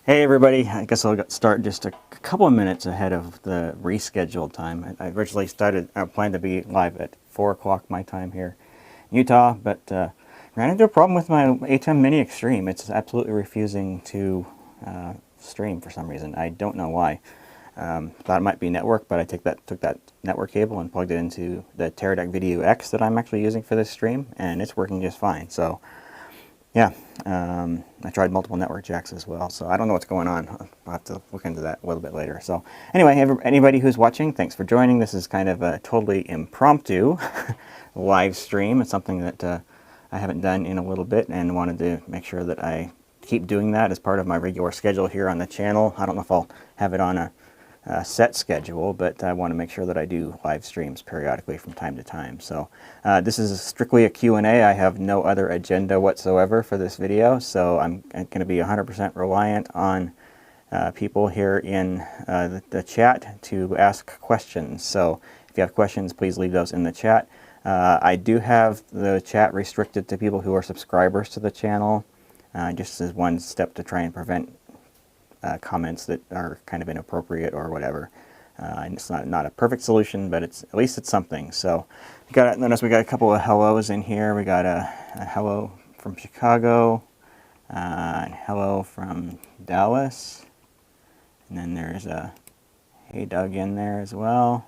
Hey everybody, I guess I'll start just a couple of minutes ahead of the rescheduled time. I originally planned to be live at 4 o'clock my time here in Utah, but ran into a problem with my ATEM Mini Extreme. It's absolutely refusing to stream for some reason. I don't know why. Thought it might be network, but I took that network cable and plugged it into the Teradek Video X that I'm actually using for this stream, and it's working just fine. So yeah, I tried multiple network jacks as well, so I don't know what's going on. I'll have to look into that a little bit later. So anyway, anybody who's watching, thanks for joining. This is kind of a totally impromptu live stream. It's something that I haven't done in a little bit and wanted to make sure that I keep doing that as part of my regular schedule here on the channel. I don't know if I'll have it on a set schedule, but I want to make sure that I do live streams periodically from time to time. So this is strictly a Q&A. I have no other agenda whatsoever for this video, so I'm going to be 100% reliant on people here in the chat to ask questions. So if you have questions, please leave those in the chat. I do have the chat restricted to people who are subscribers to the channel, just as one step to try and prevent comments that are kind of inappropriate or whatever. And it's not a perfect solution, but at least it's something. So notice we got a couple of hellos in here. We got a hello from Chicago, and hello from Dallas, and then there's a hey Doug in there as well.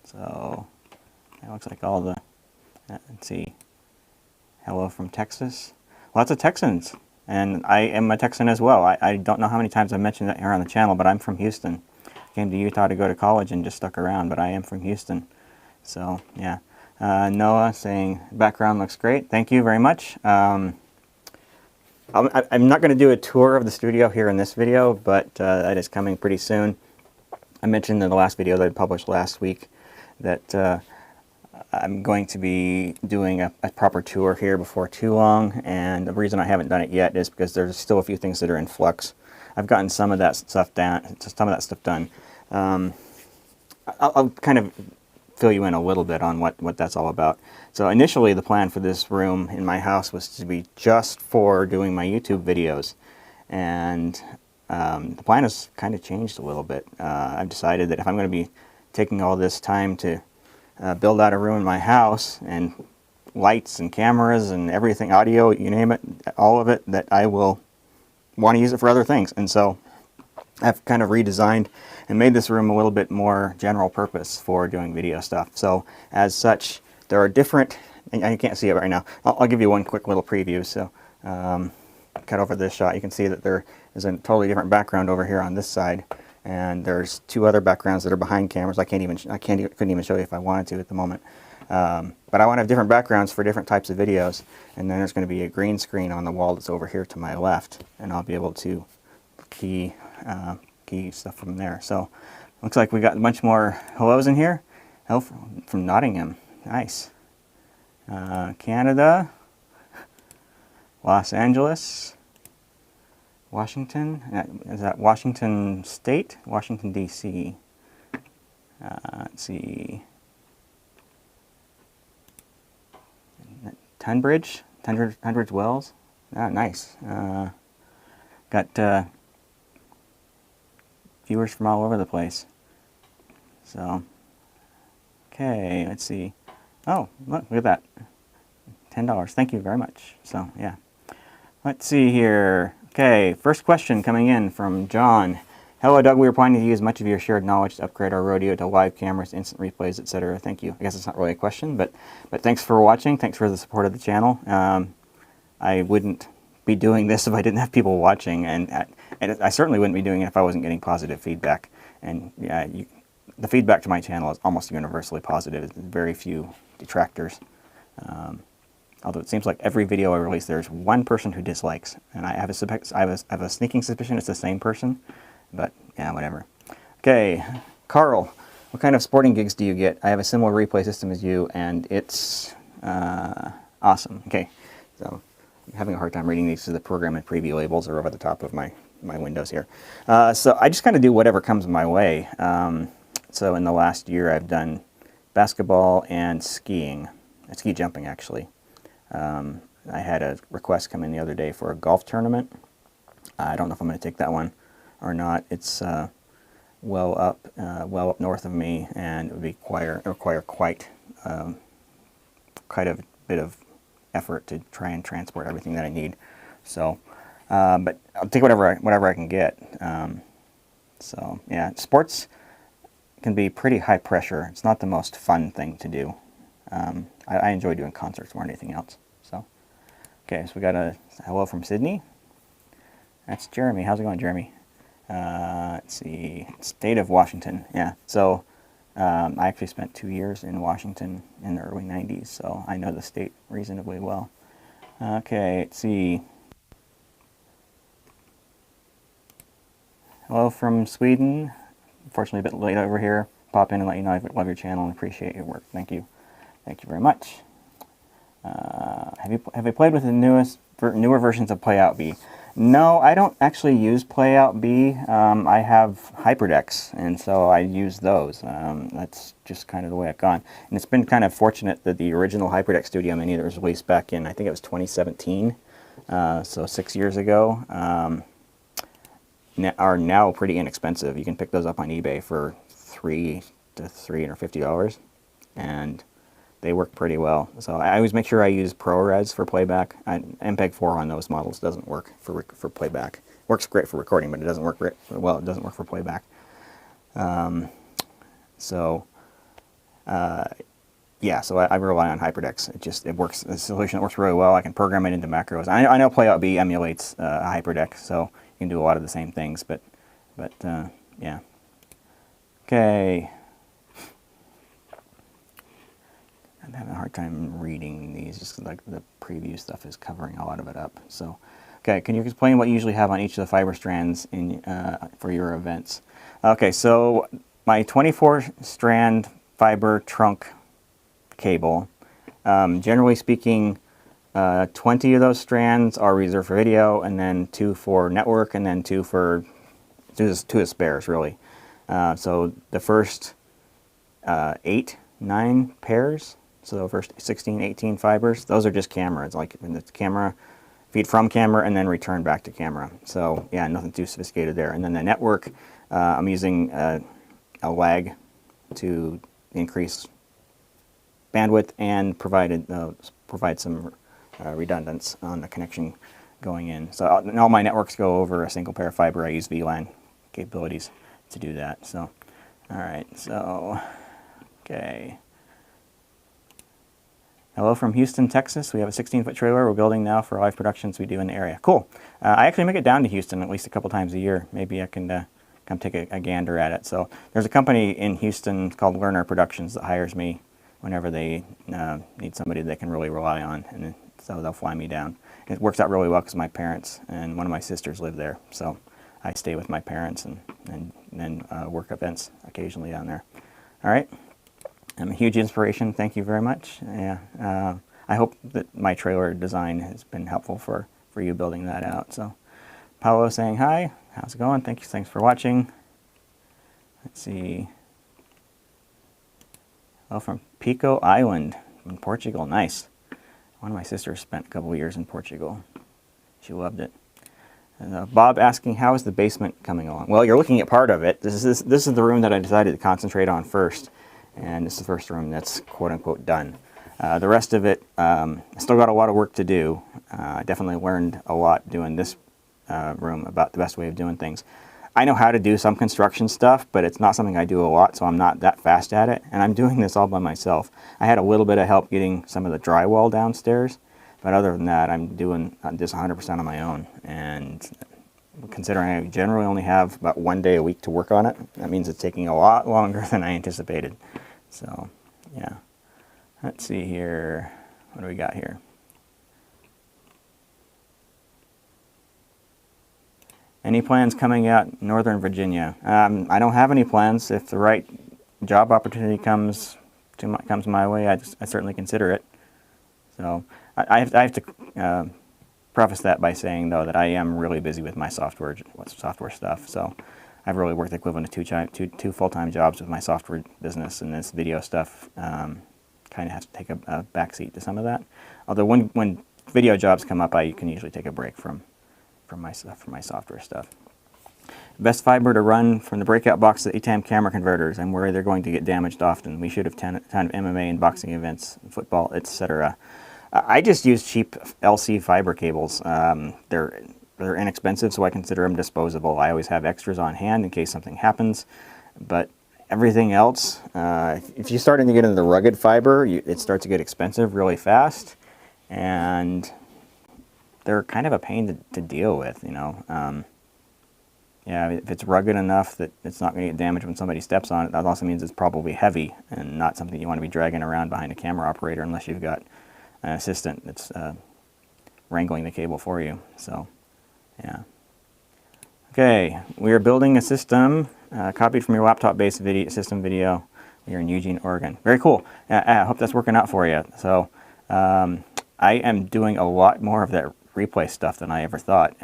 So it looks like all the let's see, hello from Texas. Lots of Texans. And I am a Texan as well. I don't know how many times I've mentioned that here on the channel, but I'm from Houston. Came to Utah to go to college and just stuck around, but I am from Houston. So, yeah. Noah saying, background looks great. Thank you very much. I'm not going to do a tour of the studio here in this video, but that is coming pretty soon. I mentioned in the last video that I published last week that I'm going to be doing a proper tour here before too long, and the reason I haven't done it yet is because there's still a few things that are in flux. I've gotten some of that stuff done. I'll kind of fill you in a little bit on what that's all about. So initially the plan for this room in my house was to be just for doing my YouTube videos, and the plan has kind of changed a little bit. I've decided that if I'm going to be taking all this time to build out a room in my house, and lights and cameras and everything, audio, you name it, all of it, that I will want to use it for other things. And so I've kind of redesigned and made this room a little bit more general purpose for doing video stuff. So as such, there are different, and you can't see it right now, I'll give you one quick little preview. So cut over this shot, you can see that there is a totally different background over here on this side. And there's two other backgrounds that are behind cameras. I couldn't even show you if I wanted to at the moment. But I want to have different backgrounds for different types of videos. And then there's going to be a green screen on the wall that's over here to my left, and I'll be able to key stuff from there. So looks like we got a bunch more hellos in here. Hello from Nottingham, nice. Canada, Los Angeles. Washington, is that Washington State? Washington, D.C. Let's see. Tunbridge Wells. Ah, nice. Got viewers from all over the place. So, okay, let's see. Oh, look at that. $10. Thank you very much. So, yeah. Let's see here. Okay, first question coming in from John. Hello, Doug. We were planning to use much of your shared knowledge to upgrade our rodeo to live cameras, instant replays, etc. Thank you. I guess it's not really a question, but thanks for watching. Thanks for the support of the channel. I wouldn't be doing this if I didn't have people watching, and I certainly wouldn't be doing it if I wasn't getting positive feedback. And yeah, the feedback to my channel is almost universally positive. There's very few detractors. Although it seems like every video I release, there's one person who dislikes, and I have a sneaking suspicion it's the same person, but yeah, whatever. Okay, Carl, what kind of sporting gigs do you get? I have a similar replay system as you, and it's awesome. Okay, so I'm having a hard time reading these, so the program and preview labels are over the top of my windows here. So I just kind of do whatever comes my way. So in the last year, I've done basketball and skiing, ski jumping actually. I had a request come in the other day for a golf tournament. I don't know if I'm going to take that one or not. It's well up north of me, and it would require quite a bit of effort to try and transport everything that I need. So, but I'll take whatever I can get. So yeah, sports can be pretty high pressure. It's not the most fun thing to do. I enjoy doing concerts more than anything else. So, okay, so we got a hello from Sydney. That's Jeremy. How's it going, Jeremy? Let's see, state of Washington. Yeah, so I actually spent 2 years in Washington in the early 90s, so I know the state reasonably well. Okay, let's see. Hello from Sweden. Unfortunately, a bit late over here. Pop in and let you know I love your channel and appreciate your work. Thank you. Thank you very much. Have you played with the newer versions of Playout B? No, I don't actually use Playout B. I have HyperDecks, and so I use those. That's just kind of the way I've gone. And it's been kind of fortunate that the original HyperDeck Studio Mini that was released back in, I think it was 2017, so 6 years ago, are now pretty inexpensive. You can pick those up on eBay for $300 to $350, and they work pretty well. So I always make sure I use ProRes for playback. MPEG-4 on those models doesn't work for playback. Works great for recording, but it doesn't work great. Well, it doesn't work for playback. Yeah, so I rely on HyperDecks. It works. The solution works really well. I can program it into macros. I know Playout B emulates a HyperDeck, so you can do a lot of the same things. But yeah. Okay. I'm having a hard time reading these, just like the preview stuff is covering a lot of it up. So, okay, can you explain what you usually have on each of the fiber strands for your events? Okay, so my 24-strand fiber trunk cable, generally speaking, 20 of those strands are reserved for video, and then 2 for network, and then 2 as spares, really. So the first 9 pairs, so the first 16, 18 fibers, those are just camera. It's like the camera, feed from camera, and then return back to camera. So yeah, nothing too sophisticated there. And then the network, I'm using a lag to increase bandwidth and provide some redundance on the connection going in. So all my networks go over a single pair of fiber. I use VLAN capabilities to do that. So, all right, so, okay. Hello from Houston, Texas. We have a 16-foot trailer we're building now for live productions we do in the area. Cool. I actually make it down to Houston at least a couple times a year. Maybe I can come take a gander at it. So there's a company in Houston called Lerner Productions that hires me whenever they need somebody they can really rely on, and so they'll fly me down. It works out really well because my parents and one of my sisters live there, so I stay with my parents and then work events occasionally down there. All right. I'm a huge inspiration. Thank you very much. Yeah, I hope that my trailer design has been helpful for you building that out. So, Paolo saying hi. How's it going? Thanks for watching. Let's see. Oh, from Pico Island in Portugal. Nice. One of my sisters spent a couple of years in Portugal. She loved it. Bob asking, how is the basement coming along? Well, you're looking at part of it. This is the room that I decided to concentrate on first. And this is the first room that's quote-unquote done. The rest of it, I still got a lot of work to do. I definitely learned a lot doing this room about the best way of doing things. I know how to do some construction stuff, but it's not something I do a lot, so I'm not that fast at it. And I'm doing this all by myself. I had a little bit of help getting some of the drywall downstairs, but other than that, I'm doing this 100% on my own. And considering I generally only have about 1 day a week to work on it, that means it's taking a lot longer than I anticipated. So, yeah. Let's see here. What do we got here? Any plans coming out in Northern Virginia? I don't have any plans. If the right job opportunity comes my way, I certainly consider it. So I have to preface that by saying, though, that I am really busy with my software stuff. So I've really worked the equivalent of two full-time jobs with my software business, and this video stuff kind of has to take a backseat to some of that. Although when video jobs come up, I can usually take a break from my software stuff. Best fiber to run from the breakout box to ATEM camera converters and where they're going to get damaged often. We should have ton of MMA and boxing events, football, etc. I just use cheap LC fiber cables. They're inexpensive, so I consider them disposable. I always have extras on hand in case something happens, but everything else, if you're starting to get into the rugged fiber, it starts to get expensive really fast, and they're kind of a pain to deal with, you know. Yeah, if it's rugged enough that it's not going to get damaged when somebody steps on it, that also means it's probably heavy and not something you want to be dragging around behind a camera operator unless you've got an assistant that's wrangling the cable for you. So, yeah. Okay, we are building a system copied from your laptop-based system video. You're in Eugene, Oregon. Very cool. I hope that's working out for you. So, I am doing a lot more of that replay stuff than I ever thought.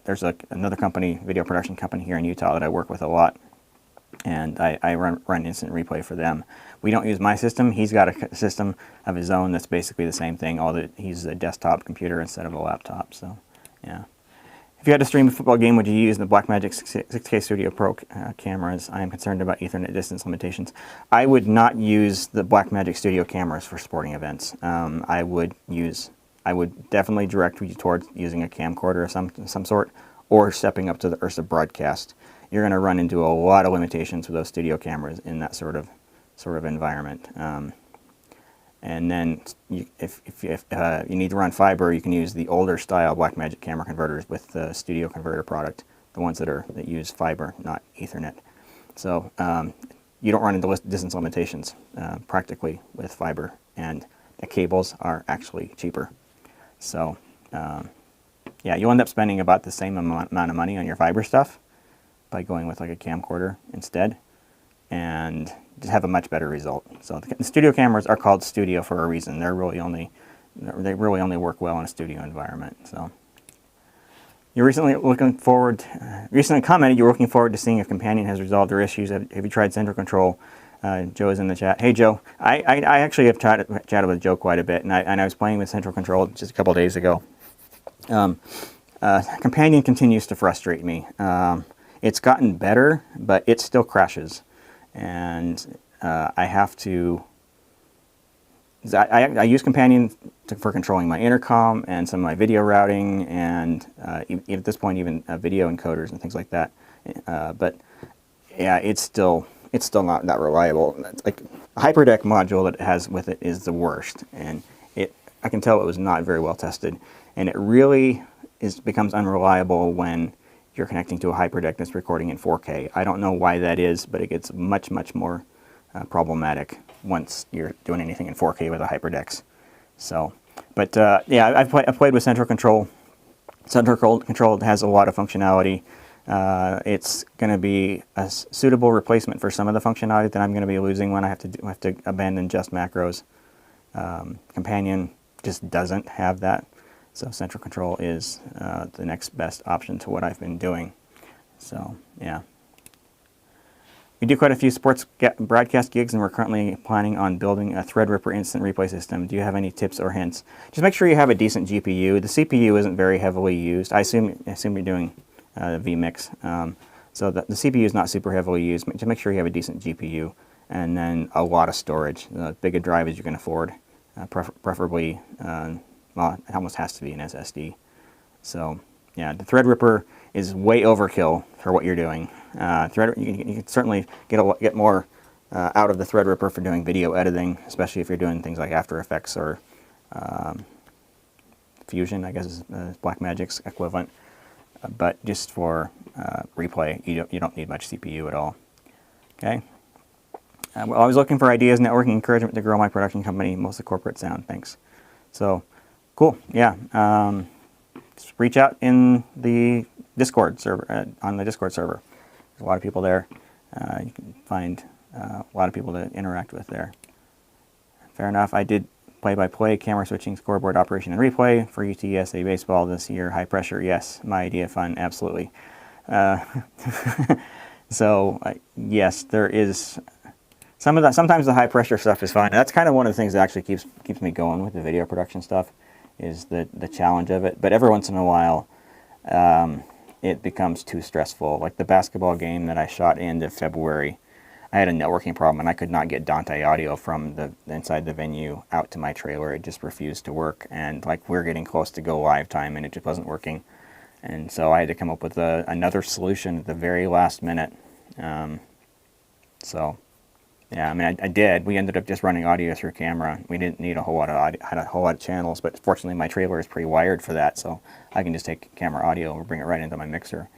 There's another company, video production company here in Utah that I work with a lot, and I run instant replay for them. We don't use my system. He's got a system of his own that's basically the same thing. He's a desktop computer instead of a laptop. So, yeah. If you had to stream a football game, would you use the Blackmagic 6K Studio Pro cameras? I am concerned about Ethernet distance limitations. I would not use the Blackmagic Studio cameras for sporting events. I would definitely direct you towards using a camcorder of some sort, or stepping up to the Ursa broadcast. You're going to run into a lot of limitations with those studio cameras in that sort of environment. And then, if you need to run fiber, you can use the older style Blackmagic camera converters with the Studio Converter product, the ones that use fiber, not Ethernet. So you don't run into distance limitations practically with fiber, and the cables are actually cheaper. So, yeah, you'll end up spending about the same amount of money on your fiber stuff by going with like a camcorder instead, and just have a much better result. So the studio cameras are called studio for a reason. They really only work well in a studio environment. So you're recently commented you're looking forward to seeing if Companion has resolved their issues. Have you tried Central Control? Joe is in the chat. Hey Joe, I actually have chatted with Joe quite a bit, and I was playing with Central Control just a couple days ago. Companion continues to frustrate me. It's gotten better, but it still crashes, and I have to. I use Companion for controlling my intercom and some of my video routing, and at this point even video encoders and things like that. But yeah, it's still not that reliable. It's like a HyperDeck module that it has with it is the worst, and I can tell it was not very well tested, and it really becomes unreliable when you're connecting to a HyperDeck that's recording in 4K. I don't know why that is, but it gets much more problematic once you're doing anything in 4K with a HyperDecks. So, but yeah, I've played with Central Control. Central Control has a lot of functionality. It's going to be a suitable replacement for some of the functionality that I'm going to be losing when I have to abandon just macros. Companion just doesn't have that, so Central Control is the next best option to what I've been doing. So yeah, we do quite a few sports broadcast gigs, and we're currently planning on building a Threadripper instant replay system. Do you have any tips or hints? Just make sure you have a decent GPU. The CPU isn't very heavily used. I assume you're doing vMix. So the CPU is not super heavily used. Just make sure you have a decent GPU, and then a lot of storage. The big a drive as you can afford, preferably, well, it almost has to be an SSD. So yeah, the Threadripper is way overkill for what you're doing. You can certainly get more out of the Threadripper for doing video editing, especially if you're doing things like After Effects or Fusion, I guess is Blackmagic's equivalent. But just for replay, you don't need much CPU at all. Okay. We're always looking for ideas, networking, encouragement to grow my production company, mostly corporate sound. Thanks. So, cool. Yeah. Just reach out in the Discord server, on the Discord server. There's a lot of people there. You can find a lot of people to interact with there. Fair enough. I did play-by-play, camera switching, scoreboard operation, and replay for UTSA baseball this year. High pressure, yes. My idea, fun, absolutely. So yes, there is some of that. Sometimes the high pressure stuff is fun. That's kind of one of the things that actually keeps me going with the video production stuff. is the challenge of it. But every once in a while, it becomes too stressful. Like the basketball game that I shot in February, I had a networking problem and I could not get Dante audio from the inside the venue out to my trailer. It just refused to work, and like we're getting close to go live time and it just wasn't working. And so I had to come up with another solution at the very last minute. So yeah, I mean, I did. We ended up just running audio through camera. We didn't need a whole lot of audio, had a whole lot of channels, but fortunately my trailer is pre-wired for that, so I can just take camera audio and bring it right into my mixer.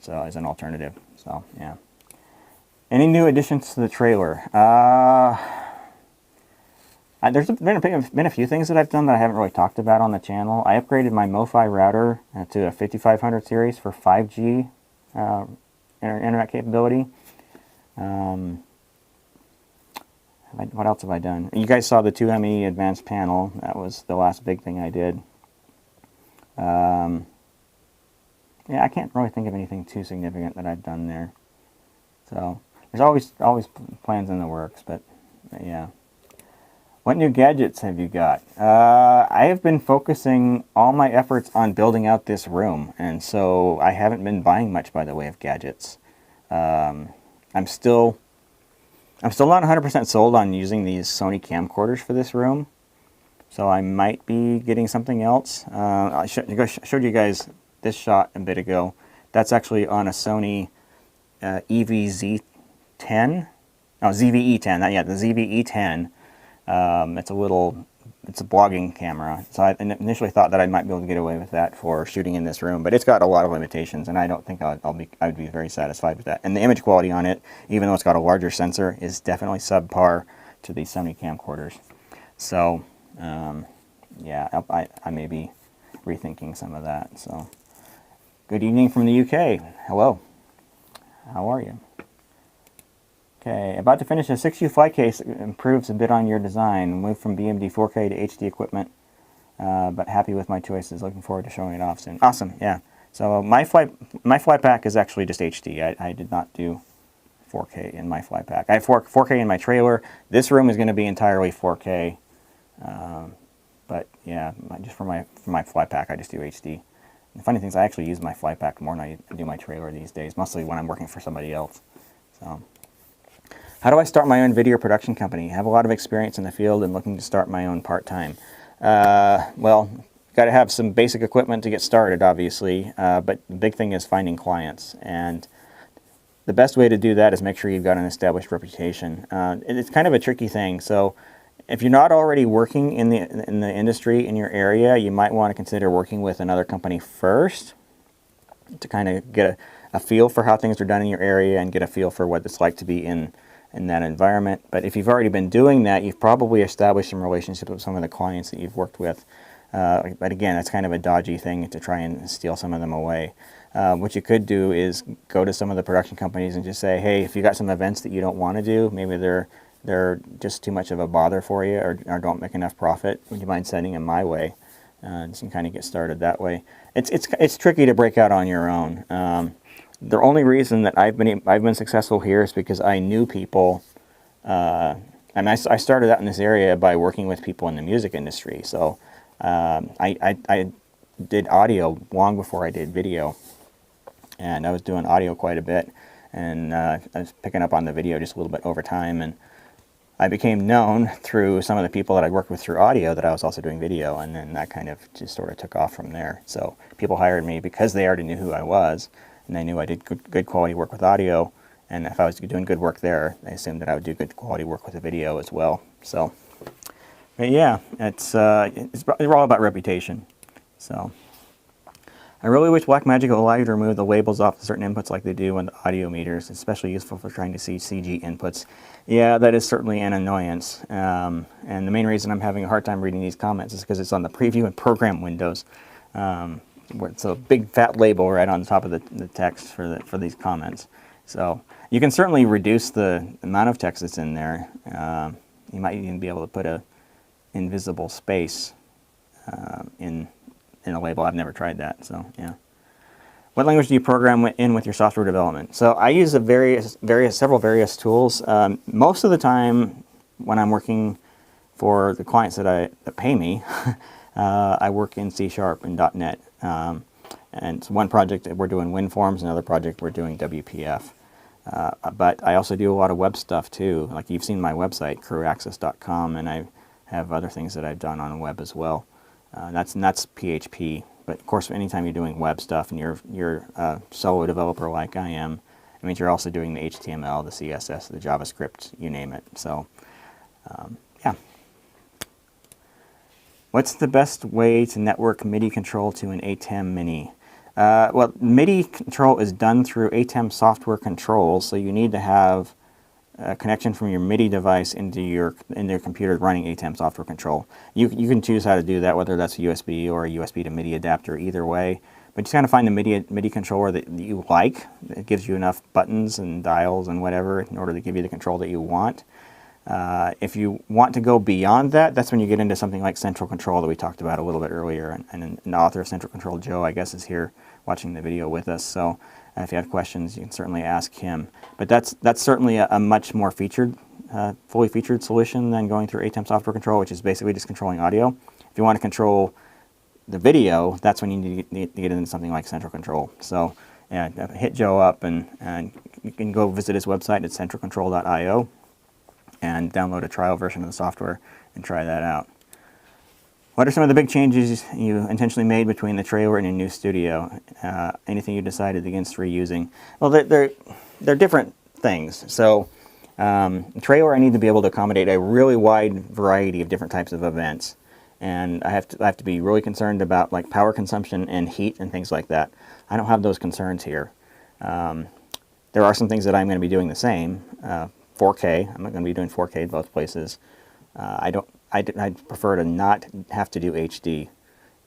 So as an alternative. So yeah. Any new additions to the trailer? There's been a few things that I've done that I haven't really talked about on the channel. I upgraded my MoFi router to a 5500 series for 5G internet capability. What else have I done? You guys saw the 2ME advanced panel. That was the last big thing I did. Yeah, I can't really think of anything too significant that I've done there. So there's always plans in the works, but yeah. What new gadgets have you got? I have been focusing all my efforts on building out this room, and so I haven't been buying much by the way of gadgets. I'm still not 100% sold on using these Sony camcorders for this room, so I might be getting something else. I showed you guys this shot a bit ago. That's actually on a Sony ZVE10. Oh, ZVE10. Yeah, the ZVE10. It's a blogging camera. So I initially thought that I might be able to get away with that for shooting in this room, but it's got a lot of limitations, and I don't think I would be very satisfied with that. And the image quality on it, even though it's got a larger sensor, is definitely subpar to the Sony camcorders. So, yeah, I may be rethinking some of that. So, good evening from the UK. Hello. How are you? Okay, about to finish a 6U flight case. Improves a bit on your design. Moved from BMD 4K to HD equipment, but happy with my choices. Looking forward to showing it off soon. Awesome, yeah. So my flight pack is actually just HD. I did not do 4K in my flight pack. I have 4K in my trailer. This room is going to be entirely 4K, but yeah, just for my flight pack, I just do HD. The funny thing is, I actually use my flight pack more than I do my trailer these days, mostly when I'm working for somebody else. So. How do I start my own video production company? I have a lot of experience in the field and looking to start my own part-time. Well, got to have some basic equipment to get started, obviously, but the big thing is finding clients. And the best way to do that is make sure you've got an established reputation. It's kind of a tricky thing. So if you're not already working in the industry in your area, you might want to consider working with another company first to kind of get a feel for how things are done in your area and get a feel for what it's like to be in that environment. But if you've already been doing that, you've probably established some relationships with some of the clients that you've worked with. But again, it's kind of a dodgy thing to try and steal some of them away. What you could do is go to some of the production companies and just say, hey, if you got some events that you don't want to do, maybe they're just too much of a bother for you, or don't make enough profit, would you mind sending them my way? Just can kind of get started that way. It's tricky to break out on your own. The only reason that I've been successful here is because I knew people, and I started out in this area by working with people in the music industry. So I did audio long before I did video, and I was doing audio quite a bit, and I was picking up on the video just a little bit over time, and I became known through some of the people that I worked with through audio that I was also doing video, and then that kind of just sort of took off from there. So people hired me because they already knew who I was, and they knew I did good quality work with audio, and if I was doing good work there, they assumed that I would do good quality work with the video as well. So, but yeah, it's all about reputation. So, I really wish Blackmagic would allow you to remove the labels off certain inputs like they do on the audio meters, especially useful for trying to see CG inputs. Yeah, that is certainly an annoyance, and the main reason I'm having a hard time reading these comments is because it's on the preview and program windows. Where it's a big fat label right on top of the text for these comments. So you can certainly reduce the amount of text that's in there. You might even be able to put a invisible space in a label. I've never tried that, so yeah. What language do you program in with your software development? So I use several various tools. Most of the time when I'm working for the clients that pay me, I work in C# and .NET. And it's one project that we're doing WinForms, another project we're doing WPF. But I also do a lot of web stuff too. Like you've seen my website, careeraccess.com, and I have other things that I've done on the web as well. That's PHP. But of course, anytime you're doing web stuff and you're a solo developer like I am, it means you're also doing the HTML, the CSS, the JavaScript, you name it. So, yeah. What's the best way to network MIDI control to an ATEM Mini? Well, MIDI control is done through ATEM software controls, so you need to have a connection from your MIDI device into your computer running ATEM software control. You can choose how to do that, whether that's a USB or a USB to MIDI adapter, either way. But just kind of find the MIDI controller that you like. It gives you enough buttons and dials and whatever in order to give you the control that you want. If you want to go beyond that, that's when you get into something like Central Control that we talked about a little bit earlier. And the author of Central Control, Joe, I guess, is here watching the video with us. So if you have questions, you can certainly ask him. But that's certainly a much more fully featured solution than going through ATEM software control, which is basically just controlling audio. If you want to control the video, that's when you need to get into something like Central Control. So yeah, hit Joe up, and you can go visit his website at centralcontrol.io. and download a trial version of the software and try that out. What are some of the big changes you intentionally made between the trailer and your new studio? Anything you decided against reusing? Well, they're different things. So, the trailer, I need to be able to accommodate a really wide variety of different types of events, and I have to be really concerned about like power consumption and heat and things like that. I don't have those concerns here. There are some things that I'm going to be doing the same. 4K. I'm not going to be doing 4K in both places. I prefer to not have to do HD.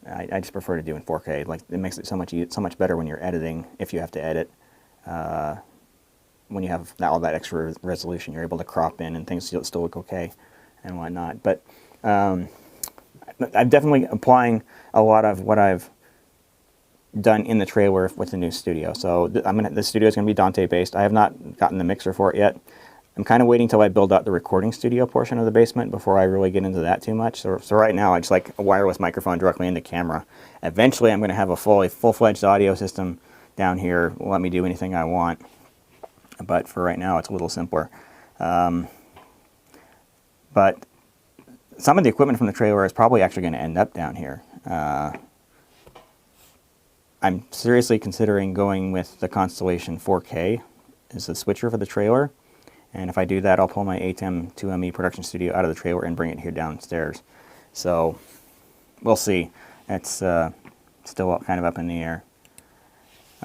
I just prefer to do in 4K. Like it makes it so much better when you're editing. If you have to edit, when you have all that extra resolution, you're able to crop in and things still look okay and whatnot. But I'm definitely applying a lot of what I've done in the trailer with the new studio. So the studio is going to be Dante based. I have not gotten the mixer for it yet. I'm kind of waiting till I build out the recording studio portion of the basement before I really get into that too much. So right now, I just like a wireless microphone directly into camera. Eventually, I'm going to have a full-fledged audio system down here. Will let me do anything I want. But for right now, it's a little simpler. But some of the equipment from the trailer is probably actually going to end up down here. I'm seriously considering going with the Constellation 4K as the switcher for the trailer. And if I do that, I'll pull my ATEM 2ME production studio out of the trailer and bring it here downstairs. So we'll see. It's still kind of up in the air.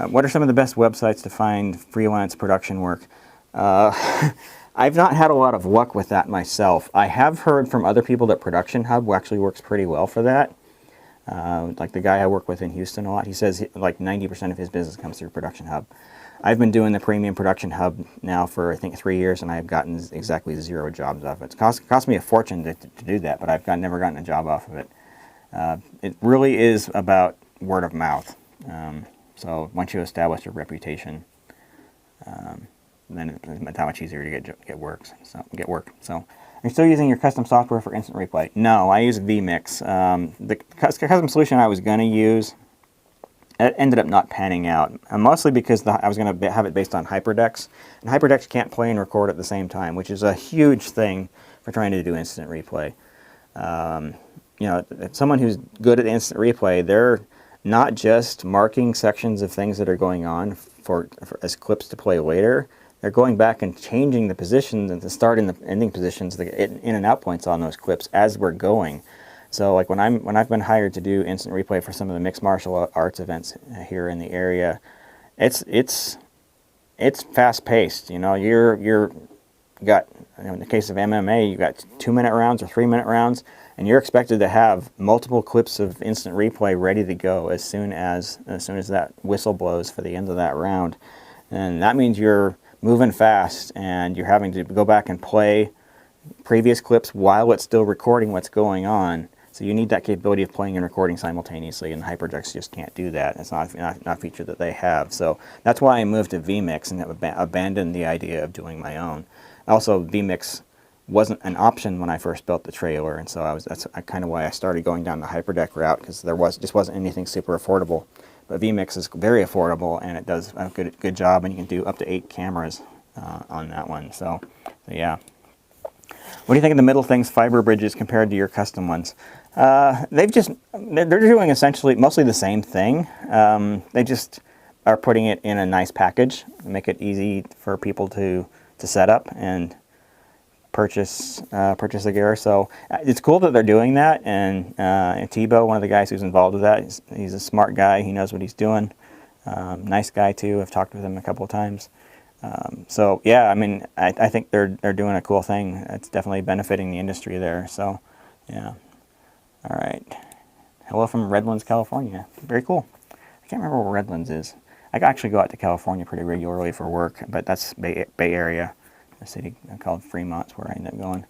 What are some of the best websites to find freelance production work? I've not had a lot of luck with that myself. I have heard from other people that Production Hub actually works pretty well for that. Like the guy I work with in Houston a lot, he says like 90% of his business comes through Production Hub. I've been doing the Premium Production Hub now for I think 3 years, and I've gotten exactly 0 jobs off of it. It's cost me a fortune to do that, but I've never gotten a job off of it. It really is about word of mouth. So once you establish your reputation, then it's that much easier to get work. So you're still using your custom software for instant replay? No, I use vMix. The custom solution I was going to use, it ended up not panning out, mostly because I was going to have it based on HyperDex, and HyperDex can't play and record at the same time, which is a huge thing for trying to do instant replay. You know, someone who's good at instant replay, they're not just marking sections of things that are going on as clips to play later. They're going back and changing the positions and the start and the ending positions, the in and out points on those clips as we're going. So like when I've been hired to do instant replay for some of the mixed martial arts events here in the area, it's fast paced. You know, you got, in the case of MMA, you got 2-minute rounds or 3-minute rounds, and you're expected to have multiple clips of instant replay ready to go as soon as that whistle blows for the end of that round. And that means you're moving fast and you're having to go back and play previous clips while it's still recording what's going on. So you need that capability of playing and recording simultaneously, and HyperDex just can't do that. It's not a feature that they have. So that's why I moved to vMix and have abandoned the idea of doing my own. Also, vMix wasn't an option when I first built the trailer, and so that's kind of why I started going down the hyperdeck route, because there just wasn't anything super affordable. But vMix is very affordable, and it does a good job, and you can do up to 8 cameras on that one. So yeah. What do you think of the middle things, fiber bridges, compared to your custom ones? They're doing essentially mostly the same thing. They just are putting it in a nice package, make it easy for people to set up and purchase the gear. So it's cool that they're doing that. And Tebow, one of the guys who's involved with that, he's a smart guy. He knows what he's doing. Nice guy too. I've talked with him a couple of times. So yeah, I mean, I think they're doing a cool thing. It's definitely benefiting the industry there. So yeah. All right. Hello from Redlands, California. Very cool. I can't remember where Redlands is. I actually go out to California pretty regularly for work, but that's Bay Area, a city called Fremont's where I end up going.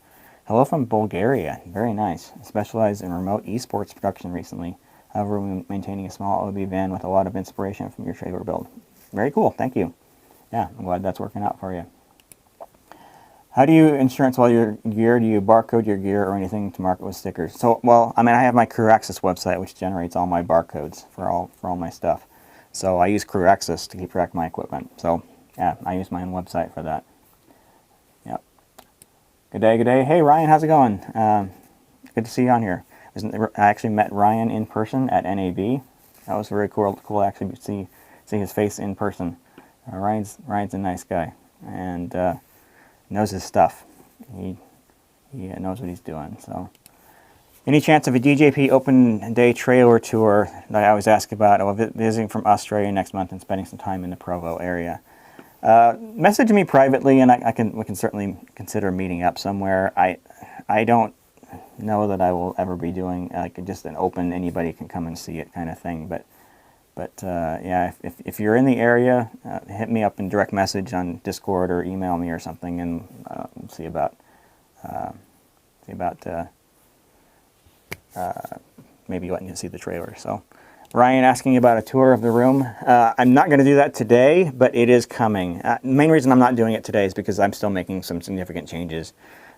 Hello from Bulgaria. Very nice. Specialized in remote esports production recently. However, we're maintaining a small OB van with a lot of inspiration from your trailer build. Very cool. Thank you. Yeah, I'm glad that's working out for you. How do you insurance all your gear? Do you barcode your gear or anything to market with stickers? So, well, I mean, I have my Crew Access website, which generates all my barcodes for all my stuff. So I use Crew Access to keep track of my equipment. So yeah, I use my own website for that. Yep. Good day, good day. Hey Ryan, how's it going? Good to see you on here. I actually met Ryan in person at NAB. That was very cool to actually see his face in person. Ryan's a nice guy, and knows his stuff. He knows what he's doing. So, any chance of a DJP open day trailer tour that I always ask about? I'm visiting from Australia next month and spending some time in the Provo area. Message me privately, and we can certainly consider meeting up somewhere. I don't know that I will ever be doing like just an open, anybody can come and see it kind of thing. But yeah, if you're in the area, hit me up in direct message on Discord or email me or something, and we'll see about maybe letting you see the trailer. So, Ryan asking about a tour of the room. I'm not going to do that today, but it is coming. The main reason I'm not doing it today is because I'm still making some significant changes.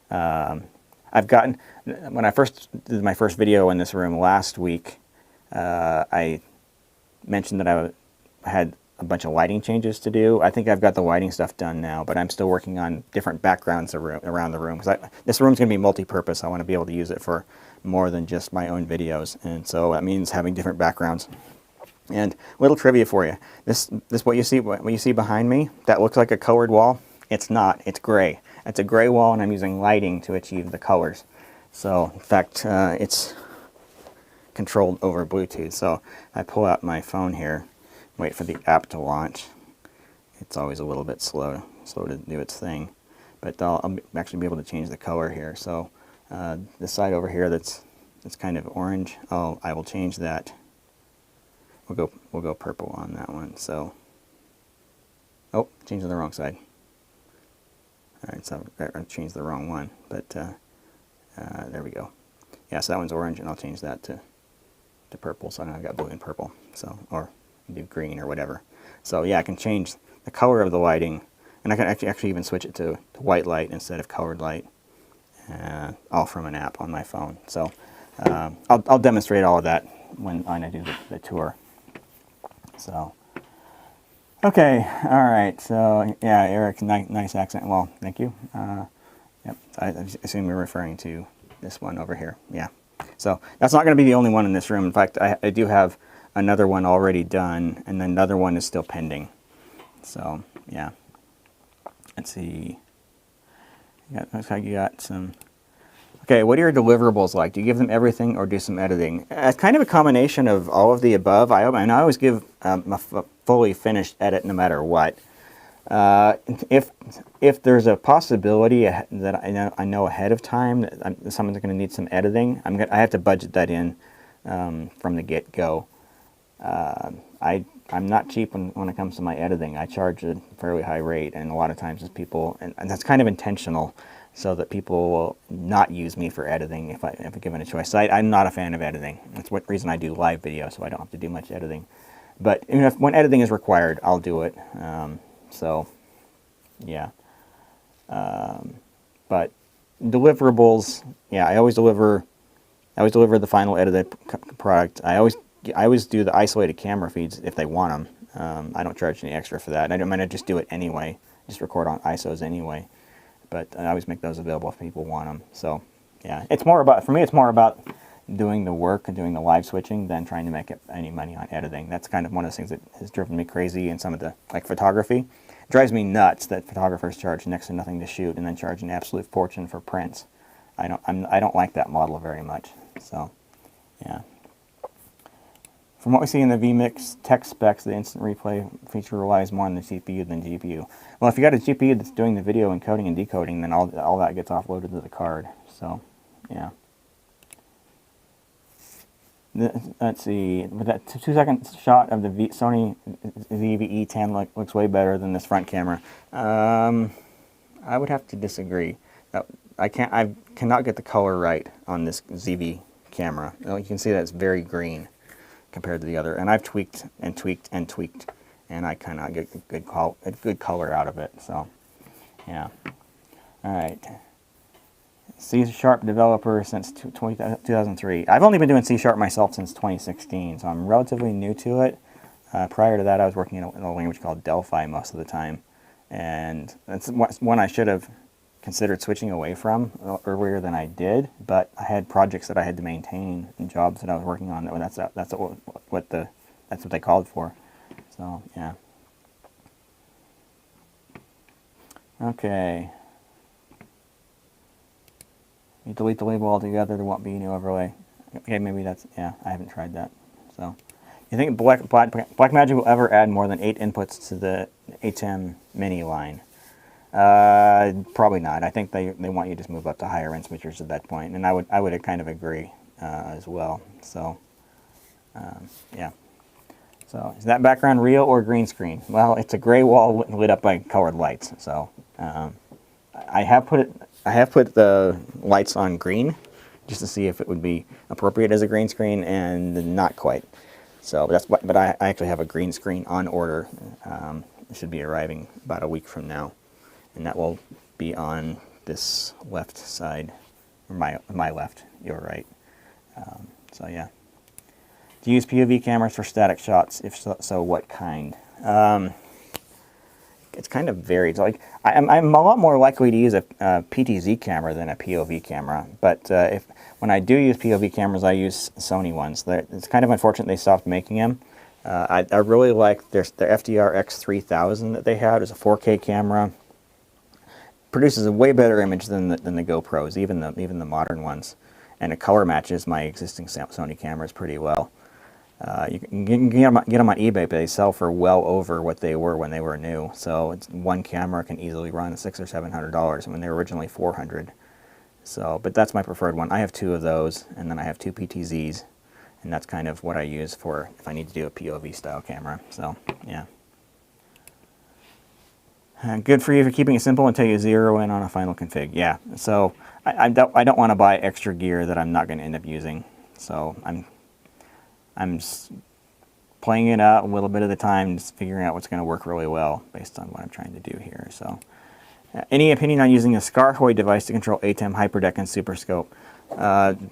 When I first did my first video in this room last week, I mentioned that I had a bunch of lighting changes to do. I think I've got the lighting stuff done now, but I'm still working on different backgrounds around the room. Because this room's going to be multi-purpose. I want to be able to use it for more than just my own videos, and so that means having different backgrounds. And little trivia for you: this what you see behind me, that looks like a colored wall. It's not. It's gray. It's a gray wall, and I'm using lighting to achieve the colors. So in fact, it's controlled over Bluetooth. So I pull out my phone here, wait for the app to launch. It's always a little bit slow to do its thing, but I'll actually be able to change the color here. So the side over here that's kind of orange, I will change that. We'll go purple on that one. So changed to the wrong side. All right, so I changed the wrong one, but there we go. Yeah, so that one's orange, and I'll change that to purple. So now I've got blue and purple. So, or do green or whatever. So yeah, I can change the color of the lighting, and I can actually even switch it to white light instead of colored light, all from an app on my phone. So I'll demonstrate all of that when I do the tour. So okay, all right. So yeah, Eric, nice accent. Well, thank you. Yep, I assume you're referring to this one over here. Yeah. So that's not going to be the only one in this room. In fact, I do have another one already done, and then another one is still pending. So yeah, let's see. Looks like you got some. Okay, what are your deliverables like? Do you give them everything or do some editing? It's kind of a combination of all of the above. I always give a fully finished edit no matter what. If there's a possibility that I know ahead of time that someone's going to need some editing, I have to budget that in from the get-go. I'm not cheap when it comes to my editing. I charge a fairly high rate, and a lot of times it's people, and that's kind of intentional, so that people will not use me for editing if I'm given a choice. So I'm not a fan of editing. That's what reason I do live video, so I don't have to do much editing. But when editing is required, I'll do it. So, yeah. But deliverables, yeah, I always deliver the final edited product. I always do the isolated camera feeds if they want them. I don't charge any extra for that. I don't mind. I just do it anyway. Just record on ISOs anyway. But I always make those available if people want them. So yeah, it's more about, for me, it's more about doing the work and doing the live switching than trying to make any money on editing. That's kind of one of the things that has driven me crazy in some of the, like, photography. It drives me nuts that photographers charge next to nothing to shoot and then charge an absolute fortune for prints. I don't like that model very much. So yeah. From what we see in the vMix tech specs, the instant replay feature relies more on the CPU than GPU. Well, if you got a GPU that's doing the video encoding and decoding, then all that gets offloaded to the card. So, yeah. Let's see. But that 2-second shot of the Sony ZV-E10 looks way better than this front camera. I would have to disagree. I cannot get the color right on this ZV camera. You can see that it's very green compared to the other, and I've tweaked and tweaked and tweaked, and I cannot get a good color out of it. So, yeah. All right. C# developer since 2003. I've only been doing C# myself since 2016, so I'm relatively new to it. Prior to that, I was working in a language called Delphi most of the time, and that's one I should have considered switching away from earlier than I did, but I had projects that I had to maintain and jobs that I was working on. That's what they called for. So yeah. Okay. You delete the label altogether. There won't be any overlay. Okay, maybe that's, yeah. I haven't tried that. So, you think Blackmagic will ever add more than 8 inputs to the ATEM mini line? Probably not. I think they want you to just move up to higher end switchers at that point, and I would kind of agree as well. So, yeah. So, is that background real or green screen? Well, it's a gray wall lit up by colored lights. So, I have put the lights on green just to see if it would be appropriate as a green screen, and not quite. So, but I actually have a green screen on order. It should be arriving about a week from now. And that will be on this left side, or my left, your right. So yeah. Do you use POV cameras for static shots? If so, what kind? It's kind of varied. Like I'm a lot more likely to use a PTZ camera than a POV camera. But when I do use POV cameras, I use Sony ones. It's kind of unfortunate they stopped making them. I really like their FDR X3000 that they had. It's a 4K camera. Produces a way better image than the GoPros, even the modern ones, and it color matches my existing Sony cameras pretty well. You can get them on eBay, but they sell for well over what they were when they were new. So one camera can easily run $600 or $700 when they were originally $400. So, but that's my preferred one. I have 2 of those, and then I have 2 PTZs, and that's kind of what I use for if I need to do a POV style camera. So yeah. Good for you for keeping it simple until you zero in on a final config. Yeah, so I don't want to buy extra gear that I'm not going to end up using. So I'm playing it out a little bit at a time, just figuring out what's going to work really well based on what I'm trying to do here. So, any opinion on using a Scarhoy device to control ATEM, Hyperdeck, and Super Scope?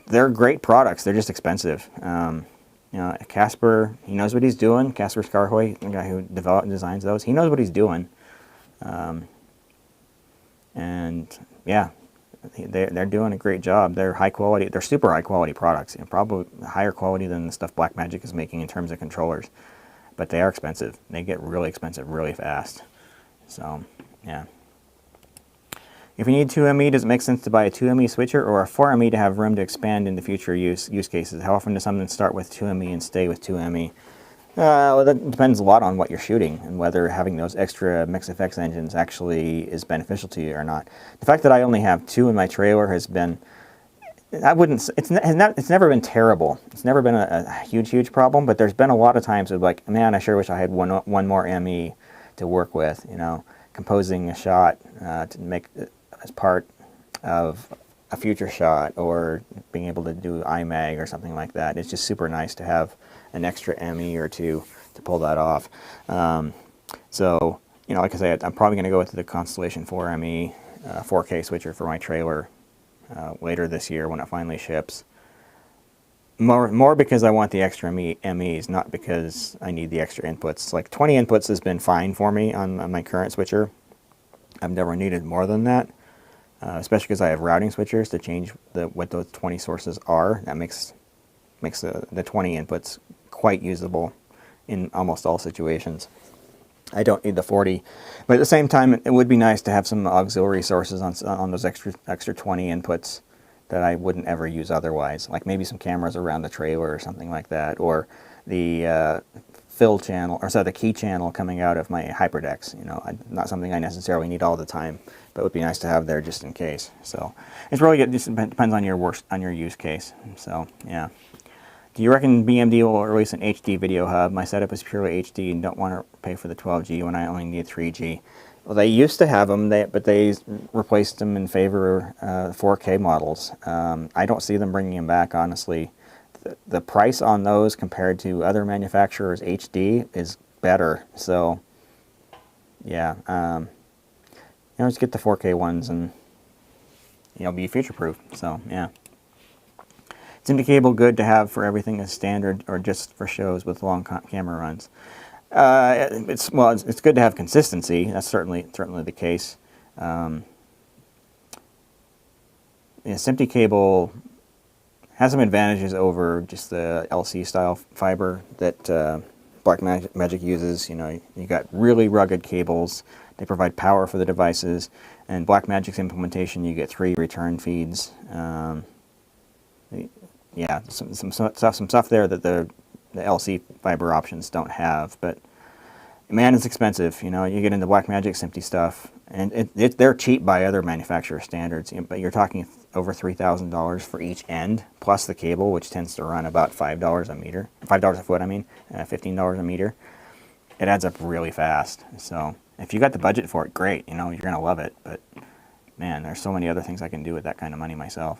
They're great products. They're just expensive. You know, Casper, he knows what he's doing. Casper Scarhoy, the guy who developed and designs those, he knows what he's doing. And yeah, they're doing a great job. They're high quality. They're super high quality products. You know, probably higher quality than the stuff Blackmagic is making in terms of controllers. But they are expensive. They get really expensive really fast. So yeah. If you need 2ME, does it make sense to buy a 2ME switcher or a 4ME to have room to expand into future use cases? How often does something start with 2ME and stay with 2ME? Well, that depends a lot on what you're shooting and whether having those extra mix effects engines actually is beneficial to you or not. The fact that I only have 2 in my trailer has been, it's never been terrible. It's never been a huge problem, but there's been a lot of times of like, man, I sure wish I had one more ME to work with, you know, composing a shot to make as part of a future shot or being able to do IMAG or something like that. It's just super nice to have an extra ME or 2 to pull that off. So, you know, like I said, I'm probably going to go with the Constellation 4ME 4K switcher for my trailer later this year when it finally ships. More because I want the extra MEs, not because I need the extra inputs. Like 20 inputs has been fine for me on my current switcher. I've never needed more than that, especially because I have routing switchers to change what those 20 sources are. That makes the 20 inputs quite usable in almost all situations. I don't need the 40, but at the same time, it would be nice to have some auxiliary sources on those extra 20 inputs that I wouldn't ever use otherwise, like maybe some cameras around the trailer or something like that, or the fill channel, or the key channel coming out of my HyperDecks. You know, not something I necessarily need all the time, but it would be nice to have there just in case. So it's really good. It just depends on your use case. So yeah. Do you reckon BMD will release an HD video hub? My setup is purely HD and don't want to pay for the 12G when I only need 3G. Well, they used to have them, but they replaced them in favor of 4K models. I don't see them bringing them back, honestly. The price on those compared to other manufacturers' HD is better. So, yeah, let's get the 4K ones and be future-proof. So, yeah. SMPTE cable good to have for everything as standard or just for shows with long camera runs. It's good to have consistency. That's certainly the case. SMPTE cable has some advantages over just the LC style fiber that Blackmagic uses. You got really rugged cables. They provide power for the devices, and Blackmagic's implementation, you get 3 return feeds. Yeah, some stuff there that the LC fiber options don't have, but man, it's expensive. You get into Blackmagic SMPTE stuff, and they're cheap by other manufacturer standards, but you're talking over $3,000 for each end, plus the cable, which tends to run about $5 a meter, $5 a foot, I mean, $15 a meter. It adds up really fast. So if you got the budget for it, great. You're gonna love it. But man, there's so many other things I can do with that kind of money myself.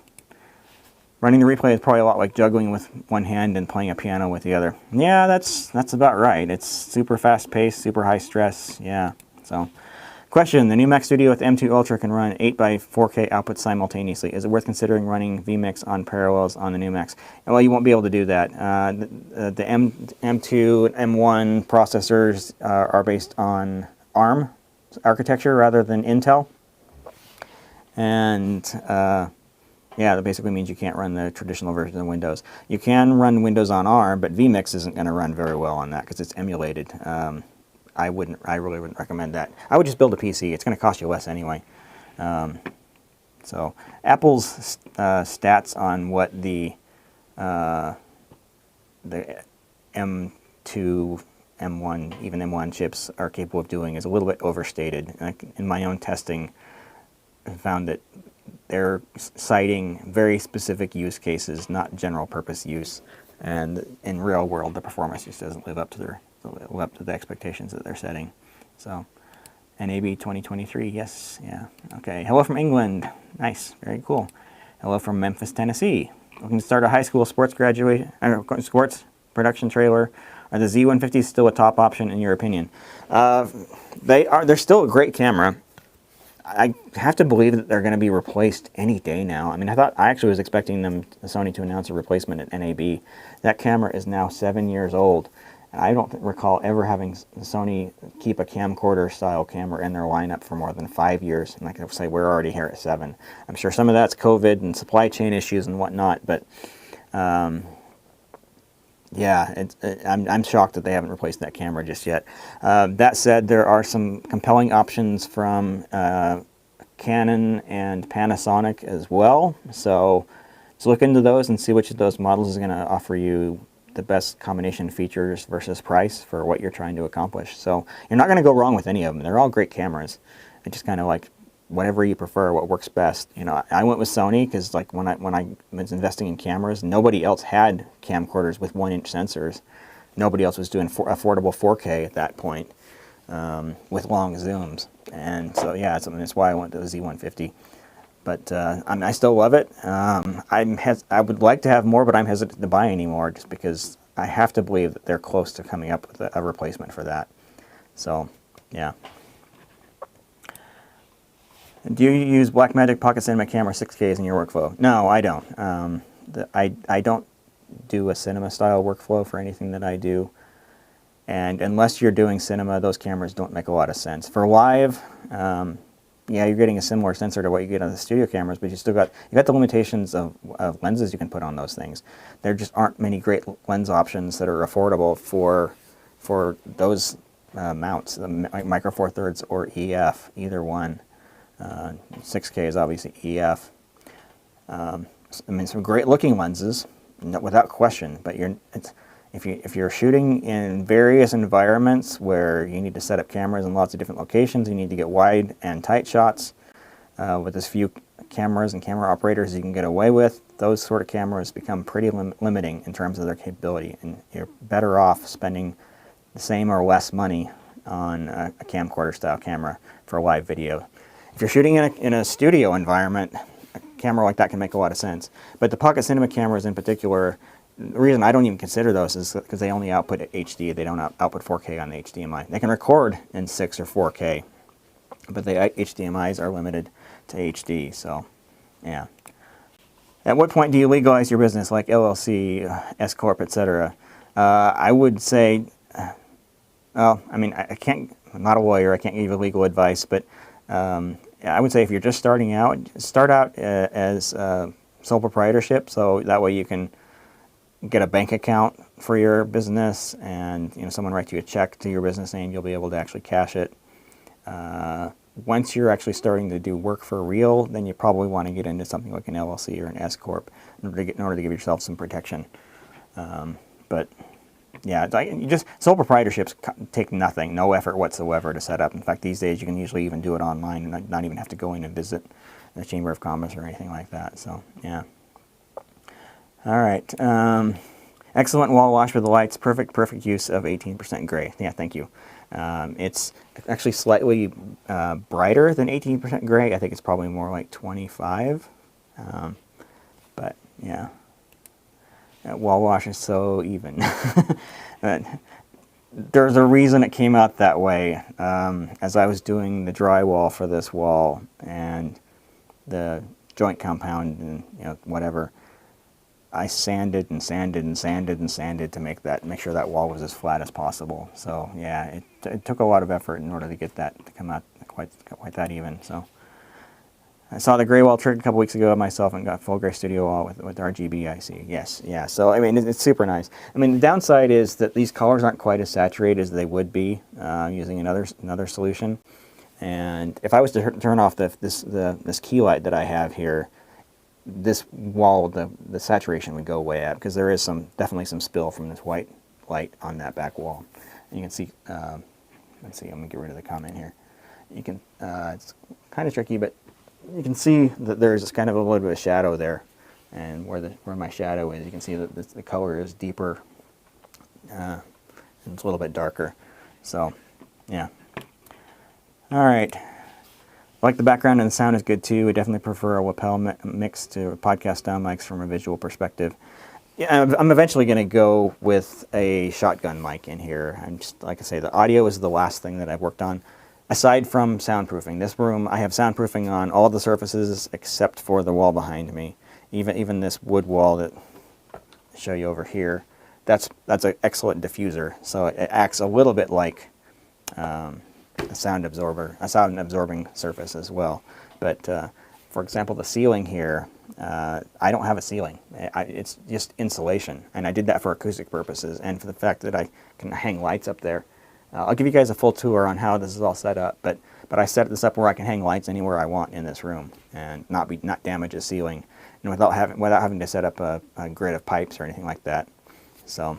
Running the replay is probably a lot like juggling with one hand and playing a piano with the other. Yeah, that's about right. It's super fast paced, super high stress. Yeah. So, question: the new Mac Studio with M2 Ultra can run 8x4K outputs simultaneously. Is it worth considering running vMix on parallels on the new Macs? Well, you won't be able to do that. The M2 and M1 processors are based on ARM architecture rather than Intel, and yeah, that basically means you can't run the traditional version of Windows. You can run Windows on ARM, but vMix isn't going to run very well on that because it's emulated. I really wouldn't recommend that. I would just build a PC. It's going to cost you less anyway. So Apple's stats on what the M2, M1, even M1 chips are capable of doing is a little bit overstated. In my own testing, I found that they're citing very specific use cases, not general purpose use, and in real world the performance just doesn't live up to the expectations that they're setting. So NAB 2023, yes, yeah, okay. Hello from England, nice, very cool. Hello from Memphis, Tennessee. Looking to start a high school sports production trailer. Are the Z150s still a top option in your opinion? They're still a great camera. I have to believe that they're going to be replaced any day now. I mean, I actually was expecting Sony to announce a replacement at NAB. That camera is now 7 years old. And I don't recall ever having Sony keep a camcorder style camera in their lineup for more than 5 years. And like I say, we're already here at 7. I'm sure some of that's COVID and supply chain issues and whatnot, but yeah, I'm shocked that they haven't replaced that camera just yet. That said, there are some compelling options from Canon and Panasonic as well. So let's look into those and see which of those models is going to offer you the best combination of features versus price for what you're trying to accomplish. So you're not going to go wrong with any of them. They're all great cameras. It's just kind of like whatever you prefer, what works best. I went with Sony because like when I was investing in cameras, nobody else had camcorders with 1-inch sensors. Nobody else was doing affordable 4K at that point with long zooms. And so yeah, that's why I went to the Z150. But I still love it. I would like to have more, but I'm hesitant to buy any more just because I have to believe that they're close to coming up with a replacement for that. So yeah. Do you use Blackmagic Pocket Cinema Camera 6Ks in your workflow? No, I don't. I don't do a cinema style workflow for anything that I do. And unless you're doing cinema, those cameras don't make a lot of sense. For live, yeah, you're getting a similar sensor to what you get on the studio cameras, but you got the limitations of lenses you can put on those things. There just aren't many great lens options that are affordable for those mounts, the Micro Four Thirds or EF, either one. 6K is obviously EF. I mean, some great looking lenses, without question. But if you're shooting in various environments where you need to set up cameras in lots of different locations, you need to get wide and tight shots with as few cameras and camera operators you can get away with. Those sort of cameras become pretty limiting in terms of their capability, and you're better off spending the same or less money on a camcorder style camera for live video. If you're shooting in a studio environment, a camera like that can make a lot of sense. But the Pocket Cinema cameras in particular, the reason I don't even consider those is because they only output HD. They don't output 4K on the HDMI. They can record in 6 or 4K, but the HDMIs are limited to HD. So, yeah. At what point do you legalize your business, like LLC, S Corp, etc.? I would say, well, I mean, I'm not a lawyer. I can't give you legal advice, but I would say if you're just starting out, start out as sole proprietorship, so that way you can get a bank account for your business, and someone writes you a check to your business name, you'll be able to actually cash it. Once you're actually starting to do work for real, then you probably want to get into something like an LLC or an S Corp in order to give yourself some protection. But yeah, sole proprietorships take nothing, no effort whatsoever to set up. In fact, these days you can usually even do it online and not even have to go in and visit the Chamber of Commerce or anything like that. So, yeah. All right. Excellent wall wash with the lights. Perfect use of 18% gray. Yeah, thank you. It's actually slightly brighter than 18% gray. I think it's probably more like 25. But, yeah. That wall wash is so even. But there's a reason it came out that way. As I was doing the drywall for this wall and the joint compound and whatever, I sanded and sanded and sanded and sanded to make sure that wall was as flat as possible. So yeah, it took a lot of effort in order to get that to come out quite that even. So I saw the gray wall trick a couple weeks ago myself and got full gray studio wall with RGB IC. Yes, yeah. So I mean, it's super nice. I mean, the downside is that these colors aren't quite as saturated as they would be using another solution. And if I was to turn off this key light that I have here, this wall, the saturation would go way up because there is definitely some spill from this white light on that back wall. And you can see. Let's see. I'm gonna get rid of the comment here. You can. It's kind of tricky, but you can see that there's just kind of a little bit of shadow there, and where my shadow is, you can see that the color is deeper, and it's a little bit darker. So, yeah. All right. I like the background and the sound is good too. I definitely prefer a lapel mix to podcast down mics from a visual perspective. Yeah, I'm eventually going to go with a shotgun mic in here. I'm just, like I say, the audio is the last thing that I've worked on. Aside from soundproofing, this room, I have soundproofing on all the surfaces except for the wall behind me. Even this wood wall that I'll show you over here, that's an excellent diffuser. So it acts a little bit like a sound absorbing surface as well. But for example, the ceiling here, I don't have a ceiling. It's just insulation, and I did that for acoustic purposes and for the fact that I can hang lights up there. I'll give you guys a full tour on how this is all set up, but I set this up where I can hang lights anywhere I want in this room and not damage the ceiling, and without having to set up a grid of pipes or anything like that. So,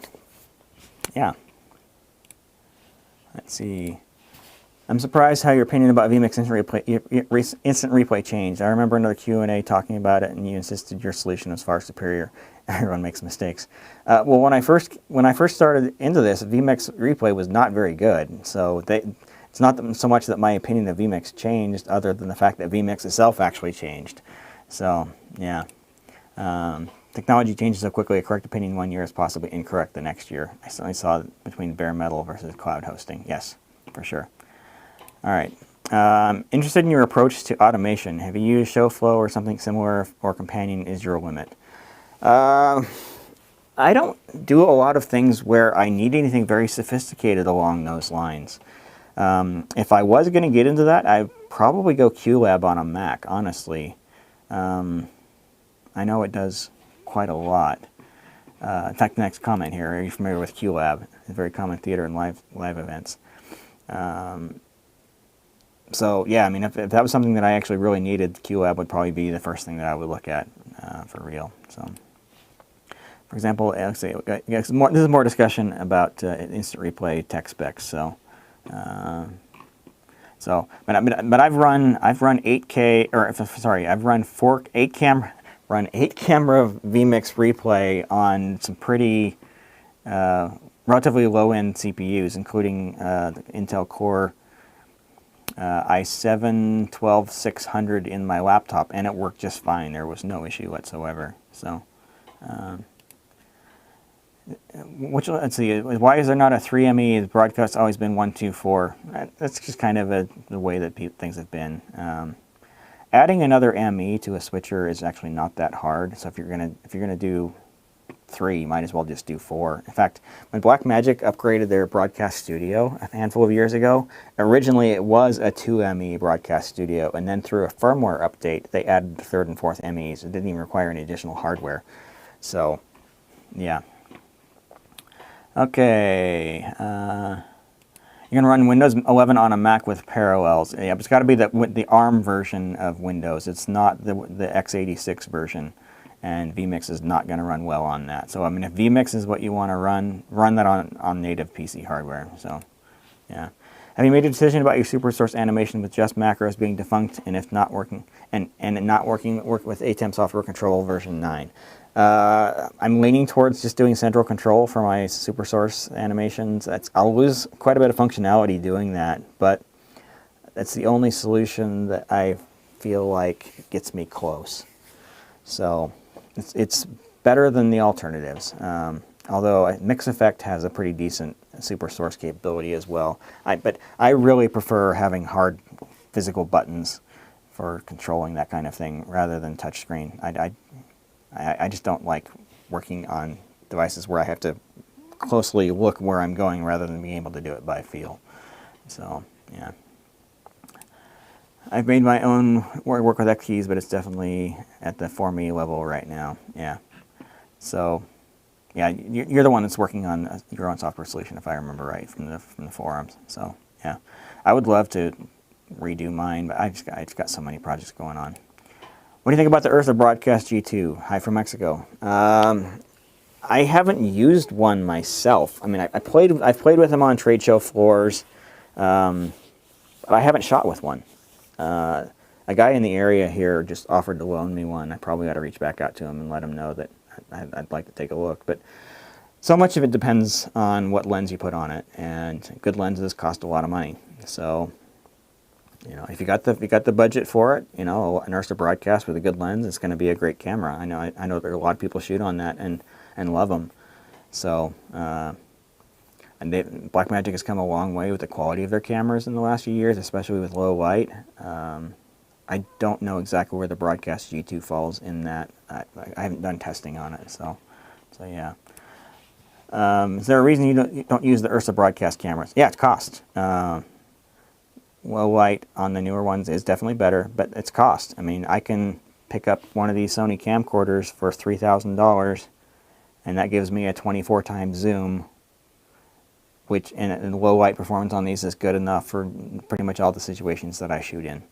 yeah. Let's see. I'm surprised how your opinion about vMix instant replay changed. I remember another Q&A talking about it, and you insisted your solution was far superior. Everyone makes mistakes. Well, when I first started into this, vMix replay was not very good. So it's not so much that my opinion of vMix changed, other than the fact that vMix itself actually changed. So yeah, technology changes so quickly. A correct opinion one year is possibly incorrect the next year. I certainly saw it between bare metal versus cloud hosting. Yes, for sure. All right. Interested in your approach to automation. Have you used ShowFlow or something similar, or Companion is your limit? I don't do a lot of things where I need anything very sophisticated along those lines. If I was going to get into that, I'd probably go QLab on a Mac, honestly. I know it does quite a lot. In fact, the next comment here, are you familiar with QLab? It's a very common theater and live events. So yeah, I mean, if that was something that I actually really needed, QLab would probably be the first thing that I would look at for real. So, for example, let's see, this is more discussion about instant replay tech specs. So, but I've run 8K, or sorry, I've run 8 camera vMix replay on some pretty relatively low-end CPUs, including the Intel Core i7-12600 in my laptop, and it worked just fine. There was no issue whatsoever. So, let's see, why is there not a 3ME? The broadcast's always been 124. That's just kind of the way that things have been. Adding another ME to a switcher is actually not that hard. So if you're gonna do 3, you might as well just do 4. In fact, when Blackmagic upgraded their broadcast studio a handful of years ago, originally it was a 2ME broadcast studio, and then through a firmware update, they added the 3rd and 4th MEs. It didn't even require any additional hardware. So, yeah. Okay. You're going to run Windows 11 on a Mac with Parallels. Yeah, but it's got to be the ARM version of Windows. It's not the x86 version. And vMix is not going to run well on that. So, I mean, if vMix is what you want to run that on native PC hardware. So, yeah. Have you made a decision about your SuperSource animation with just macros being defunct, and if not working, and it not working with ATEM Software Control version 9? I'm leaning towards just doing central control for my SuperSource animations. I'll lose quite a bit of functionality doing that, but that's the only solution that I feel like gets me close. So, it's better than the alternatives, although Mix Effect has a pretty decent SuperSource capability as well. But I really prefer having hard physical buttons for controlling that kind of thing rather than touchscreen. I just don't like working on devices where I have to closely look where I'm going rather than being able to do it by feel. So, yeah. I've made my own work with X keys, but it's definitely at the for me level right now. Yeah. So, yeah, you're the one that's working on your own software solution, if I remember right, from the forums. So, yeah, I would love to redo mine, but I just got so many projects going on. What do you think about the Ursa Broadcast G2? Hi from Mexico. I haven't used one myself. I mean, I've played with them on trade show floors, but I haven't shot with one. A guy in the area here just offered to loan me one. I probably ought to reach back out to him and let him know that I'd like to take a look. But so much of it depends on what lens you put on it, and good lenses cost a lot of money. So, you know, if you got the budget for it, you know, an Ursa Broadcast with a good lens, it's going to be a great camera. I know there are a lot of people shoot on that and love them. So, and Blackmagic has come a long way with the quality of their cameras in the last few years, especially with low light. I don't know exactly where the Broadcast G2 falls in that. I haven't done testing on it, so yeah. Is there a reason you don't use the Ursa Broadcast cameras? Yeah, it's cost. Low light on the newer ones is definitely better, but it's cost. I mean, I can pick up one of these Sony camcorders for $3,000, and that gives me a 24 times zoom, which and low light performance on these is good enough for pretty much all the situations that I shoot in.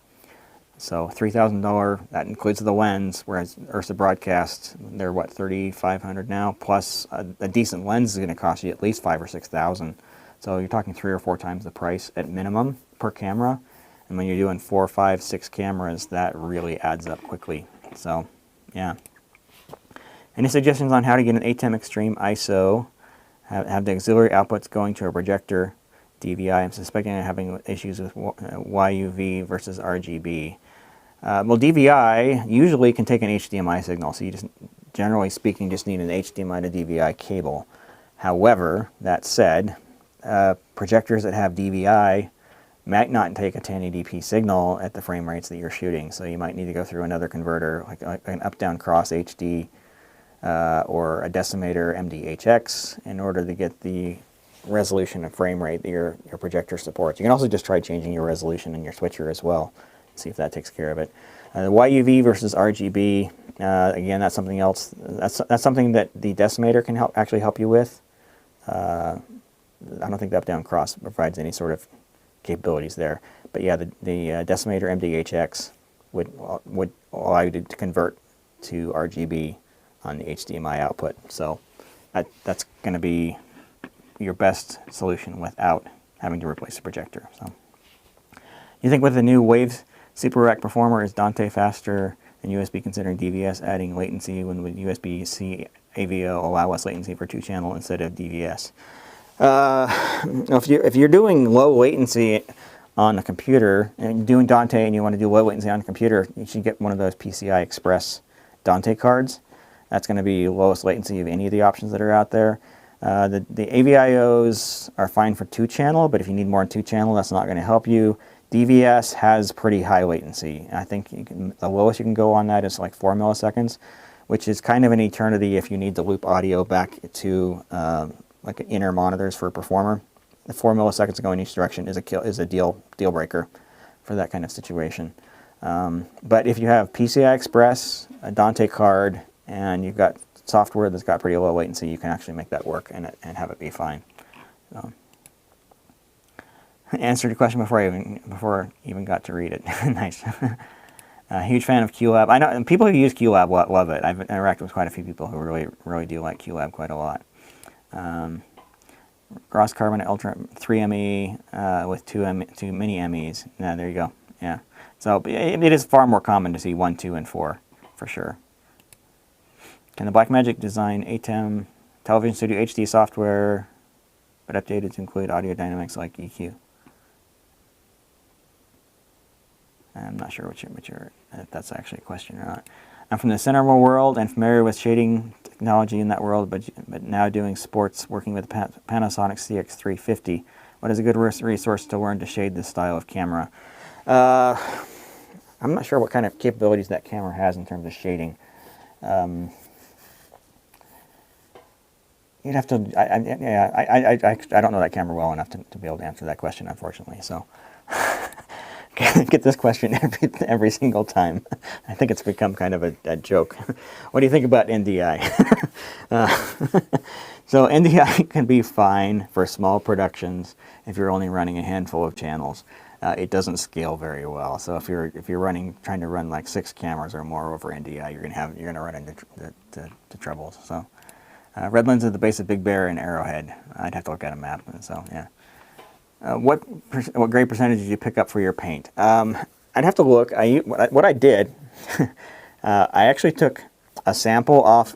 So $3,000, that includes the lens, whereas Ursa Broadcast, they're what, $3,500 now, plus a decent lens is going to cost you at least $5,000 or $6,000. So you're talking 3 or 4 times the price at minimum per camera. And when you're doing 4, 5, 6 cameras, that really adds up quickly. So, yeah. Any suggestions on how to get an ATEM Extreme ISO? Have the auxiliary outputs going to a projector DVI? I'm suspecting I'm having issues with YUV versus RGB. Well, DVI usually can take an HDMI signal, so you just, generally speaking, just need an HDMI to DVI cable. However, that said, projectors that have DVI might not take a 1080p signal at the frame rates that you're shooting, so you might need to go through another converter, like an up-down cross HD or a decimator MDHX in order to get the resolution and frame rate that your projector supports. You can also just try changing your resolution in your switcher as well, see if that takes care of it. The YUV versus RGB, again, that's something else. That's something that the decimator can actually help you with. I don't think the up-down cross provides any sort of capabilities there. But yeah, the decimator MDHX would allow you to convert to RGB on the HDMI output. So that's going to be your best solution without having to replace the projector. So you think with the new Waves Super Rack Performer, is Dante faster than USB considering DVS adding latency? When would USB-C AVO allow less latency for 2-channel instead of DVS? If you're doing low latency on a computer and doing Dante and you want to do low latency on a computer, you should get one of those PCI Express Dante cards. That's going to be lowest latency of any of the options that are out there. The AVIOs are fine for 2-channel, but if you need more than 2-channel, that's not going to help you. DVS has pretty high latency. I think the lowest you can go on that is like 4 milliseconds, which is kind of an eternity if you need to loop audio back to like inner monitors for a performer. The 4 milliseconds going in each direction is a deal breaker for that kind of situation. But if you have PCI Express, a Dante card, and you've got software that's got pretty low latency, you can actually make that work and have it be fine. So, answered your question before I even got to read it. Nice. Huge fan of QLab. I know people who use QLab love it. I've interacted with quite a few people who really do like QLab quite a lot. Gross carbon Ultra 3ME with two mini MEs. Yeah, there you go. Yeah. So it is far more common to see 1, 2, and 4 for sure. Can the Blackmagic design ATEM television studio HD software, but updated to include audio dynamics like EQ? I'm not sure if that's actually a question or not. I'm from the cinema world and familiar with shading technology in that world, but now doing sports, working with the Panasonic CX350. What is a good resource to learn to shade this style of camera? I'm not sure what kind of capabilities that camera has in terms of shading. You'd have to. I don't know that camera well enough to be able to answer that question, unfortunately. So. Get this question every single time. I think it's become kind of a joke. What do you think about NDI? So NDI can be fine for small productions if you're only running a handful of channels. It doesn't scale very well. So if you're trying to run like 6 cameras or more over NDI, you're gonna run into the troubles. So Redlands is the base of Big Bear and Arrowhead. I'd have to look at a map. So yeah. What grade percentage did you pick up for your paint? I'd have to look. What I did, I actually took a paint sample off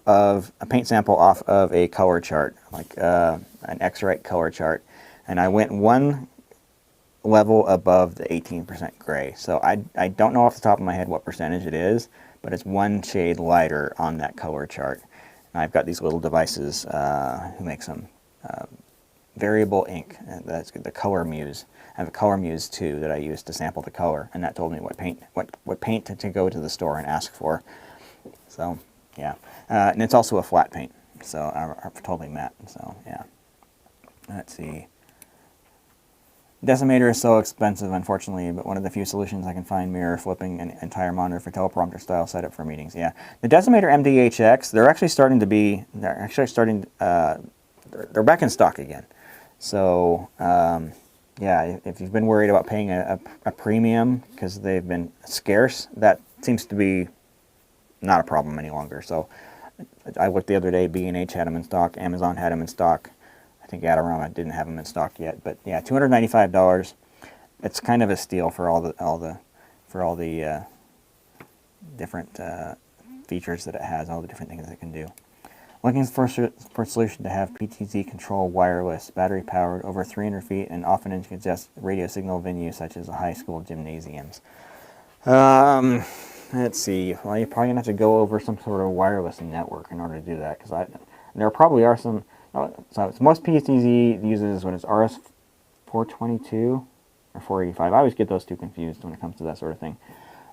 of a color chart, like an X-Rite color chart, and I went 1 level above the 18% gray. So I don't know off the top of my head what percentage it is, but it's 1 shade lighter on that color chart. And I've got these little devices who make some variable ink. That's the Color Muse. I have a Color Muse 2 that I use to sample the color, and that told me what paint to go to the store and ask for. So yeah, and it's also a flat paint, so totally matte. So yeah, let's see. Decimator is so expensive, unfortunately, but one of the few solutions I can find mirror flipping an entire monitor for teleprompter style setup for meetings. Yeah, the Decimator MDHX, they're back in stock again. So yeah, if you've been worried about paying a premium because they've been scarce, that seems to be not a problem any longer. So I looked the other day, B&H had them in stock, Amazon had them in stock. I think Adorama didn't have them in stock yet, but yeah, $295. It's kind of a steal for all the different features that it has, all the different things it can do. Looking for a solution to have PTZ control wireless, battery powered, over 300 feet, and often in congested radio signal venues such as high school gymnasiums. Let's see. Well, you're probably gonna have to go over some sort of wireless network in order to do that, because there probably are some. So most PTZ uses what is RS422, or 485. I always get those two confused when it comes to that sort of thing.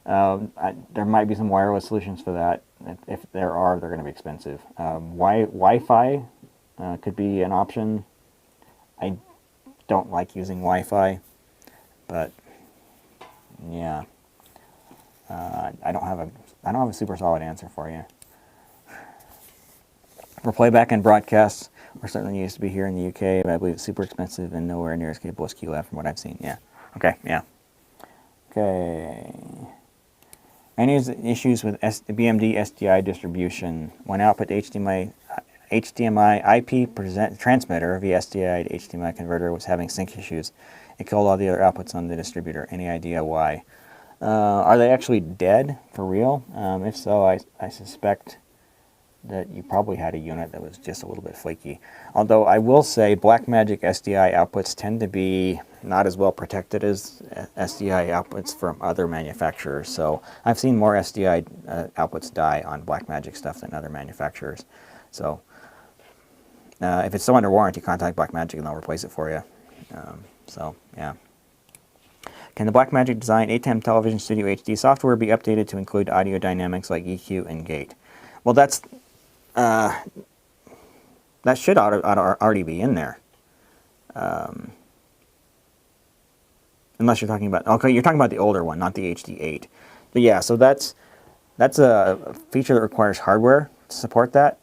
There might be some wireless solutions for that. If there are, they're going to be expensive. Wi-Fi could be an option. I don't like using Wi-Fi, but yeah, I don't have a super solid answer for you. For playback and broadcasts, we're certainly used to be here in the UK, but I believe it's super expensive and nowhere near as capable as QLab from what I've seen. Yeah. Okay. Yeah. Okay. Any issues with BMD SDI distribution? When output HDMI IP transmitter via SDI to HDMI converter was having sync issues. It killed all the other outputs on the distributor. Any idea why? Are they actually dead for real? If so, I suspect that you probably had a unit that was just a little bit flaky. Although I will say Blackmagic SDI outputs tend to be not as well protected as SDI outputs from other manufacturers. So I've seen more SDI outputs die on Blackmagic stuff than other manufacturers. So if it's still under warranty, contact Blackmagic and they'll replace it for you. So yeah. Can the Blackmagic Design ATEM Television Studio HD software be updated to include audio dynamics like EQ and gate? Well, that should already be in there. Unless you're talking about, okay, you're talking about the older one, not the HD8. But yeah, so that's a feature that requires hardware to support that.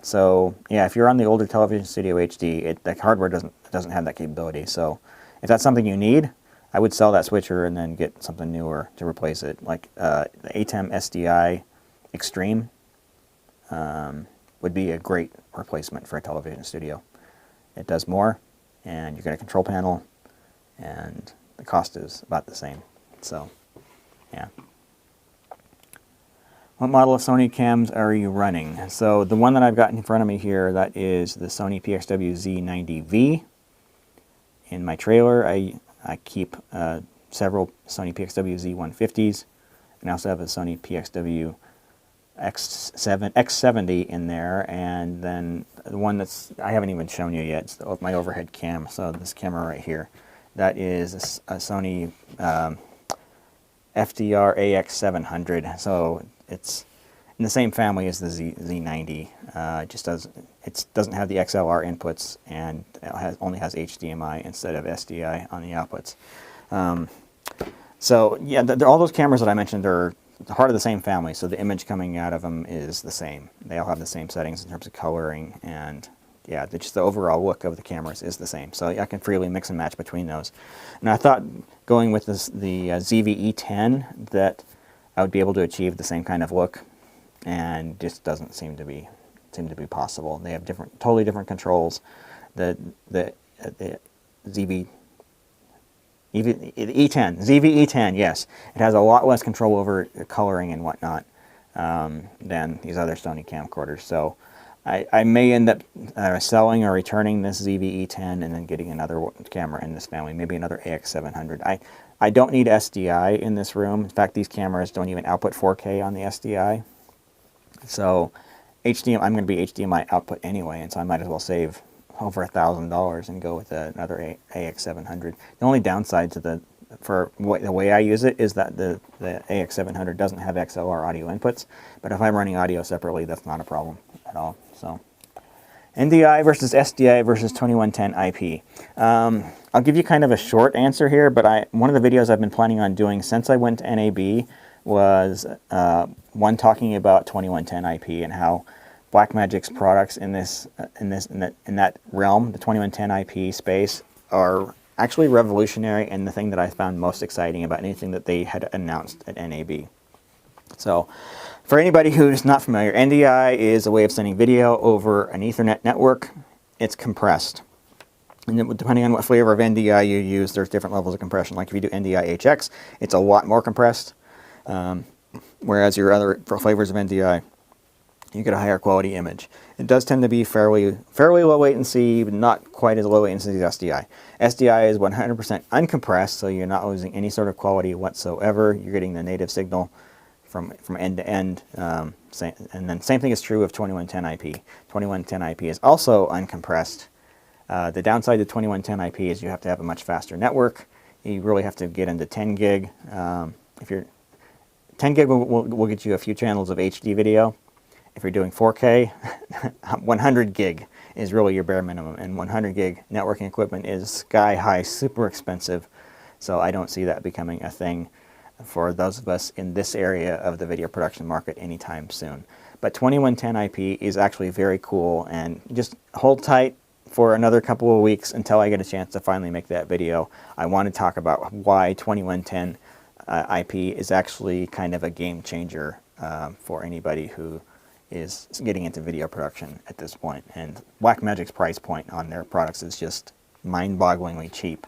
So yeah, if you're on the older Television Studio HD, the hardware doesn't have that capability. So if that's something you need, I would sell that switcher and then get something newer to replace it, like the ATEM SDI Extreme. Would be a great replacement for a television studio. It does more, and you get a control panel, and the cost is about the same. So, yeah. What model of Sony cams are you running? So the one that I've got in front of me here, that is the Sony PXW Z90V. In my trailer, I keep several Sony PXW Z150s, and I also have a Sony PXW X70 in there, and then the one I haven't even shown you yet, it's my overhead cam. So this camera right here, that is a Sony FDR AX700. So it's in the same family as the Z90. It doesn't have the XLR inputs, and it only has HDMI instead of SDI on the outputs. So yeah, all those cameras that I mentioned are part of the same family, so the image coming out of them is the same. They all have the same settings in terms of coloring, and yeah, just the overall look of the cameras is the same. So I can freely mix and match between those. And I thought going with the ZV-E10 that I would be able to achieve the same kind of look, and just doesn't seem to be possible. They have totally different controls. The ZV-E10, yes. It has a lot less control over coloring and whatnot than these other Sony camcorders. So I may end up selling or returning this ZV-E10 and then getting another camera in this family, maybe another AX700. I don't need SDI in this room. In fact, these cameras don't even output 4K on the SDI. So I'm going to be HDMI output anyway, and so I might as well save over $1,000 and go with another AX700. The only downside to the way I use it is that the AX700 doesn't have XLR audio inputs, but if I'm running audio separately, that's not a problem at all. So NDI versus SDI versus 2110 IP. I'll give you kind of a short answer here, but one of the videos I've been planning on doing since I went to NAB was one talking about 2110 IP and how Blackmagic's products in that realm, the 2110 IP space, are actually revolutionary and the thing that I found most exciting about anything that they had announced at NAB. So, for anybody who's not familiar, NDI is a way of sending video over an Ethernet network. It's compressed. And then depending on what flavor of NDI you use, there's different levels of compression. Like if you do NDI HX, it's a lot more compressed. Whereas your other flavors of NDI, you get a higher quality image. It does tend to be fairly low latency, but not quite as low latency as SDI. SDI is 100% uncompressed, so you're not losing any sort of quality whatsoever. You're getting the native signal from end to end. And then same thing is true of 2110 IP. 2110 IP is also uncompressed. The downside to 2110 IP is you have to have a much faster network. you really have to get into 10 gig. If you're 10 gig will get you a few channels of HD video. If you're doing 4K, 100 gig is really your bare minimum, and 100 gig networking equipment is sky high, super expensive, so I don't see that becoming a thing for those of us in this area of the video production market anytime soon. But 2110 IP is actually very cool, and just hold tight for another couple of weeks until I get a chance to finally make that video. I want to talk about why 2110 IP is actually kind of a game changer for anybody who is getting into video production at this point. And Blackmagic's price point on their products is just mind-bogglingly cheap.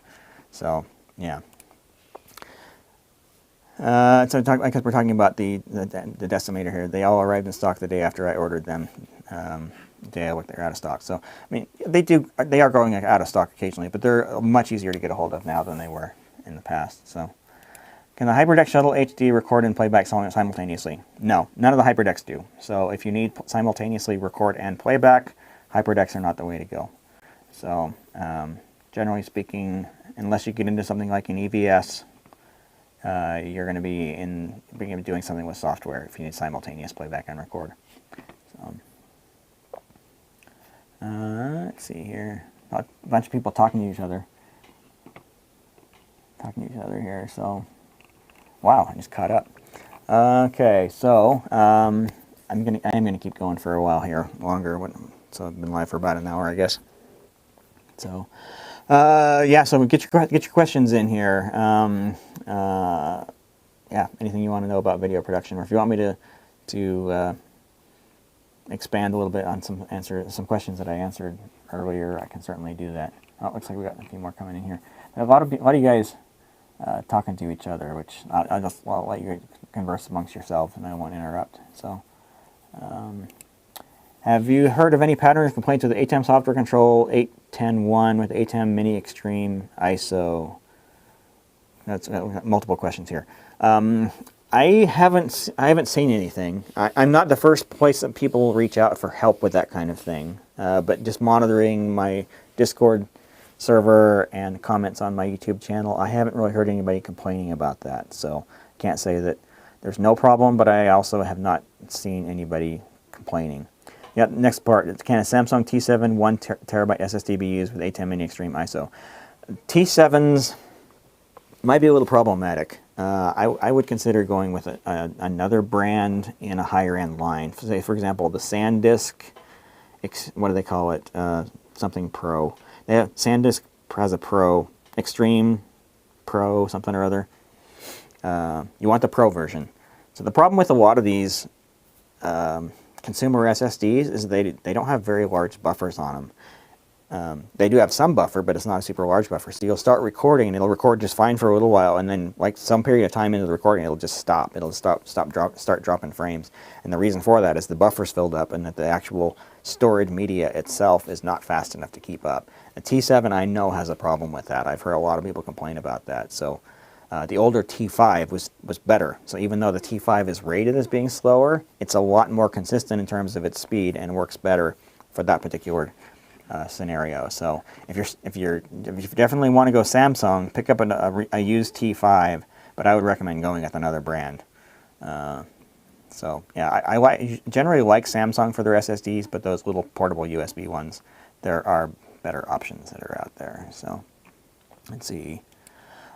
So, yeah. So because we're talking about the decimator here, they all arrived in stock the day after I ordered them. The day I looked, they're out of stock. So, I mean, they are going out of stock occasionally, but they're much easier to get a hold of now than they were in the past. So, can the HyperDeck Shuttle HD record and playback simultaneously? No, none of the HyperDecks do. So if you need simultaneously record and playback, HyperDecks are not the way to go. So generally speaking, unless you get into something like an EVS, you're going to be doing something with software if you need simultaneous playback and record. So, let's see here. A bunch of people talking to each other. Here, so... Wow, I just caught up. Okay, so I am gonna keep going for a while here, longer. So I've been live for about an hour, I guess. So yeah, so get your questions in here. Yeah, anything you want to know about video production, or if you want me to expand a little bit on some questions that I answered earlier, I can certainly do that. Oh, it looks like we got a few more coming in here. A lot of you guys. Talking to each other, which I'll let you converse amongst yourselves, and I won't interrupt. So, have you heard of any patterns or complaints with the ATEM software control 810.1 with ATEM Mini Extreme ISO? That's multiple questions here. I haven't seen anything. I'm not the first place that people reach out for help with that kind of thing, but just monitoring my Discord server and comments on my YouTube channel, I haven't really heard anybody complaining about that. So can't say that there's no problem, but I also have not seen anybody complaining. Yeah, next part. Can a Samsung T7 1 terabyte SSD be used with ATEM Mini Extreme ISO? T7s might be a little problematic. I would consider going with another brand in a higher end line. Say, for example, the SanDisk, what do they call it? Something Pro. Yeah, SanDisk has a Pro, Extreme Pro, something or other. You want the Pro version. So the problem with a lot of these consumer SSDs is they don't have very large buffers on them. They do have some buffer, but it's not a super large buffer. So you'll start recording, and it'll record just fine for a little while, and then like some period of time into the recording, it'll just stop. It'll start dropping frames. And the reason for that is the buffer's filled up, and that the actual storage media itself is not fast enough to keep up. The T7 I know has a problem with that. I've heard a lot of people complain about that. So the older T5 was better. So even though the T5 is rated as being slower, it's a lot more consistent in terms of its speed and works better for that particular scenario. So if you definitely want to go Samsung, pick up a used T5, but I would recommend going with another brand. So yeah, I generally like Samsung for their SSDs, but those little portable USB ones, there are better options that are out there. So let's see.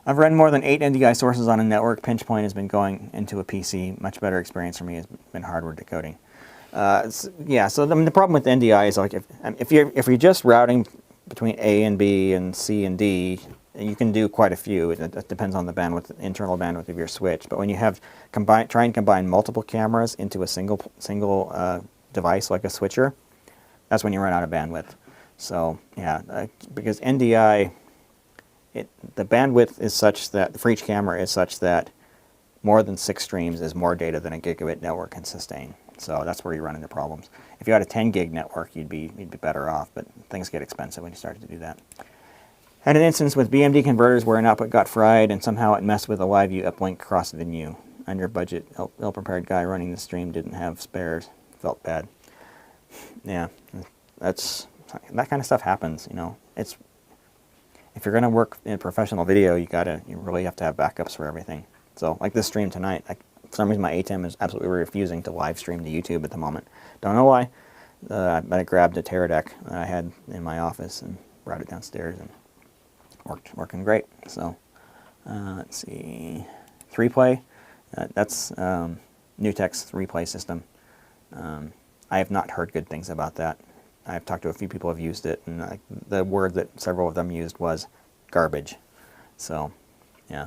I've run more than 8 NDI sources on a network. Pinch point has been going into a PC. Much better experience for me has been hardware decoding. Yeah, so the problem with NDI is like if you're just routing between A and B and C and D, you can do quite a few. It depends on the bandwidth, internal bandwidth of your switch. But when you have try and combine multiple cameras into a single device like a switcher, that's when you run out of bandwidth. So yeah, because NDI, the bandwidth is such that for each camera is such that more than 6 streams is more data than a gigabit network can sustain. So that's where you run into problems. If you had a 10 gig network, you'd be better off, but things get expensive when you start to do that. Had an instance with BMD converters where an output got fried and somehow it messed with a live view uplink across the venue. Under budget, ill-prepared guy running the stream didn't have spares. Felt bad. Yeah, that kind of stuff happens. You know, if if you're going to work in professional video, you really have to have backups for everything. So like this stream tonight, for some reason my ATEM is absolutely refusing to live stream to YouTube at the moment. Don't know why. I grabbed a Teradek that I had in my office and brought it downstairs, and working great. So let's see, 3Play. That's NewTek's 3Play system. I have not heard good things about that. I've talked to a few people who have used it, and the word that several of them used was garbage. So, yeah.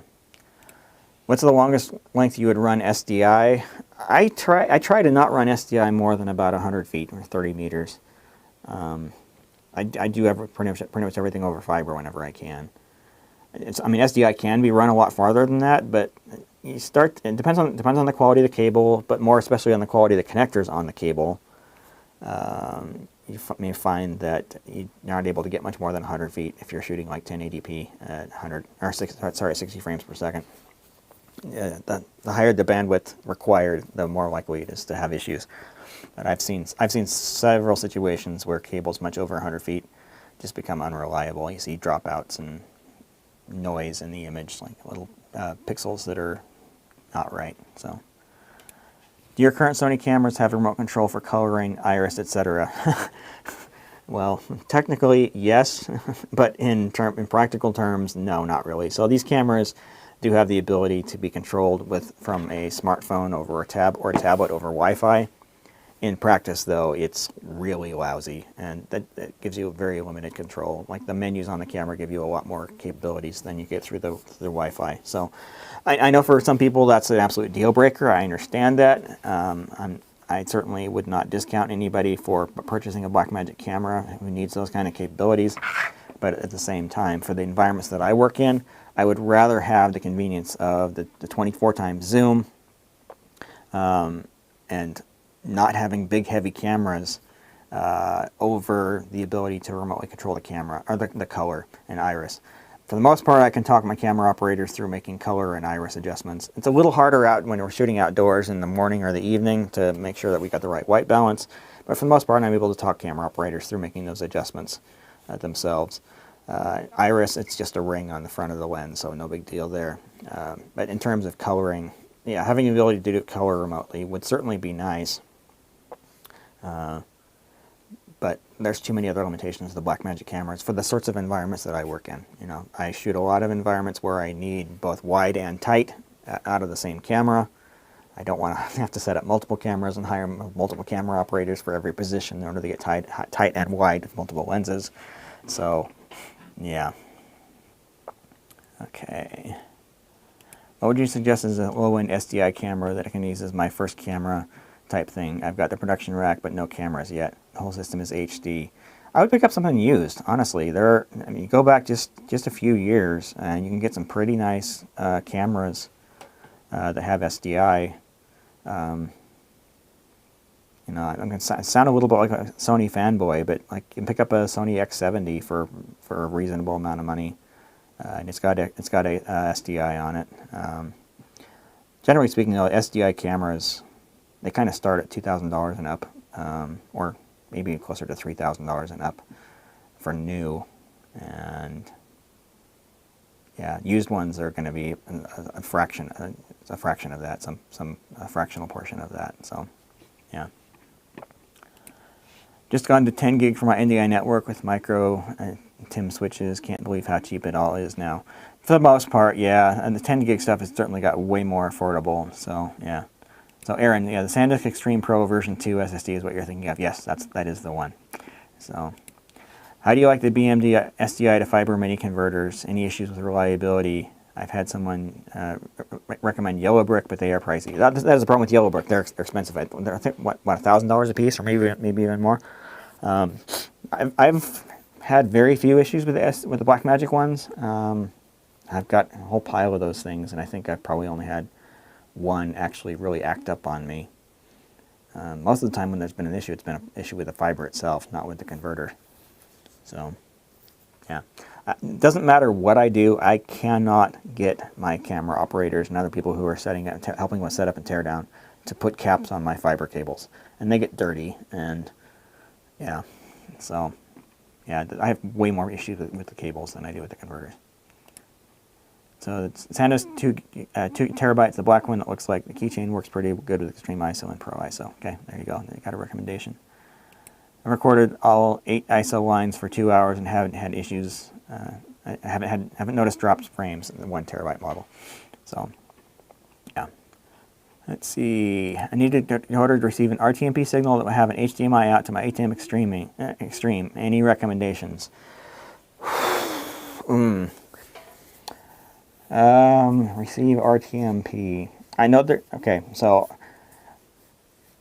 What's the longest length you would run SDI? I try to not run SDI more than about 100 feet or 30 meters. I do pretty much everything over fiber whenever I can. I mean, SDI can be run a lot farther than that, but it depends on the quality of the cable, but more especially on the quality of the connectors on the cable. You may find that you're not able to get much more than 100 feet if you're shooting like 1080p at 60 frames per second. The higher the bandwidth required, the more likely it is to have issues. But I've seen several situations where cables much over 100 feet just become unreliable. You see dropouts and noise in the image, like little pixels that are not right. So, do your current Sony cameras have remote control for coloring, iris, etc.? Well, technically yes, but in practical terms, no, not really. So these cameras do have the ability to be controlled from a smartphone over a tablet over Wi-Fi. In practice, though, it's really lousy, and that gives you very limited control. Like the menus on the camera give you a lot more capabilities than you get through the Wi-Fi. So I know for some people that's an absolute deal breaker. I understand that. I certainly would not discount anybody for purchasing a Blackmagic camera who needs those kind of capabilities. But at the same time, for the environments that I work in, I would rather have the convenience of the 24 times zoom and not having big heavy cameras over the ability to remotely control the camera or the color and iris. For the most part, I can talk my camera operators through making color and iris adjustments. It's a little harder out when we're shooting outdoors in the morning or the evening to make sure that we got the right white balance, but for the most part I'm able to talk camera operators through making those adjustments themselves. Iris, it's just a ring on the front of the lens, so no big deal there. But in terms of coloring, yeah, having the ability to do color remotely would certainly be nice. But there's too many other limitations of the Blackmagic cameras for the sorts of environments that I work in. You know, I shoot a lot of environments where I need both wide and tight out of the same camera. I don't want to have to set up multiple cameras and hire multiple camera operators for every position in order to get tight and wide with multiple lenses. So, yeah. Okay. What would you suggest is a low-end SDI camera that I can use as my first camera type thing? I've got the production rack, but no cameras yet. The whole system is HD. I would pick up something used, honestly. I mean, you go back just a few years, and you can get some pretty nice cameras that have SDI. You know, I'm going to sound a little bit like a Sony fanboy, but like you can pick up a Sony X70 for a reasonable amount of money, and it's got a SDI on it. Generally speaking, though, SDI cameras, they kind of start at $2,000 and up, or maybe closer to $3,000 and up for new, and yeah, used ones are going to be a fraction of that, a fractional portion of that. So, yeah. Just gone to 10 gig for my NDI network with micro TIM switches. Can't believe how cheap it all is now. For the most part, yeah, and the 10 gig stuff has certainly got way more affordable. So, yeah. So, Aaron, yeah, the SanDisk Extreme Pro version 2 SSD is what you're thinking of. Yes, that is the one. So, how do you like the BMD SDI to fiber mini converters? Any issues with reliability? I've had someone recommend Yellow Brick, but they are pricey. That is the problem with Yellow Brick. They're expensive. I think what $1,000 a piece, or maybe even more. I've had very few issues with the Blackmagic ones. I've got a whole pile of those things, and I think I've probably only had one actually really act up on me. Most of the time when there's been an issue, it's been an issue with the fiber itself, not with the converter. So, yeah. It doesn't matter what I do, I cannot get my camera operators and other people who are helping with setup and tear down to put caps on my fiber cables. And they get dirty, and yeah, so yeah, I have way more issues with the cables than I do with the converters. So it's Santa's 2 terabytes. The black one that looks like the keychain works pretty good with Extreme ISO and Pro ISO. Okay, there you go. You got a recommendation. I recorded all 8 ISO lines for 2 hours and haven't had issues. I haven't noticed drops frames in the 1 terabyte model. So, yeah. Let's see. I needed in order to receive an RTMP signal that would have an HDMI out to my ATEM Extreme. Any recommendations? Receive RTMP. I know that. Okay, so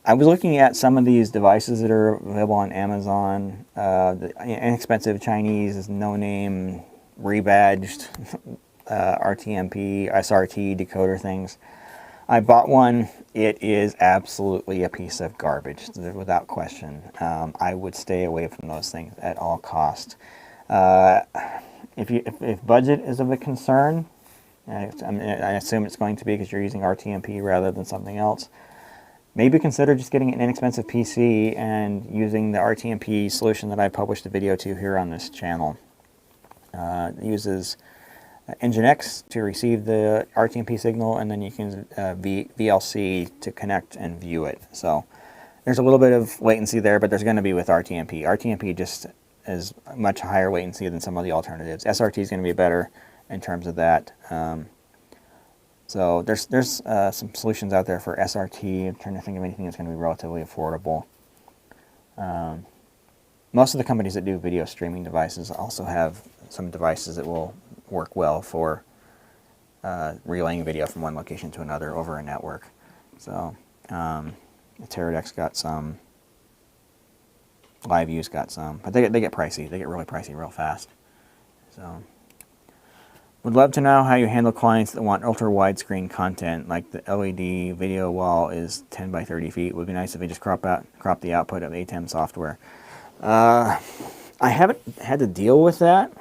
I was looking at some of these devices that are available on Amazon. The inexpensive Chinese, no-name, rebadged RTMP, SRT decoder things. I bought one. It is absolutely a piece of garbage, without question. I would stay away from those things at all costs. If budget is of a concern, I assume it's going to be because you're using RTMP rather than something else. Maybe consider just getting an inexpensive PC and using the RTMP solution that I published a video to here on this channel. It uses Nginx to receive the RTMP signal, and then you can VLC to connect and view it. So there's a little bit of latency there, but there's going to be with RTMP. RTMP just is much higher latency than some of the alternatives. SRT is going to be better in terms of that. So there's some solutions out there for SRT. I'm trying to think of anything that's going to be relatively affordable. Most of the companies that do video streaming devices also have some devices that will work well for relaying video from one location to another over a network. So Teradek's got some, LiveView's got some, but they get pricey. They get really pricey real fast. So. Would love to know how you handle clients that want ultra widescreen content, like the LED video wall is 10 by 30 feet. It would be nice if they just crop the output of ATEM software. I haven't had to deal with that,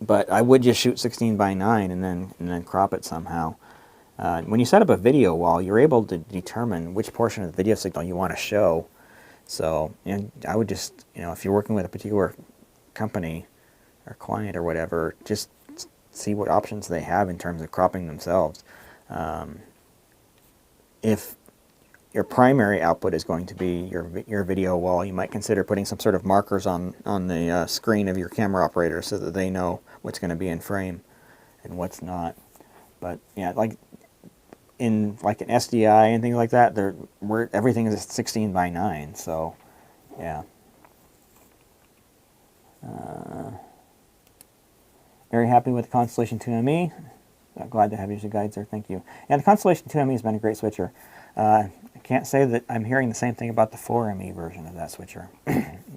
but I would just shoot 16 by 9 and then crop it somehow. When you set up a video wall, you're able to determine which portion of the video signal you want to show. So, I would just, if you're working with a particular company or client or whatever, just see what options they have in terms of cropping themselves. If your primary output is going to be your video wall, you might consider putting some sort of markers on the screen of your camera operator so that they know what's going to be in frame and what's not. But yeah, like in an SDI and things like that, everything is 16 by 9. So yeah. Very happy with the Constellation 2ME. Glad to have user guides there. Thank you. Yeah, the Constellation 2ME has been a great switcher. I can't say that I'm hearing the same thing about the 4ME version of that switcher.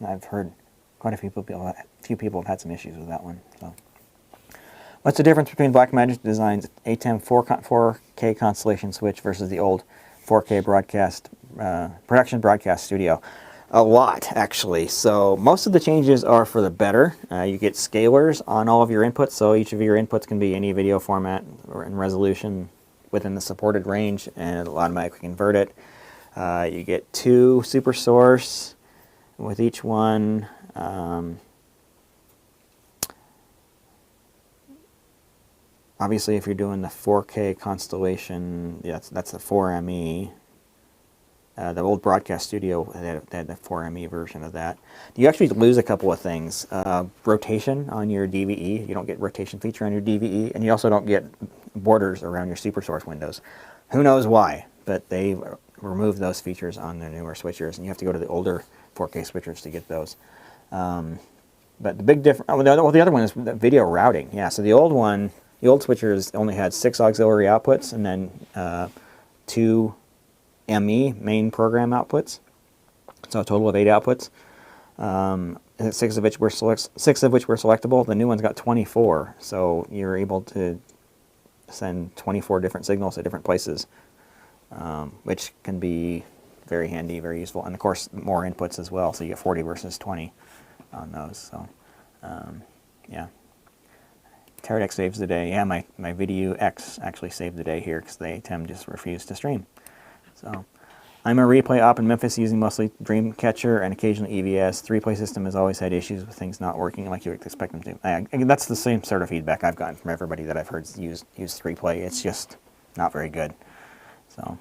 I've heard quite a few people have had some issues with that one. So, what's the difference between Blackmagic Design's ATEM 4K Constellation switch versus the old 4K production broadcast studio? A lot, actually. So most of the changes are for the better. You get scalers on all of your inputs, so each of your inputs can be any video format or in resolution within the supported range, and it'll automatically convert it. You get 2 super source with each one. Obviously, if you're doing the 4K Constellation, that's the 4ME. The old broadcast studio had the 4ME version of that. You actually lose a couple of things. Rotation on your DVE. You don't get rotation feature on your DVE, and you also don't get borders around your supersource windows. Who knows why, but they removed those features on the newer switchers, and you have to go to the older 4K switchers to get those. But the big difference, the other one is the video routing. Yeah, so the old switchers only had 6 auxiliary outputs, and then 2 ME, main program outputs, so a total of 8 outputs, 6 of which were selectable. The new one's got 24, so you're able to send 24 different signals to different places, which can be very handy, very useful, and of course more inputs as well, so you get 40 versus 20 on those. So yeah, Teradek saves the day. Yeah, my Video X actually saved the day here because the ATEM just refused to stream. So, I'm a replay op in Memphis using mostly Dreamcatcher and occasionally EVS. The replay system has always had issues with things not working like you would expect them to. That's the same sort of feedback I've gotten from everybody that I've heard use replay. It's just not very good. So,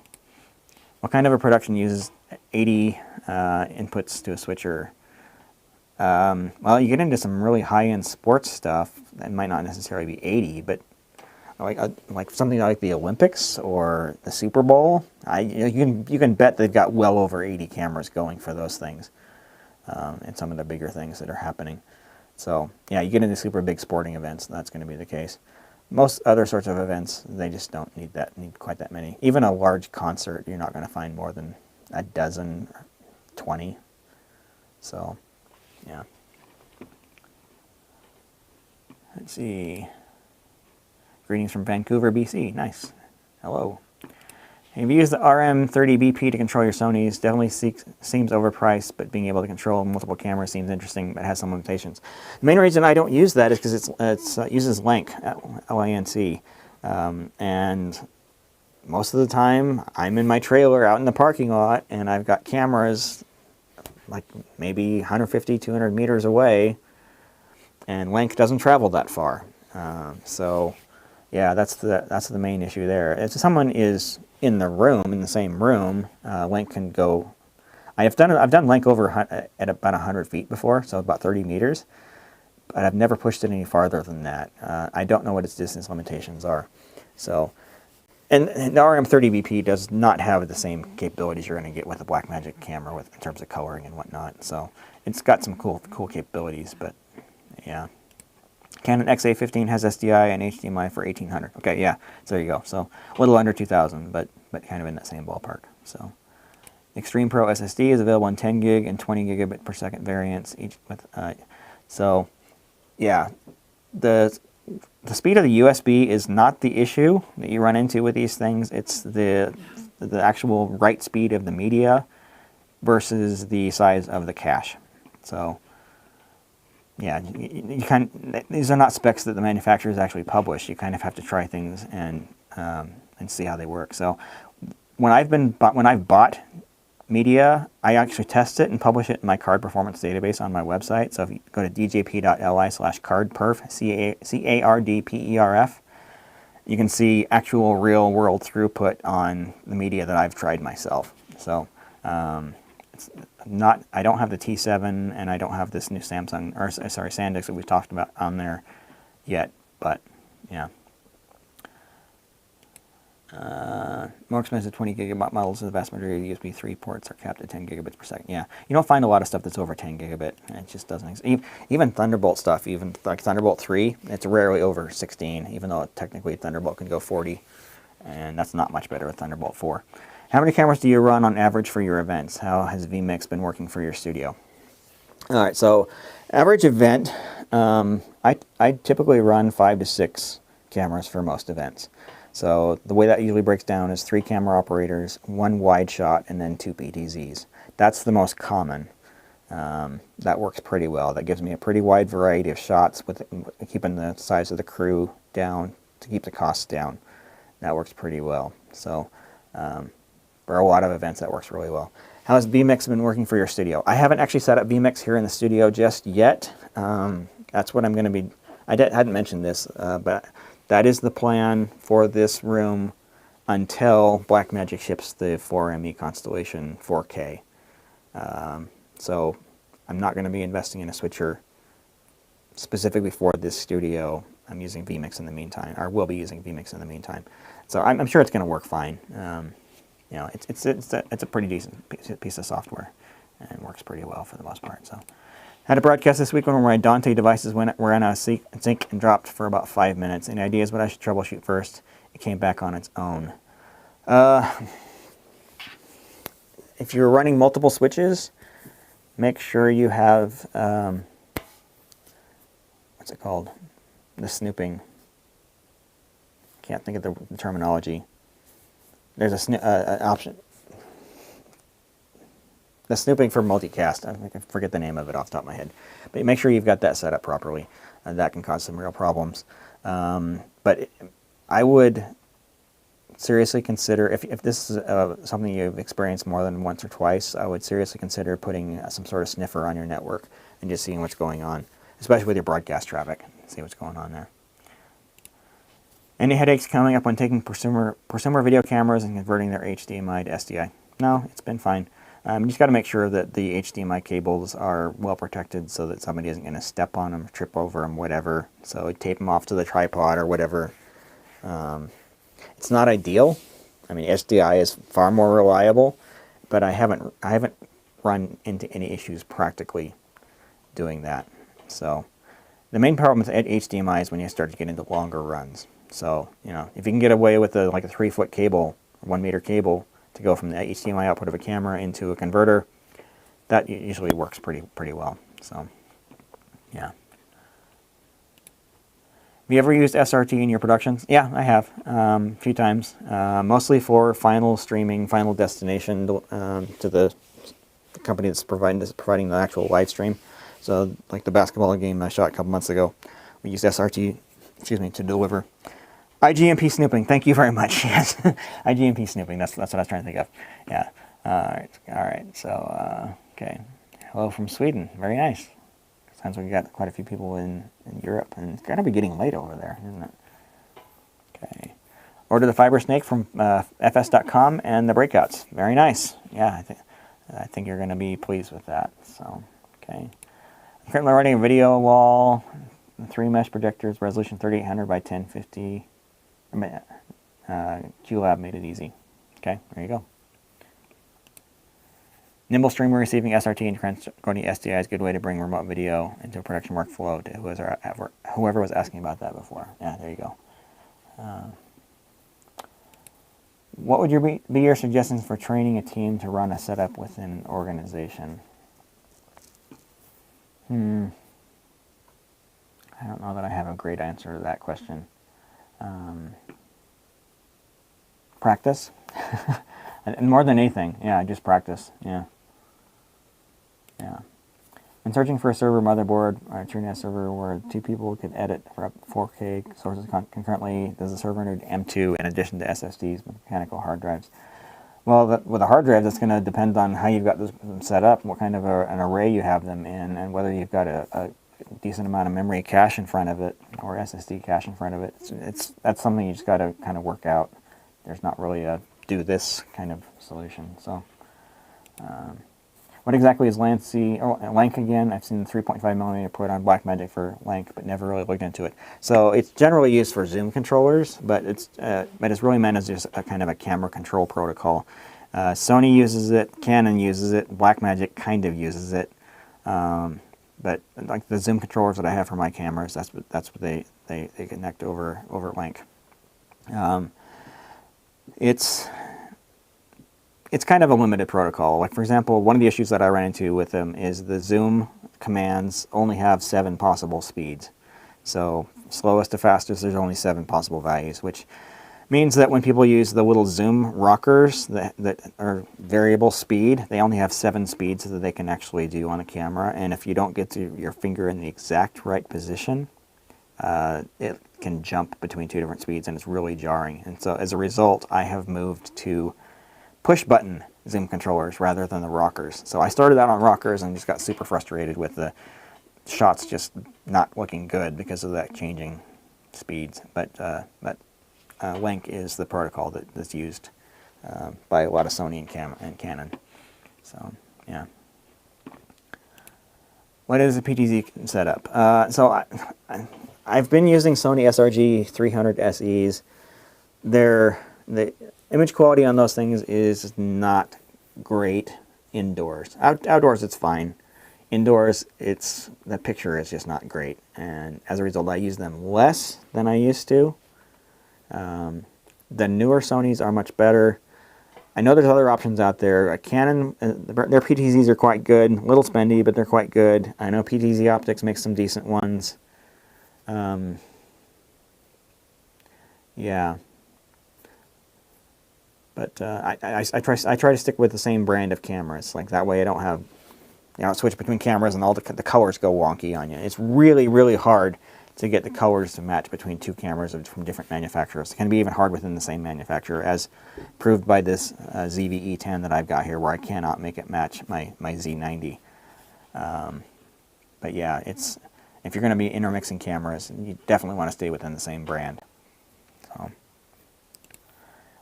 what kind of a production uses 80 inputs to a switcher? Well, you get into some really high-end sports stuff. That might not necessarily be 80, but like something like the Olympics or the Super Bowl, you can bet they've got well over 80 cameras going for those things, and some of the bigger things that are happening. So yeah, you get into super big sporting events, that's going to be the case. Most other sorts of events, they just don't need quite that many. Even a large concert, you're not going to find more than a dozen or 20. So yeah. Let's see. Greetings from Vancouver, BC. Nice. Hello. Have you used the RM30BP to control your Sonys? Definitely seems overpriced, but being able to control multiple cameras seems interesting, but has some limitations. The main reason I don't use that is because it uses LINC, L-I-N-C, and most of the time I'm in my trailer out in the parking lot, and I've got cameras like maybe 150, 200 meters away, and LINC doesn't travel that far. So yeah, that's the main issue there. If someone is in the same room, LINC can go. I've done LINC over at about 100 feet before, so about 30 meters, but I've never pushed it any farther than that. I don't know what its distance limitations are. So, and the RM30BP does not have the same capabilities you're going to get with a Blackmagic camera in terms of coloring and whatnot. So it's got some cool capabilities, but yeah. Canon XA15 has SDI and HDMI for 1800. Okay, yeah, so there you go. So a little under 2000, but kind of in that same ballpark. So Extreme Pro SSD is available in 10 gig and 20 gigabit per second variants each with. So yeah, the speed of the USB is not the issue that you run into with these things. It's the actual write speed of the media versus the size of the cache. So yeah, these are not specs that the manufacturers actually publish. You kind of have to try things and see how they work. So when I've bought media, I actually test it and publish it in my card performance database on my website. So if you go to djp.li/cardperf, CARDPERF, you can see actual real world throughput on the media that I've tried myself. So I don't have the T7 and I don't have this new SanDisk that we've talked about on there yet, but yeah. More expensive 20 gigabyte models, the vast majority of USB 3 ports are capped at 10 gigabits per second. Yeah, you don't find a lot of stuff that's over 10 gigabit. It just doesn't exist. Even Thunderbolt stuff, even like Thunderbolt 3, it's rarely over 16, even though technically Thunderbolt can go 40, and that's not much better with Thunderbolt 4. How many cameras do you run on average for your events? How has vMix been working for your studio? All right, so average event, I typically run 5 to 6 cameras for most events. So the way that usually breaks down is 3 camera operators, 1 wide shot, and then 2 PTZs. That's the most common. That works pretty well. That gives me a pretty wide variety of shots with keeping the size of the crew down to keep the costs down. That works pretty well. So for a lot of events, that works really well. How has vMix been working for your studio? I haven't actually set up vMix here in the studio just yet. That's what I'm going to be. I hadn't mentioned this, but that is the plan for this room until Blackmagic ships the 4ME Constellation 4K. So I'm not going to be investing in a switcher specifically for this studio. I'm using vMix in the meantime, or will be using vMix in the meantime. So I'm sure it's going to work fine. You know, it's a pretty decent piece of software, and works pretty well for the most part. So, had a broadcast this week when my Dante devices were on a sync and dropped for about 5 minutes. Any ideas what I should troubleshoot first? It came back on its own. If you're running multiple switches, make sure you have what's it called? The snooping. Can't think of the terminology. There's an option. The snooping for multicast. I forget the name of it off the top of my head. But make sure you've got that set up properly. That can cause some real problems. But I would seriously consider, if this is something you've experienced more than once or twice, I would seriously consider putting some sort of sniffer on your network and just seeing what's going on, especially with your broadcast traffic. See what's going on there. Any headaches coming up when taking prosumer video cameras and converting their HDMI to SDI? No, it's been fine. You just got to make sure that the HDMI cables are well protected so that somebody isn't going to step on them, trip over them, whatever. So tape them off to the tripod or whatever. It's not ideal. I mean, SDI is far more reliable, but I haven't run into any issues practically doing that. So the main problem with HDMI is when you start to get into longer runs. So, you know, if you can get away with like a 3-foot cable, 1 meter cable, to go from the HDMI output of a camera into a converter, that usually works pretty well. So, yeah. Have you ever used SRT in your productions? Yeah, I have, a few times. Mostly for final streaming, final destination to the company that's providing the actual live stream. So, like the basketball game I shot a couple months ago, we used SRT, to deliver. IGMP snooping, thank you very much. Yes, IGMP snooping, that's what I was trying to think of. Yeah, all right, so, okay. Hello from Sweden, very nice. Sounds like we got quite a few people in Europe, and it's got to be getting late over there, isn't it? Okay. Order the fiber snake from fs.com and the breakouts, very nice. Yeah, I think you're going to be pleased with that, so, okay. I'm currently running a video wall, 3 mesh projectors, resolution 3800 by 1050. QLab made it easy. Okay, there you go. Nimble streamer receiving SRT and transcoding SDI is a good way to bring remote video into a production workflow to whoever was asking about that before. Yeah, there you go. What would be your suggestions for training a team to run a setup within an organization? I don't know that I have a great answer to that question. Practice. And more than anything, yeah, just practice. Yeah. When searching for a server motherboard or a TrueNAS server where 2 people could edit for up 4K sources concurrently, does the server need M2 in addition to SSDs, mechanical hard drives? Well, with a hard drive, that's going to depend on how you've got them set up, what kind of an array you have them in, and whether you've got a decent amount of memory cache in front of it or SSD cache in front of it. That's something you just got to kind of work out. There's not really a do this kind of solution. So, what exactly is latency? Oh, LANC again. I've seen the 3.5mm put on Blackmagic for LANC, but never really looked into it. So it's generally used for zoom controllers, but it's really meant as just a kind of a camera control protocol. Sony uses it, Canon uses it, Blackmagic kind of uses it. But like the zoom controllers that I have for my cameras, that's what they connect over LANC. It's kind of a limited protocol. Like, for example, one of the issues that I ran into with them is the zoom commands only have 7 possible speeds. So slowest to fastest, there's only 7 possible values, which means that when people use the little zoom rockers that are variable speed, they only have 7 speeds that they can actually do on a camera. And if you don't get to your finger in the exact right position, it can jump between 2 different speeds, and it's really jarring. And so as a result, I have moved to push button zoom controllers rather than the rockers. So I started out on rockers and just got super frustrated with the shots just not looking good because of that changing speeds. But LANC is the protocol that's used by a lot of Sony and Canon. So yeah. What is a PTZ setup? So I've been using Sony SRG 300 SEs. The image quality on those things is not great indoors. Outdoors it's fine. Indoors the picture is just not great, and as a result I use them less than I used to. The newer Sonys are much better. I know there's other options out there. Canon, their PTZs are quite good. A little spendy, but they're quite good. I know PTZ Optics makes some decent ones. Yeah. But I try to stick with the same brand of cameras. Like that way I don't have, switch between cameras and all the colors go wonky on you. It's really, really hard to get the colors to match between two cameras from different manufacturers. It can be even hard within the same manufacturer, as proved by this ZV-E10 that I've got here, where I cannot make it match my Z90. But yeah, if you're going to be intermixing cameras, you definitely want to stay within the same brand. So,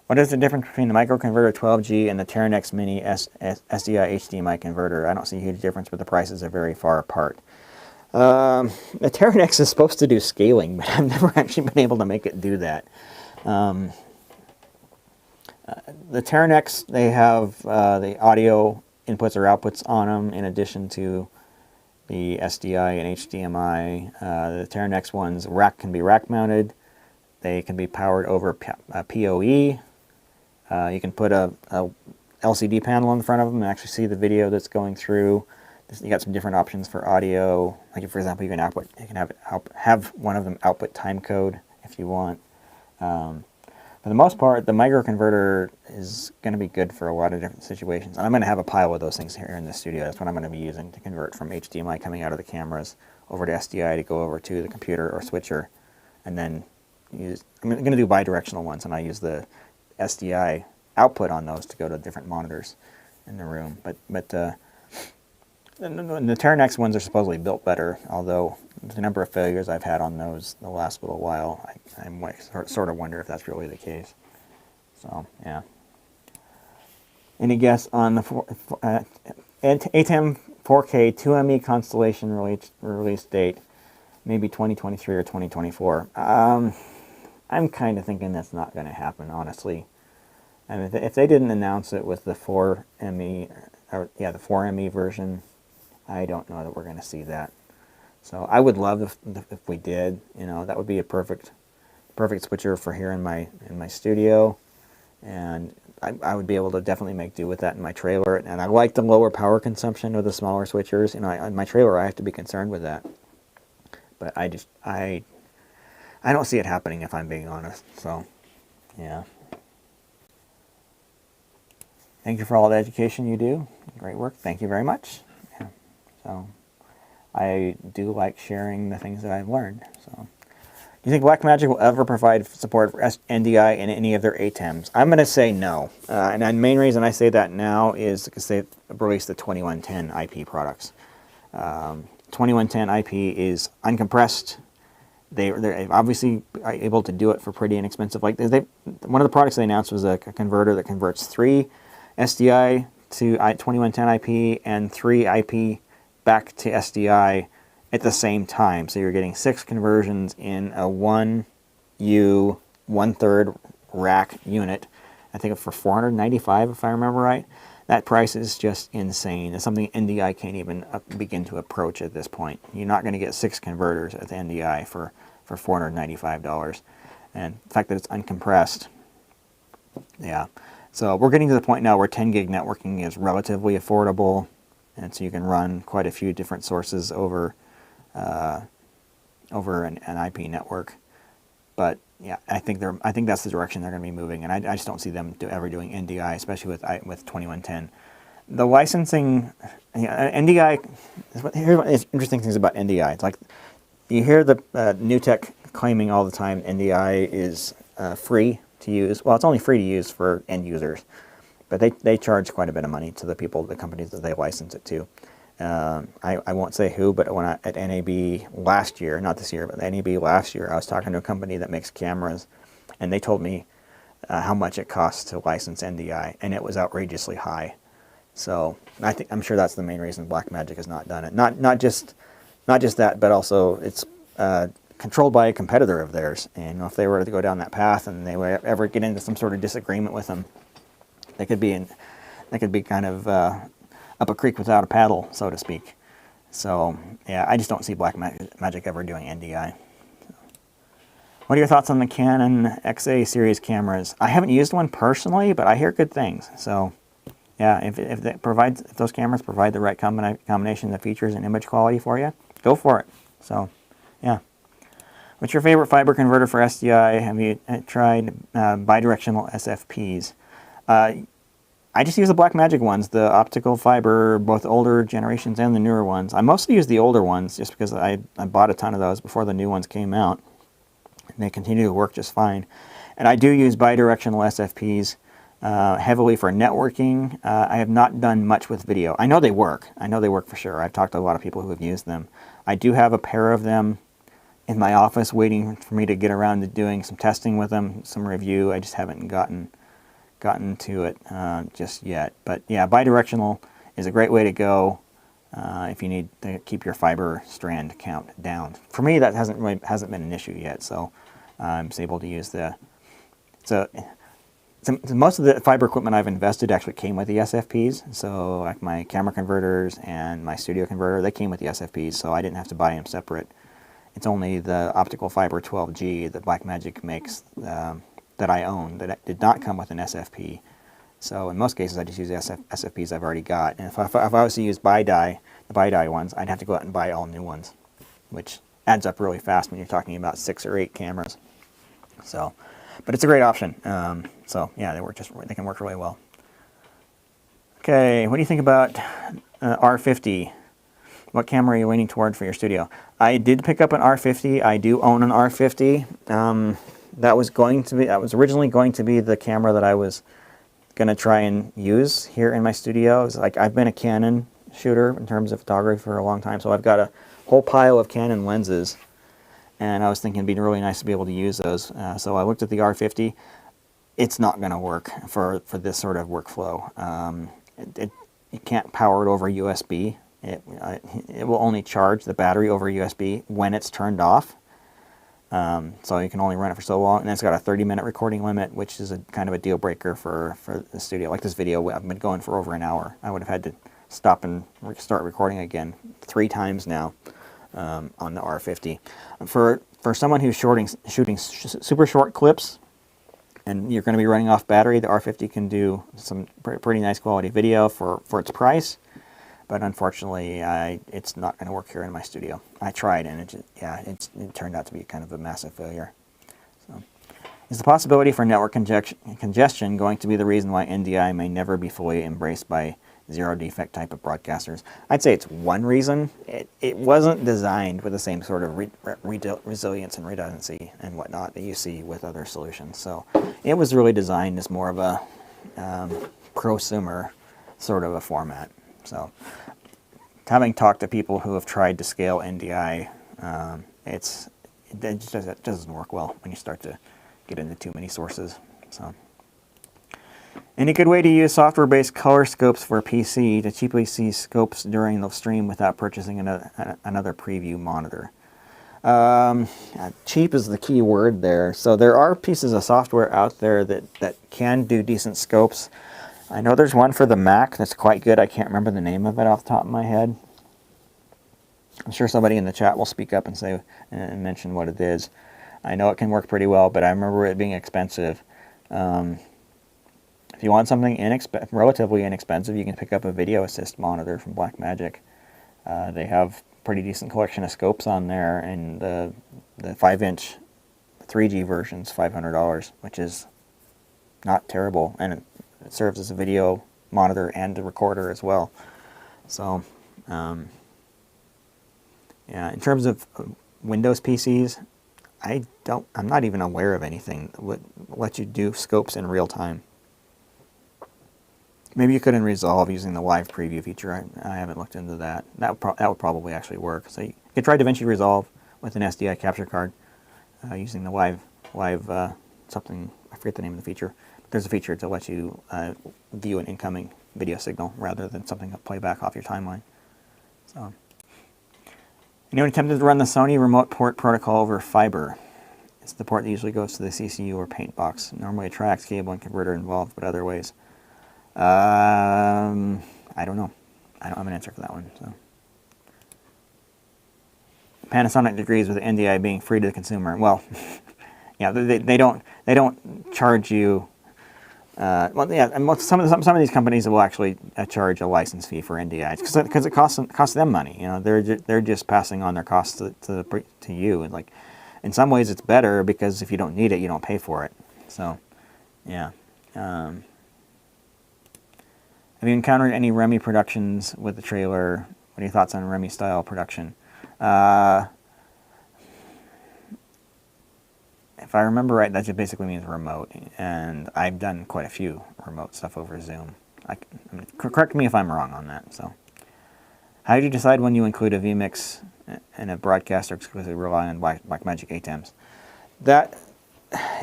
what is the difference between the microconverter 12G and the Teranex Mini SDI HDMI converter? I don't see a huge difference, but the prices are very far apart. The Teranex is supposed to do scaling, but I've never actually been able to make it do that. The Teranex, they have the audio inputs or outputs on them in addition to the SDI and HDMI. The Teranex ones can be rack mounted. They can be powered over PoE. You can put a LCD panel in front of them and actually see the video that's going through. You got some different options for audio. Like, for example, you can have one of them output time code if you want. For the most part, the microconverter is going to be good for a lot of different situations. And I'm going to have a pile of those things here in the studio. That's what I'm going to be using to convert from HDMI coming out of the cameras over to SDI to go over to the computer or switcher. And then I'm going to do bidirectional ones, and I use the SDI output on those to go to different monitors in the room. But the Teranex ones are supposedly built better, although the number of failures I've had on those the last little while, I sort of wonder if that's really the case. So, yeah. Any guess on the ATEM 4K 2ME Constellation release date? Maybe 2023 or 2024. I'm kind of thinking that's not going to happen, honestly. I mean, if they didn't announce it with the 4ME, the 4ME version, I don't know that we're going to see that. So I would love if we did. You know, that would be a perfect switcher for here in my studio, and I would be able to definitely make do with that in my trailer. And I like the lower power consumption of the smaller switchers. You know, in my trailer I have to be concerned with that, but I don't see it happening, if I'm being honest. So, yeah. Thank you for all the education you do. Great work. Thank you very much. Yeah. So, I do like sharing the things that I've learned. So, do you think Blackmagic will ever provide support for NDI in any of their ATEMs? I'm going to say no. And the main reason I say that now is because they've released the 2110 IP products. 2110 IP is uncompressed. They're obviously able to do it for pretty inexpensive. Like one of the products they announced was a converter that converts 3 SDI to 2110 IP and 3 IP back to SDI at the same time. So you're getting 6 conversions in a 1U 1/3 rack unit. I think for $495, if I remember right. That price is just insane. It's something NDI can't even begin to approach at this point. You're not going to get 6 converters at the NDI for $495. And the fact that it's uncompressed, yeah. So we're getting to the point now where 10 gig networking is relatively affordable, and so you can run quite a few different sources over an IP network. But yeah, I think that's the direction they're going to be moving, and I just don't see them ever doing NDI, especially with 2110. The licensing, NDI. Here's one of the interesting things about NDI. It's like you hear the new tech claiming all the time NDI is free to use. Well, it's only free to use for end users, but they charge quite a bit of money to the companies that they license it to. I won't say who, but when at NAB last year, not this year, but NAB last year, I was talking to a company that makes cameras, and they told me how much it costs to license NDI, and it was outrageously high. So I'm sure that's the main reason Blackmagic has not done it. Not just that, but also it's controlled by a competitor of theirs, and if they were to go down that path and they would ever get into some sort of disagreement with them, they could be kind of up a creek without a paddle, so to speak. So, yeah, I just don't see Blackmagic ever doing NDI. What are your thoughts on the Canon XA series cameras? I haven't used one personally, but I hear good things. So, yeah, if those cameras provide the right combination of features and image quality for you, go for it. So, yeah. What's your favorite fiber converter for SDI? Have you tried bidirectional SFPs? I just use the Blackmagic ones, the optical fiber, both older generations and the newer ones. I mostly use the older ones just because I bought a ton of those before the new ones came out. And they continue to work just fine. And I do use bidirectional SFPs heavily for networking. I have not done much with video. I know they work. I know they work for sure. I've talked to a lot of people who have used them. I do have a pair of them in my office waiting for me to get around to doing some testing with them, some review. I just haven't gotten to it just yet. But yeah, bidirectional is a great way to go if you need to keep your fiber strand count down. For me, that hasn't been an issue yet, so I'm just able to use the. So most of the fiber equipment I've invested actually came with the SFPs. So like my camera converters and my studio converter, they came with the SFPs, so I didn't have to buy them separate. It's only the optical fiber 12G that Blackmagic makes that I own that did not come with an SFP. So in most cases, I just use the SFPs I've already got. And if I was to use the BiDi ones, I'd have to go out and buy all new ones, which adds up really fast when you're talking about 6 or 8 cameras. So, but it's a great option. So yeah, they can work really well. Okay, what do you think about R50? What camera are you leaning toward for your studio? I did pick up an R50. I do own an R50. That was originally going to be the camera that I was going to try and use here in my studio. It's like I've been a Canon shooter in terms of photography for a long time, so I've got a whole pile of Canon lenses, and I was thinking it'd be really nice to be able to use those. So I looked at the R50. It's not going to work for this sort of workflow. You can't power it over USB. It will only charge the battery over USB when it's turned off. So you can only run it for so long, and it's got a 30-minute recording limit, which is a kind of a deal breaker for the studio. Like this video, I've been going for over an hour. I would have had to stop and start recording again 3 times now on the R50. For someone who's shooting super short clips, and you're going to be running off battery, the R50 can do some pretty nice quality video for its price. But unfortunately, it's not going to work here in my studio. I tried, and it turned out to be kind of a massive failure. So, is the possibility for network congestion going to be the reason why NDI may never be fully embraced by zero-defect type of broadcasters? I'd say it's one reason. It wasn't designed with the same sort of resilience and redundancy and whatnot that you see with other solutions. So it was really designed as more of a prosumer sort of a format. So, having talked to people who have tried to scale NDI, it just doesn't work well when you start to get into too many sources. So, any good way to use software-based color scopes for PC to cheaply see scopes during the stream without purchasing another preview monitor? Cheap is the key word there. So there are pieces of software out there that can do decent scopes. I know there's one for the Mac that's quite good. I can't remember the name of it off the top of my head. I'm sure somebody in the chat will speak up and say and mention what it is. I know it can work pretty well, but I remember it being expensive. If you want something relatively inexpensive, you can pick up a Video Assist monitor from Blackmagic. They have pretty decent collection of scopes on there, and the 5-inch 3G version's $500, which is not terrible, and it serves as a video monitor and a recorder as well. So, yeah, in terms of Windows PCs, I'm not even aware of anything that would let you do scopes in real time. Maybe you could in Resolve using the live preview feature. I haven't looked into that. That would probably actually work. So you could try DaVinci Resolve with an SDI capture card using the live something. I forget the name of the feature. There's a feature to let you view an incoming video signal rather than something that play back off your timeline. So, anyone attempted to run the Sony remote port protocol over fiber? It's the port that usually goes to the CCU or paint box. Normally a tracks, cable, and converter involved, but other ways. I don't know. I don't have an answer for that one. So, Panasonic agrees with NDI being free to the consumer. Well, yeah, they don't charge you. Well, yeah, and some of these companies will actually charge a license fee for NDI because it costs them money. You know, they're just passing on their costs to you, and like in some ways it's better because if you don't need it, you don't pay for it. So, yeah. Have you encountered any Remy productions with the trailer? What are your thoughts on Remy style production? If I remember right, that just basically means remote, and I've done quite a few remote stuff over Zoom. Correct me if I'm wrong on that. So, how do you decide when you include a vMix in a broadcast or exclusively rely on Blackmagic ATEMs? That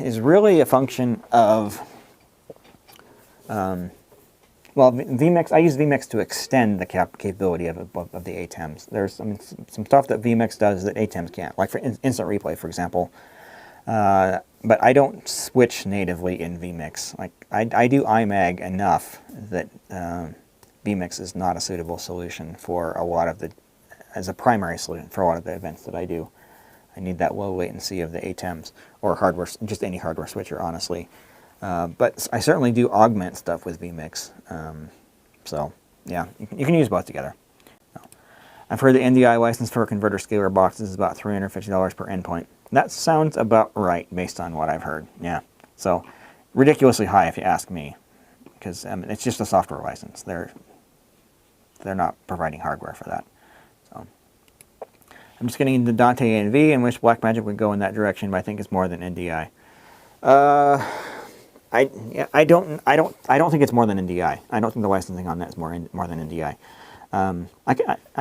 is really a function of, well, vMix. I use vMix to extend the capability of the ATEMs. There's some stuff that vMix does that ATEMs can't, like for instant replay, for example. But I don't switch natively in vMix. Like I do IMAG enough that vMix is not a suitable solution for a lot of the, as a primary solution for a lot of the events that I do. I need that low latency of the ATEMs or hardware, just any hardware switcher, honestly. But I certainly do augment stuff with vMix. So yeah, you can use both together. I've heard the NDI license for a converter scaler box is about $350 per endpoint. That sounds about right based on what I've heard. Yeah, so ridiculously high if you ask me, because it's just a software license. They're not providing hardware for that. So I'm just getting into Dante and V, and wish Blackmagic would go in that direction, but I think it's more than NDI. I don't think it's more than NDI. I don't think the licensing on that is more than NDI. I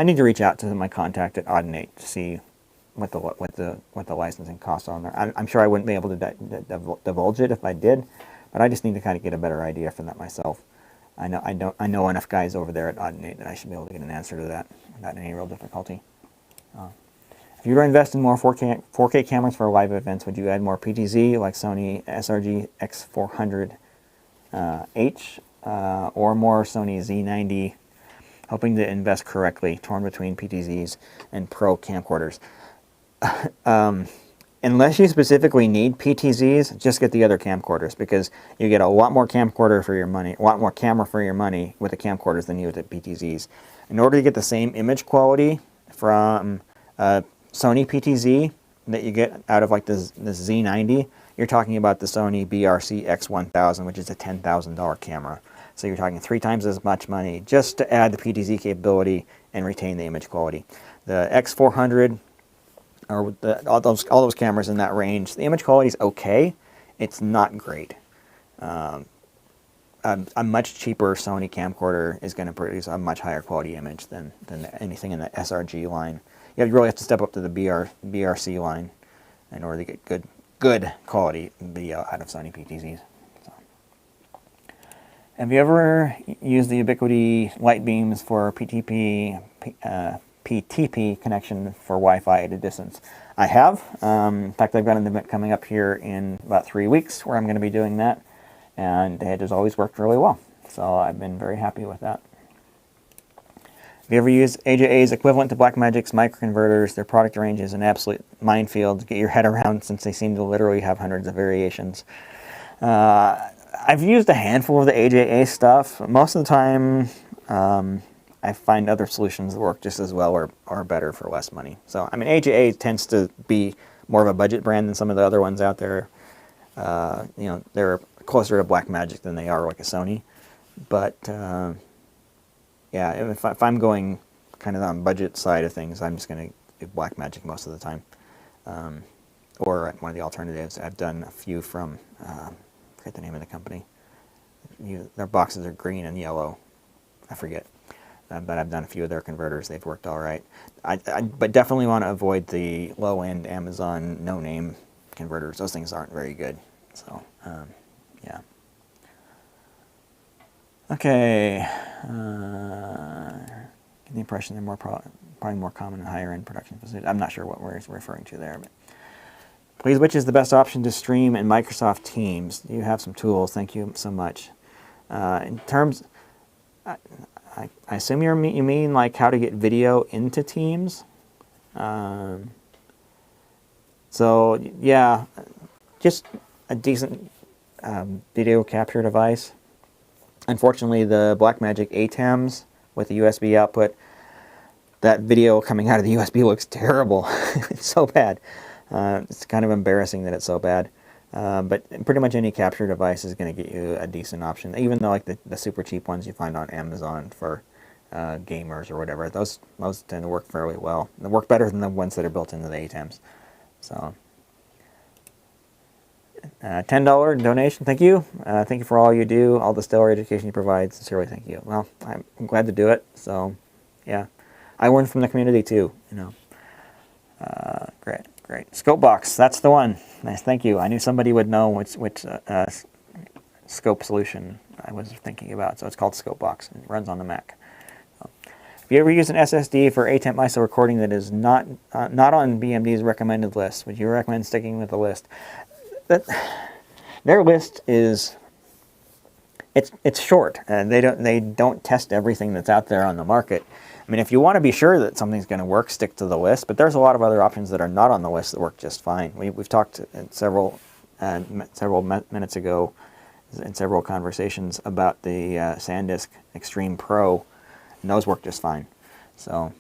need to reach out to my contact at Audinate to see what the licensing costs are on there. I'm sure I wouldn't be able to divulge it if I did, but I just need to kind of get a better idea from that myself. I know enough guys over there at Audinate that I should be able to get an answer to that without any real difficulty. If you were to invest in more 4K cameras for live events, would you add more PTZ like Sony SRG X400H or more Sony Z90? Hoping to invest correctly, torn between PTZs and pro camcorders. Unless you specifically need PTZs, just get the other camcorders, because you get a lot more camcorder for your money, a lot more camera for your money with the camcorders than you do with the PTZs. In order to get the same image quality from Sony PTZ that you get out of like this Z90, you're talking about the Sony BRC X1000, which is a $10,000 camera. So you're talking 3 times as much money just to add the PTZ capability and retain the image quality. The X400, or all those cameras in that range, the image quality is okay. It's not great. A much cheaper Sony camcorder is going to produce a much higher quality image than anything in the SRG line. You really have to step up to the BRC line in order to get good quality video out of Sony PTZs. Have you ever used the Ubiquiti light beams for PTP connection for Wi-Fi at a distance? I have. In fact, I've got an event coming up here in about 3 weeks where I'm going to be doing that, and it has always worked really well. So I've been very happy with that. Have you ever used AJA's equivalent to Blackmagic's microconverters? Their product range is an absolute minefield to get your head around, since they seem to literally have hundreds of variations. I've used a handful of the AJA stuff. Most of the time, I find other solutions that work just as well or better for less money. So, I mean, AJA tends to be more of a budget brand than some of the other ones out there. You know, they're closer to Blackmagic than they are like a Sony. But, yeah, if I'm going kind of on budget side of things, I'm just going to do Blackmagic most of the time. Or one of the alternatives. I've done a few from... I forget the name of the company. Their boxes are green and yellow. I forget. But I've done a few of their converters. They've worked all right. But definitely want to avoid the low-end Amazon no-name converters. Those things aren't very good. So, yeah. Okay. Get the impression they're probably more common in higher-end production facilities. I'm not sure what we're referring to there, but... Please, which is the best option to stream in Microsoft Teams? You have some tools. Thank you so much. In terms, I assume you mean like how to get video into Teams. So yeah, just a decent video capture device. Unfortunately, the Blackmagic ATEMs with the USB output, that video coming out of the USB looks terrible. It's so bad. It's kind of embarrassing that it's so bad. But pretty much any capture device is going to get you a decent option, even though like the super cheap ones you find on Amazon for gamers or whatever. Those tend to work fairly well. They work better than the ones that are built into the ATEMs. So, $10 donation. Thank you. Thank you for all you do, all the stellar education you provide. Sincerely, thank you. Well, I'm glad to do it. So, yeah, I learn from the community too. You know. Great. Scope box. That's the one. Nice. Thank you. I knew somebody would know which scope solution I was thinking about. So it's called Scope Box. It runs on the Mac. If you ever use an SSD for ATEM ISO recording that is not on BMD's recommended list, would you recommend sticking with the list? Their list is it's short, and they don't test everything that's out there on the market. I mean, if you want to be sure that something's going to work, stick to the list. But there's a lot of other options that are not on the list that work just fine. We've talked several minutes ago in several conversations about the SanDisk Extreme Pro, and those work just fine. So,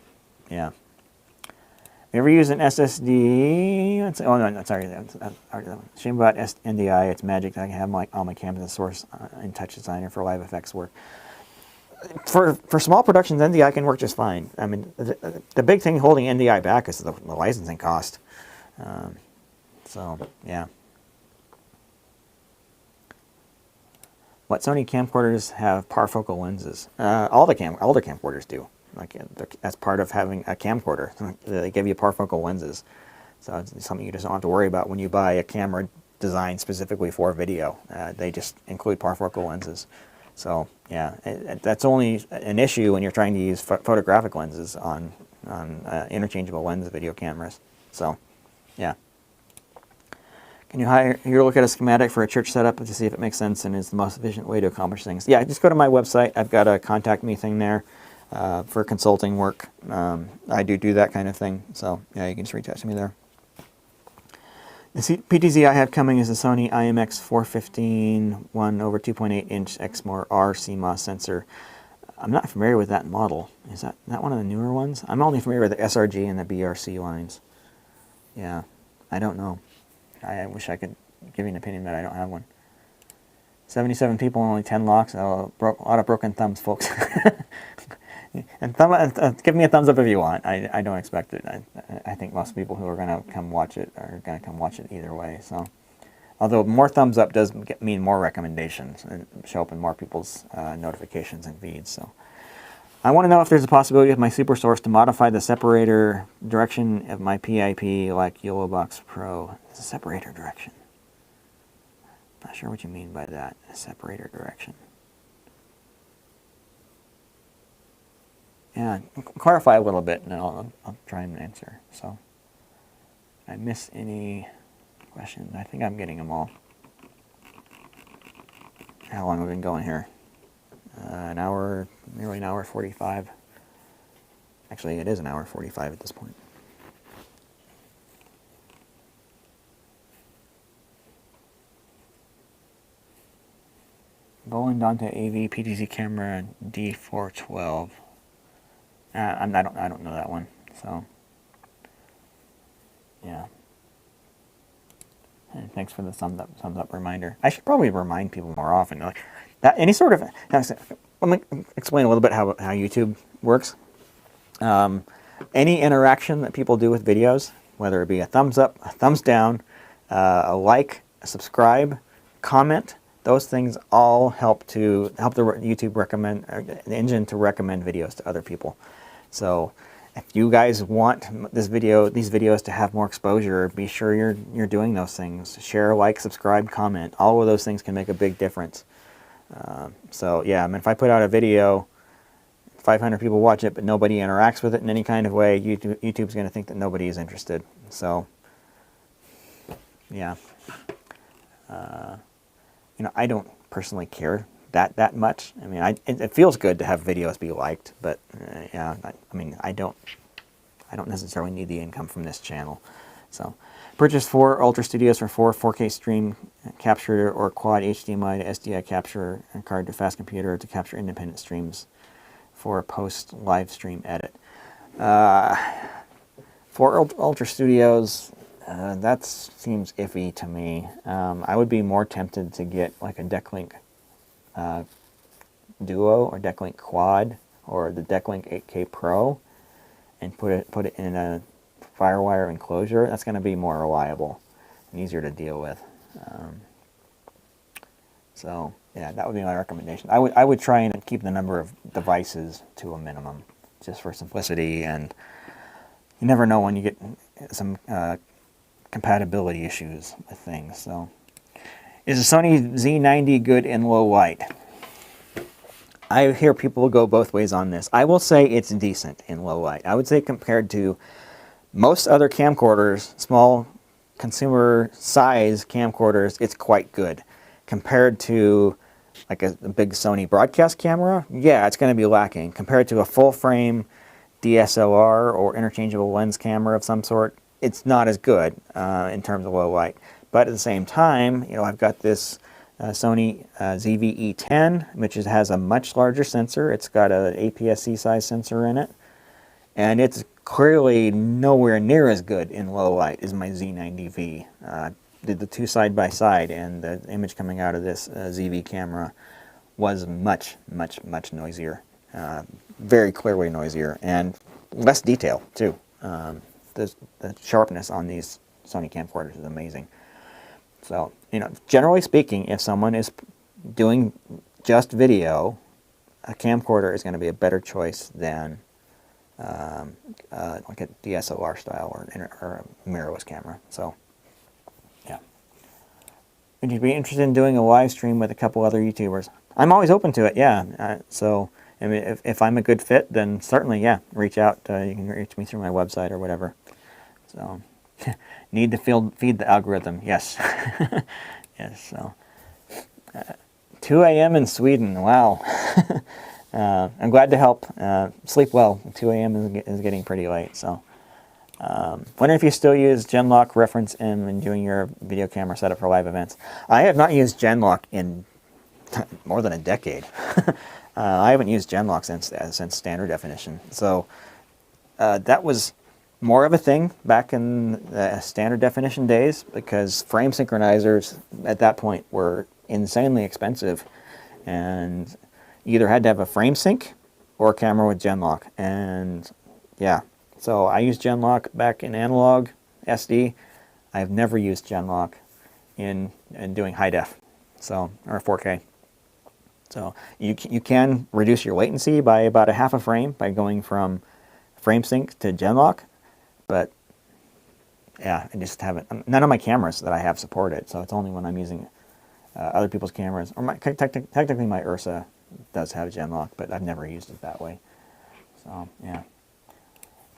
yeah. If you ever use an SSD, oh no, sorry, shame about NDI. It's magic. I can have all my cams and source in Touch Designer for live effects work. For small productions, NDI can work just fine. I mean, the big thing holding NDI back is the licensing cost. So, yeah. What Sony camcorders have parfocal lenses? All the camcorders do. Like as part of having a camcorder, they give you parfocal lenses. So it's something you just don't have to worry about when you buy a camera designed specifically for video. They just include parfocal lenses. So yeah, that's only an issue when you're trying to use photographic lenses on interchangeable lens video cameras. So yeah. Can you look at a schematic for a church setup to see if it makes sense and is the most efficient way to accomplish things? Yeah, just go to my website. I've got a contact me thing there for consulting work. I do that kind of thing. So yeah, you can just reach out to me there. The PTZ I have coming is the Sony IMX 415 1/2.8-inch Exmor R CMOS sensor. I'm not familiar with that model. Is that one of the newer ones? I'm only familiar with the SRG and the BRC lines. Yeah, I don't know. I wish I could give you an opinion, but I don't have one. 77 people, only 10 locks. Oh, a lot of broken thumbs, folks. And give me a thumbs up if you want. I don't expect it. I think most people who are going to come watch it are going to come watch it either way. So, although more thumbs up does mean more recommendations and show up in more people's notifications and feeds. So, I want to know if there's a possibility with my SuperSource to modify the separator direction of my PIP like YOLOBox Pro. It's a separator direction. Not sure what you mean by that. A separator direction. Yeah, clarify a little bit, and I'll try and answer. So, I miss any questions? I think I'm getting them all. How long have we been going here? An hour, nearly an hour 45. Actually, it is an hour 45 at this point. Bolin Dante AV PTZ camera D412. I don't know that one. So yeah. And thanks for the thumbs up reminder. I should probably remind people more often. Like that, any sort of. Let me explain a little bit how YouTube works. Any interaction that people do with videos, whether it be a thumbs up, a thumbs down, a like, a subscribe, comment, those things all help the YouTube recommend the engine to recommend videos to other people. So if you guys want these videos to have more exposure, be sure you're doing those things. Share, like, subscribe, comment. All of those things can make a big difference. So yeah, I mean, if I put out a video, 500 people watch it, but nobody interacts with it in any kind of way, YouTube's going to think that nobody is interested. So yeah, I don't personally care that much. I mean, it feels good to have videos be liked, but yeah, I don't necessarily need the income from this channel. So, purchased 4 Ultra Studios for 4K stream capture or quad HDMI to SDI capture card to fast computer to capture independent streams for a post live stream edit. 4 Ultra Studios. That seems iffy to me. I would be more tempted to get like a Decklink Duo or Decklink Quad or the Decklink 8K Pro and put it in a Firewire enclosure. That's going to be more reliable and easier to deal with. So yeah, that would be my recommendation. I would try and keep the number of devices to a minimum, just for simplicity, and you never know when you get some compatibility issues with things. So, is the Sony Z90 good in low light? I hear people go both ways on this. I will say it's decent in low light. I would say compared to most other camcorders, small consumer size camcorders, it's quite good. Compared to like a big Sony broadcast camera, yeah, it's going to be lacking. Compared to a full frame DSLR or interchangeable lens camera of some sort, it's not as good in terms of low light. But at the same time, you know, I've got this Sony ZV-E10, which has a much larger sensor. It's got an APS-C size sensor in it, and it's clearly nowhere near as good in low light as my Z90V. Did the two side by side, and the image coming out of this ZV camera was much noisier, very clearly noisier, and less detail too. The sharpness on these Sony camcorders is amazing. So, you know, generally speaking, if someone is doing just video, a camcorder is going to be a better choice than like a DSLR style or a mirrorless camera. So, yeah. Would you be interested in doing a live stream with a couple other YouTubers? I'm always open to it, yeah. So, I mean, if I'm a good fit, then certainly, yeah, reach out. You can reach me through my website or whatever. So, need to feed the algorithm, yes. Yes, so. 2 a.m. in Sweden, wow. I'm glad to help. Sleep well. 2 a.m. is getting pretty late, so. Wondering if you still use Genlock reference M when doing your video camera setup for live events. I have not used Genlock in more than a decade. I haven't used Genlock since standard definition. So that was more of a thing back in the standard definition days, because frame synchronizers at that point were insanely expensive, and you either had to have a frame sync or a camera with Genlock. And yeah, so I used Genlock back in analog SD. I've never used Genlock in doing high def, so, or 4K. So you can reduce your latency by about a half a frame by going from frame sync to Genlock, but yeah, I just haven't. None of my cameras that I have support it, so it's only when I'm using other people's cameras, or technically my Ursa does have Genlock, but I've never used it that way. So yeah,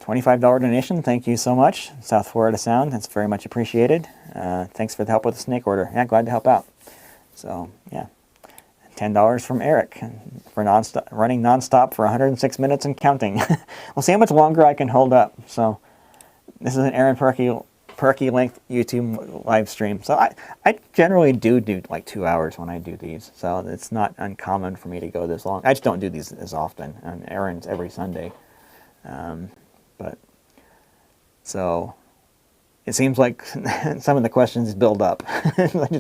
$25 donation. Thank you so much, South Florida Sound. That's very much appreciated. Thanks for the help with the snake order. Yeah, glad to help out. So yeah. $10 from Eric for running nonstop for 106 minutes and counting. We'll see how much longer I can hold up. So this is an Aaron Perky length YouTube live stream. So I generally do like 2 hours when I do these. So it's not uncommon for me to go this long. I just don't do these as often. And Aaron's every Sunday. But so it seems like some of the questions build up.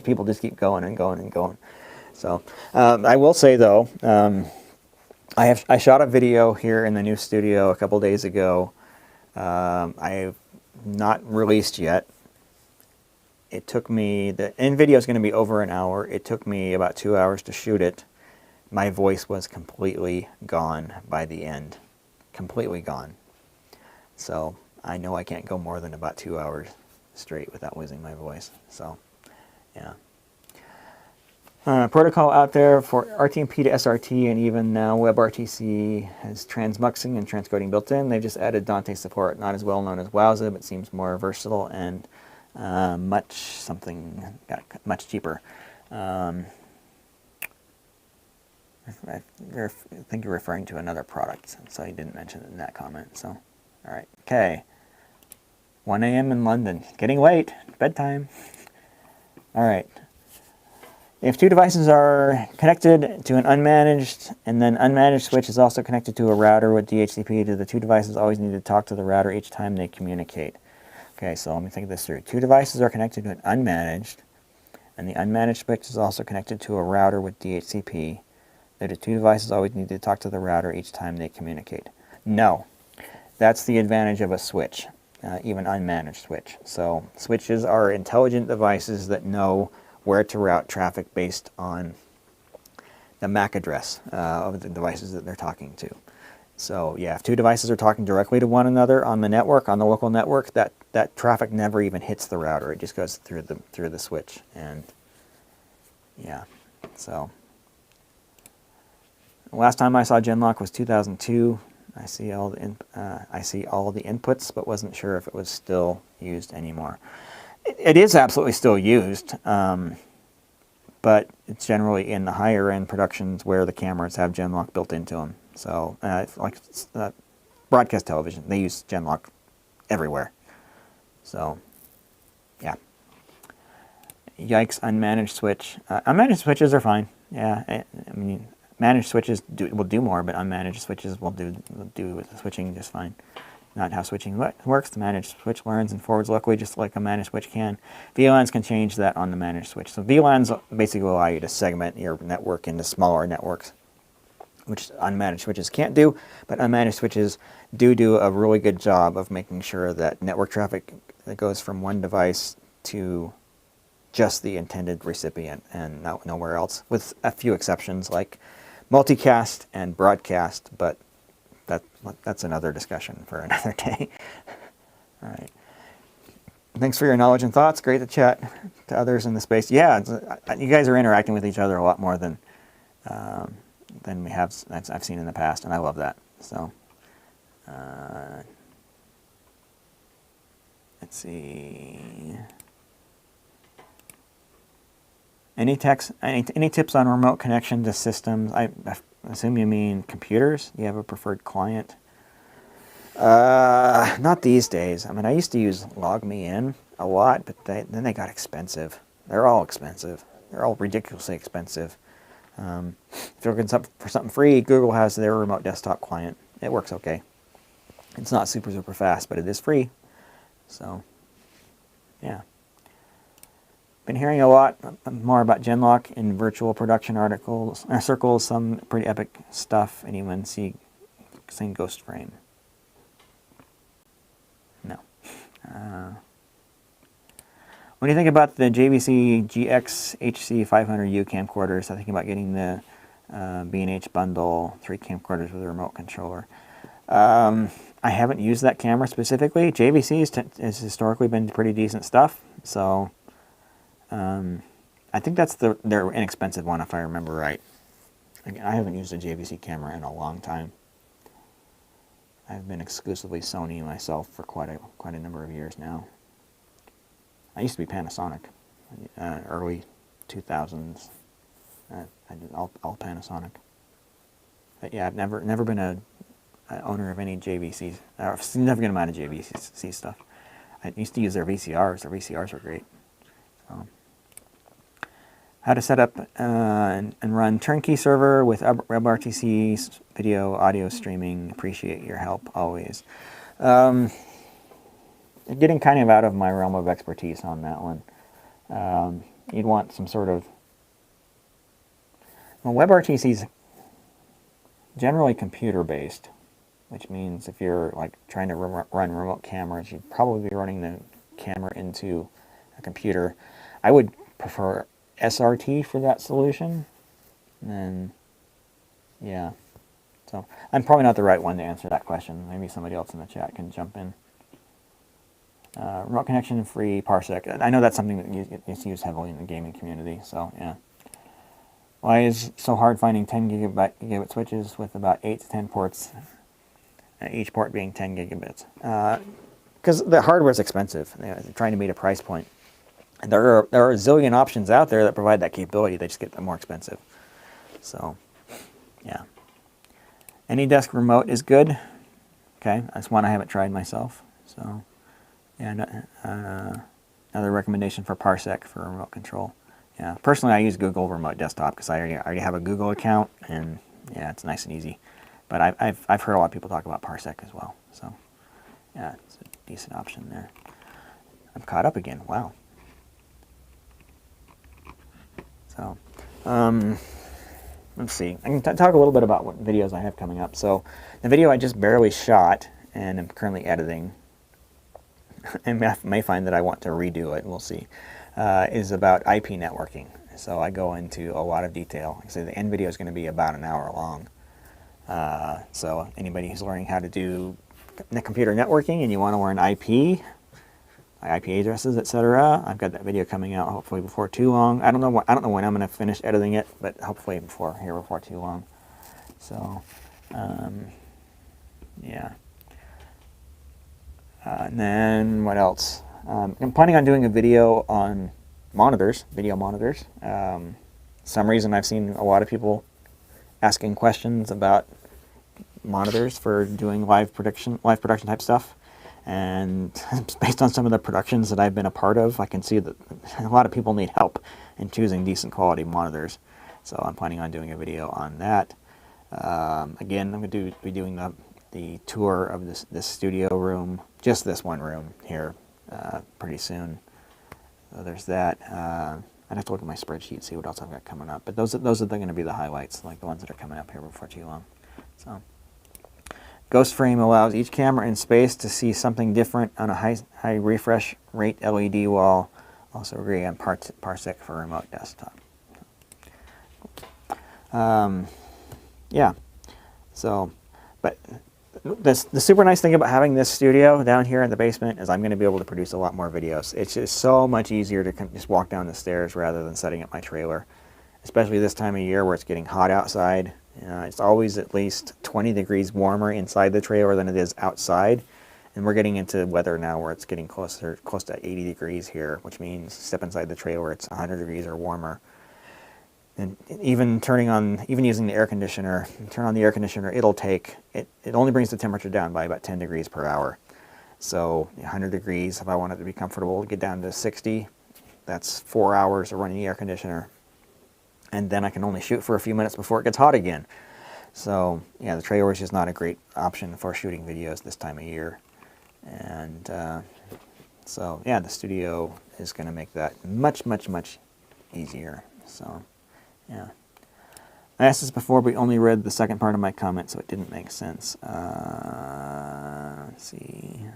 People just keep going and going and going. So I will say though, I shot a video here in the new studio a couple days ago. I've not released yet. It took me, the end video is going to be over an hour. It took me about 2 hours to shoot it. My voice was completely gone by the end. Completely gone. So I know I can't go more than about 2 hours straight without losing my voice. So yeah. Protocol out there for RTMP to SRT, and even now WebRTC has transmuxing and transcoding built in. They've just added Dante support, not as well known as Wowza, but seems more versatile and much cheaper. I think you're referring to another product, so you didn't mention it in that comment. So, all right, okay. 1 a.m. in London, getting late, bedtime. All right. If two devices are connected to an unmanaged, and then unmanaged switch is also connected to a router with DHCP, do the two devices always need to talk to the router each time they communicate? Okay, so let me think this through. 2 devices are connected to an unmanaged, and the unmanaged switch is also connected to a router with DHCP. The 2 devices always need to talk to the router each time they communicate. No, that's the advantage of a switch, even unmanaged switch. So switches are intelligent devices that know where to route traffic based on the MAC address of the devices that they're talking to. So yeah, if 2 devices are talking directly to one another on the network, on the local network, that traffic never even hits the router. It just goes through the switch. And yeah, so the last time I saw Genlock was 2002. I see all the inputs, but wasn't sure if it was still used anymore. It is absolutely still used, but it's generally in the higher end productions where the cameras have Genlock built into them. So, like broadcast television, they use Genlock everywhere. So, yeah. Yikes, unmanaged switch. Unmanaged switches are fine. Yeah, I mean, managed switches will do more, but unmanaged switches will do switching just fine. Not how switching works. The managed switch learns and forwards locally just like a managed switch can. VLANs can change that on the managed switch. So VLANs basically allow you to segment your network into smaller networks, which unmanaged switches can't do, but unmanaged switches do a really good job of making sure that network traffic that goes from one device to just the intended recipient and nowhere else, with a few exceptions like multicast and broadcast, but that's another discussion for another day. All right. Thanks for your knowledge and thoughts. Great to chat to others in the space. Yeah, you guys are interacting with each other a lot more than we have I've seen in the past, and I love that. So, let's see. Any tips on remote connection to systems? I assume you mean computers. Do you have a preferred client? Not these days. I mean, I used to use LogMeIn a lot, but then they got expensive. They're all expensive. They're all ridiculously expensive. If you're looking for something free, Google has their remote desktop client. It works okay. It's not super fast, but it is free. So, yeah. Been hearing a lot more about Genlock in virtual production articles, circles, some pretty epic stuff. Anyone seen Ghost Frame? No. What do you think about the JVC GX HC500U camcorders? I'm thinking about getting the B&H bundle, 3 camcorders with a remote controller. I haven't used that camera specifically. JVC has historically been pretty decent stuff, so I think that's their inexpensive one, if I remember right. Again, I haven't used a JVC camera in a long time. I've been exclusively Sony myself for quite a number of years now. I used to be Panasonic, early 2000s. I did all Panasonic. But yeah, I've never been an owner of any JVCs, or a significant amount of JVC stuff. I used to use their VCRs. Their VCRs were great. So, how to set up and run turnkey server with WebRTC video audio streaming. Appreciate your help always. Getting kind of out of my realm of expertise on that one. You'd want some sort of... Well, WebRTC is generally computer-based, which means if you're like trying to run remote cameras, you'd probably be running the camera into a computer. I would prefer SRT for that solution. And yeah, so I'm probably not the right one to answer that question. Maybe somebody else in the chat can jump in. Remote connection free parsec. I know that's something that is used heavily in the gaming community, so yeah. Why is it so hard finding 10 gigabit switches with about 8 to 10 ports, each port being 10 gigabits? Because the hardware is expensive. They're trying to meet a price point. And there are a zillion options out there that provide that capability. They just get more expensive. So, yeah. AnyDesk remote is good. Okay, that's one I haven't tried myself. So, yeah, another recommendation for Parsec for remote control. Yeah, personally, I use Google Remote Desktop because I already have a Google account, and yeah, it's nice and easy. But I've heard a lot of people talk about Parsec as well. So, yeah, it's a decent option there. I'm caught up again. Wow. So, let's see. I can talk a little bit about what videos I have coming up. So, the video I just barely shot and I'm currently editing, and may find that I want to redo it, we'll see, is about IP networking. So I go into a lot of detail. Like I say, the end video is going to be about an hour long. So anybody who's learning how to do computer networking and you want to learn IP addresses, etc., I've got that video coming out hopefully before too long. I don't know when I'm going to finish editing it, but hopefully before too long. So yeah. And then what else? I'm planning on doing a video on monitors, video monitors. Some reason I've seen a lot of people asking questions about monitors for doing live production type stuff, and based on some of the productions that I've been a part of, I can see that a lot of people need help in choosing decent quality monitors. So I'm planning on doing a video on that. Again, I'm going to be doing the tour of this studio room, just this one room here, pretty soon. So there's that. I'd have to look at my spreadsheet and see what else I've got coming up. But those are going to be the highlights, like the ones that are coming up here before too long. So, Ghost Frame allows each camera in space to see something different on a high refresh rate LED wall. Also agree on parsec for remote desktop. Yeah. So, but the super nice thing about having this studio down here in the basement is I'm going to be able to produce a lot more videos. It's just so much easier to just walk down the stairs rather than setting up my trailer, especially this time of year where it's getting hot outside. It's always at least 20 degrees warmer inside the trailer than it is outside, and we're getting into weather now where it's getting close to 80 degrees here, which means step inside the trailer, it's 100 degrees or warmer. And even using the air conditioner, turn on the air conditioner, it only brings the temperature down by about 10 degrees per hour. So 100 degrees, if I want it to be comfortable, get down to 60, that's 4 hours of running the air conditioner. And then I can only shoot for a few minutes before it gets hot again. So yeah, the trailer is just not a great option for shooting videos this time of year. And so yeah, the studio is going to make that much, much, much easier. So yeah. I asked this before, but we only read the second part of my comment, so it didn't make sense. Let's see.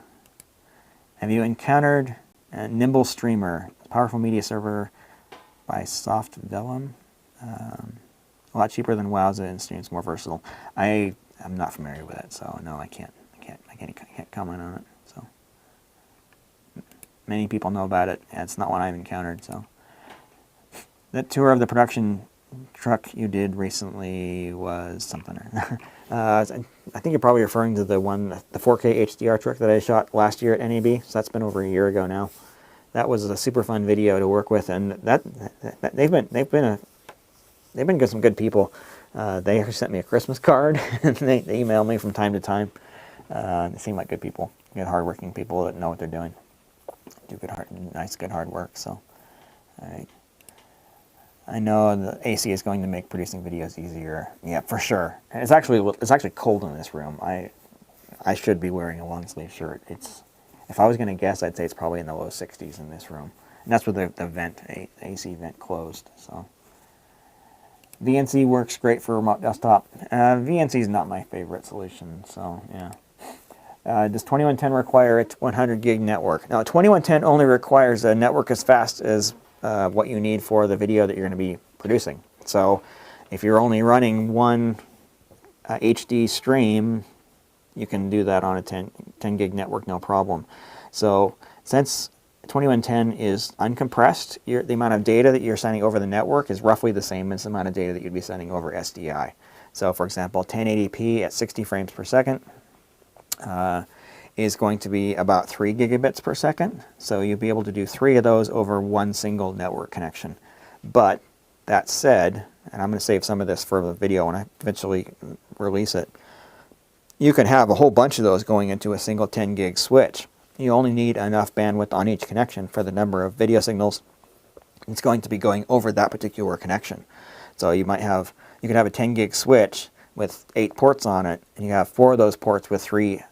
Have you encountered a Nimble Streamer, a powerful media server by Soft Vellum? A lot cheaper than Wowza and streams more versatile. I'm not familiar with it, so no, I can't comment on it. So many people know about it, and it's not one I've encountered. So that tour of the production truck you did recently was something. I think you're probably referring to the 4K HDR truck that I shot last year at NAB. So that's been over a year ago now. That was a super fun video to work with, and they've been some good people. They actually sent me a Christmas card, and they email me from time to time. They seem like good people, good hardworking people that know what they're doing, do good hard work. So, all right. I know the AC is going to make producing videos easier. Yeah, for sure. And it's actually cold in this room. I should be wearing a long sleeve shirt. If I was going to guess, I'd say it's probably in the low 60s in this room. And that's with the AC vent closed. So VNC works great for remote desktop. VNC is not my favorite solution. So yeah. Does 2110 require a 100 gig network? Now, 2110 only requires a network as fast as what you need for the video that you're going to be producing. So if you're only running one HD stream, you can do that on a 10 gig network, no problem. So since 2110 is uncompressed, the amount of data that you're sending over the network is roughly the same as the amount of data that you'd be sending over SDI. So for example, 1080p at 60 frames per second is going to be about 3 gigabits per second. So you'll be able to do 3 of those over one single network connection. But that said, and I'm going to save some of this for the video when I eventually release it, you can have a whole bunch of those going into a single 10 gig switch. You only need enough bandwidth on each connection for the number of video signals it's going to be going over that particular connection. So you could have a 10 gig switch with 8 ports on it, and you have 4 of those ports with 3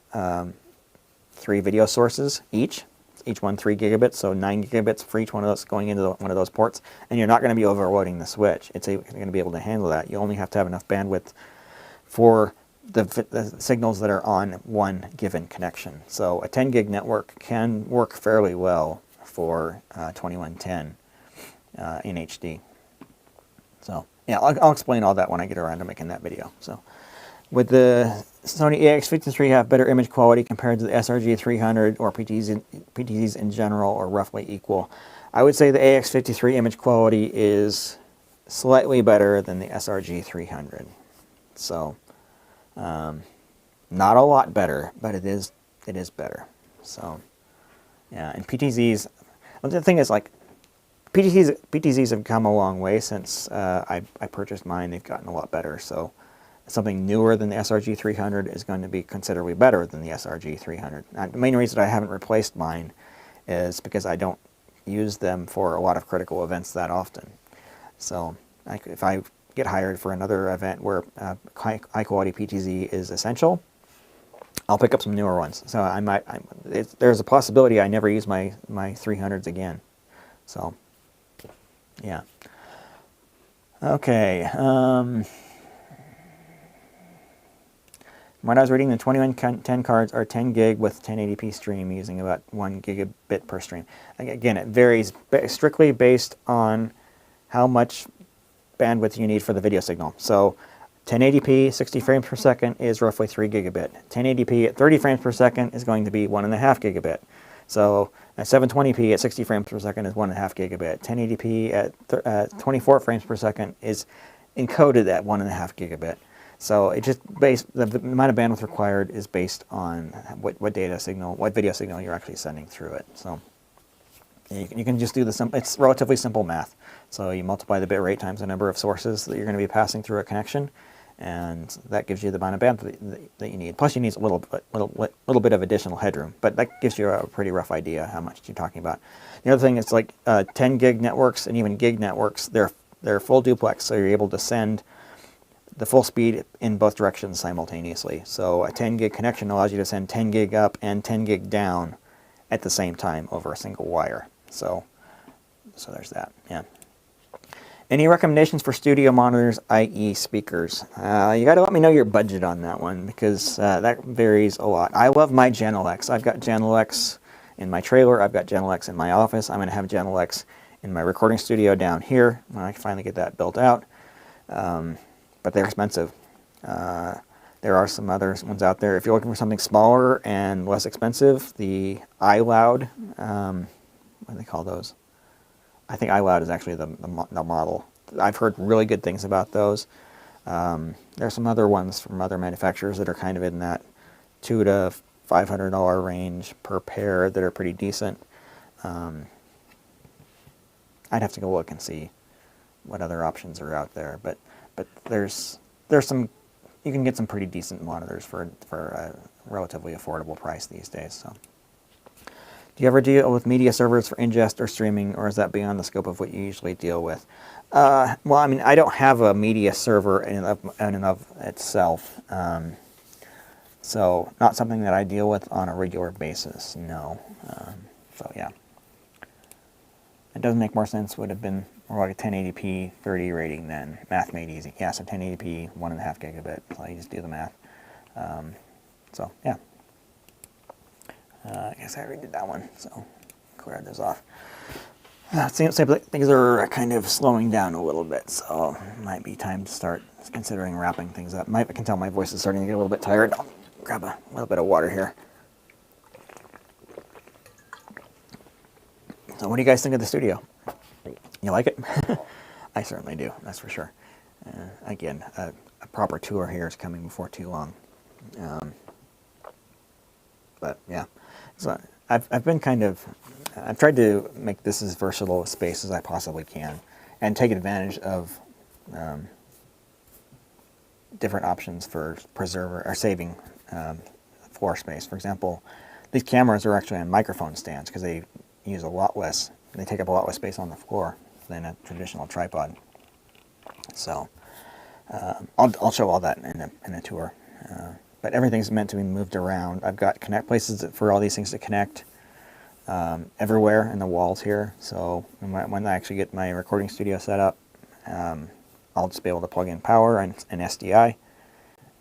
video sources each. each one 3 gigabits, so 9 gigabits for each one of those going into one of those ports, and you're not going to be overloading the switch. It's going to be able to handle that. You only have to have enough bandwidth for the signals that are on one given connection. So a 10 gig network can work fairly well for 2110 in HD. So yeah, I'll explain all that when I get around to making that video. So would the Sony AX53 have better image quality compared to the SRG300 or PTZs in general, or roughly equal? I would say the AX53 image quality is slightly better than the SRG300. So not a lot better, but it is better. So yeah, and PTZs, the thing is, like, PTZs have come a long way since I purchased mine. They've gotten a lot better. So something newer than the SRG300 is going to be considerably better than the SRG300. Now, the main reason I haven't replaced mine is because I don't use them for a lot of critical events that often. So if I get hired for another event where high quality PTZ is essential, I'll pick up some newer ones. So there's a possibility I never use my 300s again. So yeah. Okay. When I was reading, the 2110 cards are 10 gig with 1080p stream using about 1 gigabit per stream. Again, it varies strictly based on how much bandwidth you need for the video signal. So 1080p 60 frames per second is roughly 3 gigabit. 1080p at 30 frames per second is going to be 1.5 gigabit. So 720p at 60 frames per second is 1.5 gigabit. 1080p at 24 frames per second is encoded at 1.5 gigabit. So it just the amount of bandwidth required is based on what video signal you're actually sending through it. So you can just do it's relatively simple math. So you multiply the bit rate times the number of sources that you're going to be passing through a connection, and that gives you the amount of bandwidth that you need. Plus you need a little bit of additional headroom, but that gives you a pretty rough idea how much you're talking about. The other thing is, like 10 gig networks and even gig networks, they're full duplex, so you're able to send the full speed in both directions simultaneously. So a 10 gig connection allows you to send 10 gig up and 10 gig down at the same time over a single wire. So there's that. Yeah. Any recommendations for studio monitors, i.e. speakers? You got to let me know your budget on that one, because that varies a lot. I love my Genelex. I've got Genelex in my trailer. I've got Genelex in my office. I'm going to have Genelex in my recording studio down here when I finally get that built out. But they're expensive. There are some other ones out there. If you're looking for something smaller and less expensive, the iLoud, what do they call those? I think iLoud is actually the model. I've heard really good things about those. There's some other ones from other manufacturers that are kind of in that $200 to $500 range per pair that are pretty decent. I'd have to go look and see what other options are out there, but there's some, you can get some pretty decent monitors for a relatively affordable price these days. So, do you ever deal with media servers for ingest or streaming, or is that beyond the scope of what you usually deal with? Well, I mean, I don't have a media server in and of itself, so not something that I deal with on a regular basis. No. So yeah, it does make more sense. Would have been more like a 1080p 30 rating then. Math made easy. Yeah, so 1080p 1.5 gigabit. So you just do the math. So yeah. I guess I already did that one, so clear those off. It seems like things are kind of slowing down a little bit, so it might be time to start considering wrapping things up. I can tell my voice is starting to get a little bit tired. I'll grab a little bit of water here. So what do you guys think of the studio? You like it? I certainly do, that's for sure. Again, a proper tour here is coming before too long. But yeah, so I've tried to make this as versatile a space as I possibly can, and take advantage of different options for saving floor space. For example, these cameras are actually on microphone stands because they use a lot less. They take up a lot less space on the floor than a traditional tripod. So I'll show all that in a tour. But everything's meant to be moved around. I've got places for all these things to connect. everywhere in the walls here. So when I actually get my recording studio set up, I'll just be able to plug in power and an SDI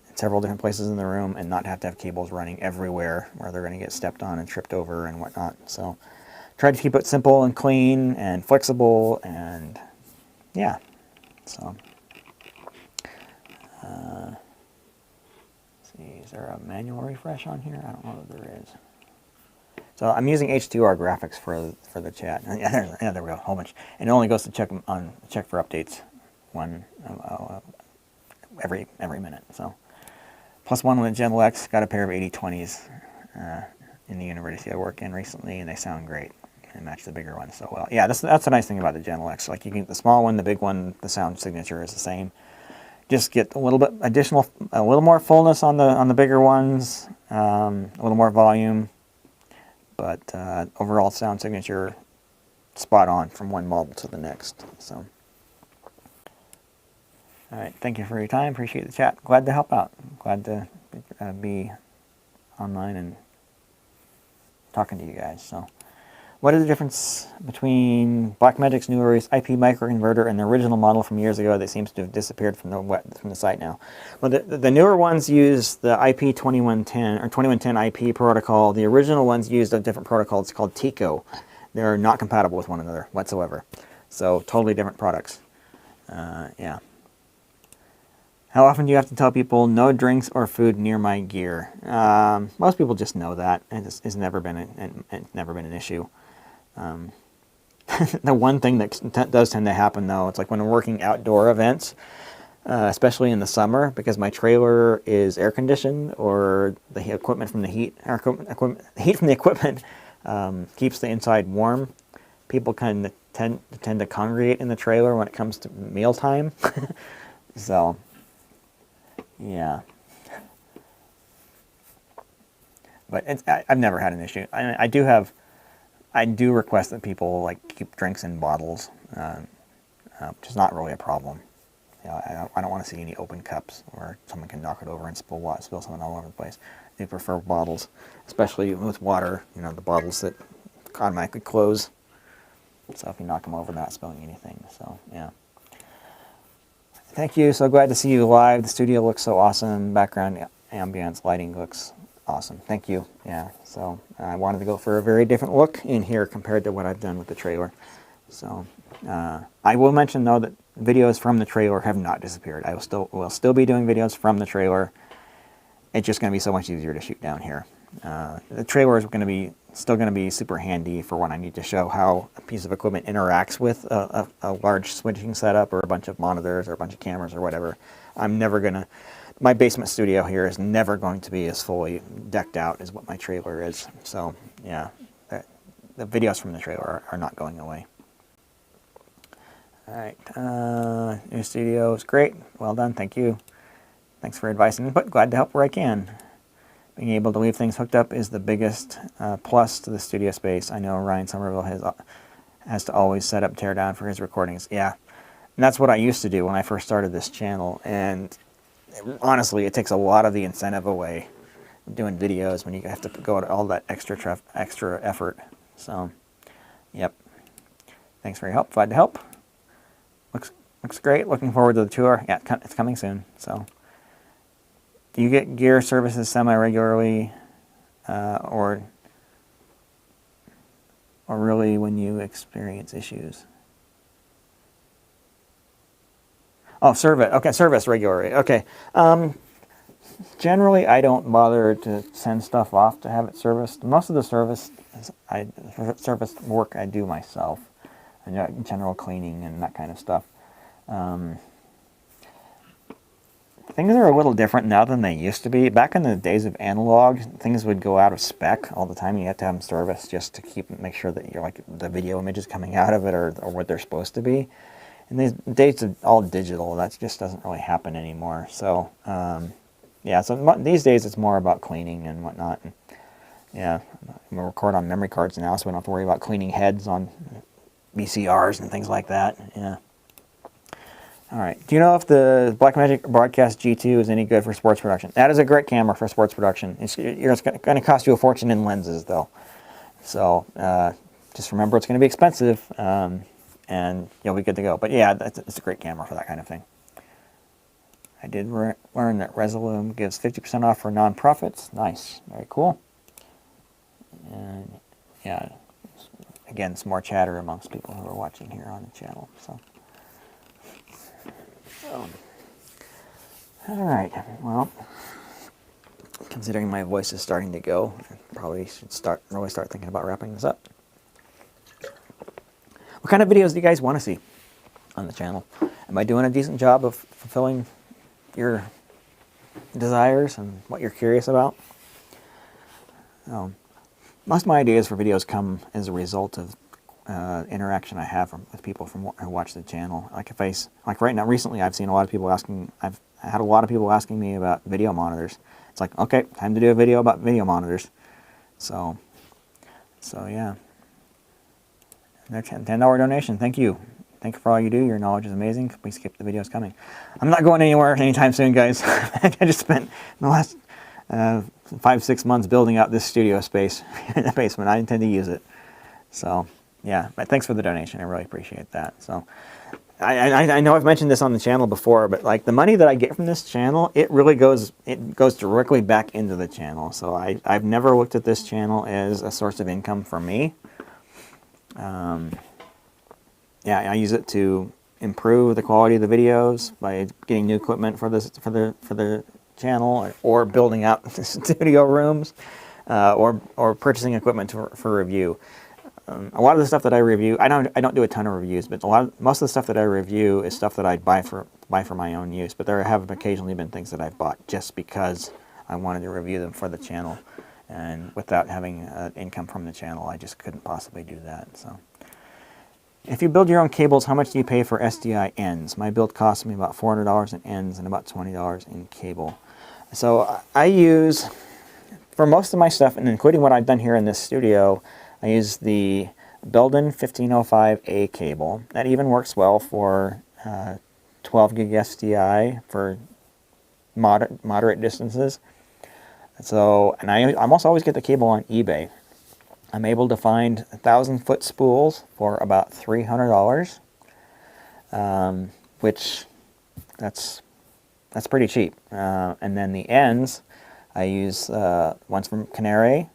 in several different places in the room and not have to have cables running everywhere where they're going to get stepped on and tripped over and whatnot. So try to keep it simple and clean and flexible, and yeah. So let's see, is there a manual refresh on here? I don't know if there is. So I'm using H2R graphics for the chat. Yeah, there we go, a whole bunch. And it only goes to check for updates every minute. So +1 on the Gen X. Got a pair of 8020s in the university I work in recently, and they sound great. They match the bigger ones so well. Yeah, that's the nice thing about the Gen X. Like, you can get the small one, the big one, the sound signature is the same. Just get a little bit a little more fullness on the bigger ones, a little more volume. But overall sound signature, spot on from one model to the next. So, all right, thank you for your time. Appreciate the chat. Glad to help out. Glad to be online and talking to you guys. So, what is the difference between Blackmagic's new release IP microinverter and the original model from years ago that seems to have disappeared from the site now? Well, the newer ones use the IP 2110 or 2110 IP protocol. The original ones used a different protocol. It's called TICO. They're not compatible with one another whatsoever. So totally different products. Yeah. How often do you have to tell people no drinks or food near my gear? Most people just know that. It's never been an issue. The one thing that does tend to happen, though, it's like when we're working outdoor events, especially in the summer, because my trailer is air conditioned, or the equipment from the heat from the equipment keeps the inside warm. People kind of tend to congregate in the trailer when it comes to mealtime. So, yeah. But I've never had an issue. I do request that people keep drinks in bottles, which is not really a problem. You know, I don't want to see any open cups where someone can knock it over and spill something all over the place. I prefer bottles, especially with water. You know, the bottles that automatically close. So if you knock them over, not spilling anything. So yeah. Thank you. So glad to see you live. The studio looks so awesome. Background ambience lighting looks awesome. Thank you. Yeah, so I wanted to go for a very different look in here compared to what I've done with the trailer. So I will mention, though, that videos from the trailer have not disappeared. I will still be doing videos from the trailer. It's just going to be so much easier to shoot down here. The trailer is still going to be super handy for when I need to show how a piece of equipment interacts with a large switching setup, or a bunch of monitors, or a bunch of cameras, or whatever. My basement studio here is never going to be as fully decked out as what my trailer is. So, yeah, the videos from the trailer are not going away. All right, new studio is great. Well done, thank you. Thanks for advice and input. Glad to help where I can. Being able to leave things hooked up is the biggest plus to the studio space. I know Ryan Somerville has to always set up tear down for his recordings. Yeah, and that's what I used to do when I first started this channel. And honestly, it takes a lot of the incentive away doing videos when you have to go to all that extra effort. So, yep. Thanks for your help. Glad to help. Looks great. Looking forward to the tour. Yeah, it's coming soon. So, do you get gear services semi-regularly, or really when you experience issues? Oh, service regularly. Okay. Generally, I don't bother to send stuff off to have it serviced. Most of the service work I do myself, and general cleaning and that kind of stuff. Things are a little different now than they used to be. Back in the days of analog, things would go out of spec all the time. You had to have them serviced just to make sure that the video images coming out of it are what they're supposed to be. And these days are all digital. That just doesn't really happen anymore. So, yeah, so these days it's more about cleaning and whatnot. And, yeah, we record on memory cards now, so we don't have to worry about cleaning heads on VCRs and things like that. Yeah. All right. Do you know if the Blackmagic Broadcast G2 is any good for sports production? That is a great camera for sports production. It's going to cost you a fortune in lenses, though. So just remember it's going to be expensive, and you'll be good to go. But yeah, it's a great camera for that kind of thing. I did learn that Resolume gives 50% off for nonprofits. Nice, very cool. And yeah, again, some more chatter amongst people who are watching here on the channel. So, all right. Well, considering my voice is starting to go, I probably should really start thinking about wrapping this up. What kind of videos do you guys want to see on the channel? Am I doing a decent job of fulfilling your desires and what you're curious about? Most of my ideas for videos come as a result of interaction I have with people who watch the channel. Like right now, recently, I've seen a lot of people asking. I've had a lot of people asking me about video monitors. It's like, okay, time to do a video about video monitors. So yeah. Their $10 donation. Thank you. Thank you for all you do. Your knowledge is amazing. Please keep the videos coming. I'm not going anywhere anytime soon, guys. I just spent the last 5-6 months building out this studio space in the basement. I intend to use it. So, yeah. But thanks for the donation. I really appreciate that. So, I know I've mentioned this on the channel before, but like the money that I get from this channel, it goes directly back into the channel. So I've never looked at this channel as a source of income for me. Yeah, I use it to improve the quality of the videos by getting new equipment for the channel, or building out the studio rooms, or purchasing equipment for review. A lot of the stuff that I review, I don't do a ton of reviews, but most of the stuff that I review is stuff that I buy for my own use. But there have occasionally been things that I've bought just because I wanted to review them for the channel, and without having income from the channel, I just couldn't possibly do that. So, if you build your own cables, how much do you pay for SDI ends? My build cost me about $400 in ends and about $20 in cable. So I use, for most of my stuff, and including what I've done here in this studio, I use the Belden 1505A cable. That even works well for 12 gig SDI for moderate distances. So, and I almost always get the cable on eBay. I'm able to find 1,000-foot spools for about $300, which that's pretty cheap. And then the ends, I use ones from Canary,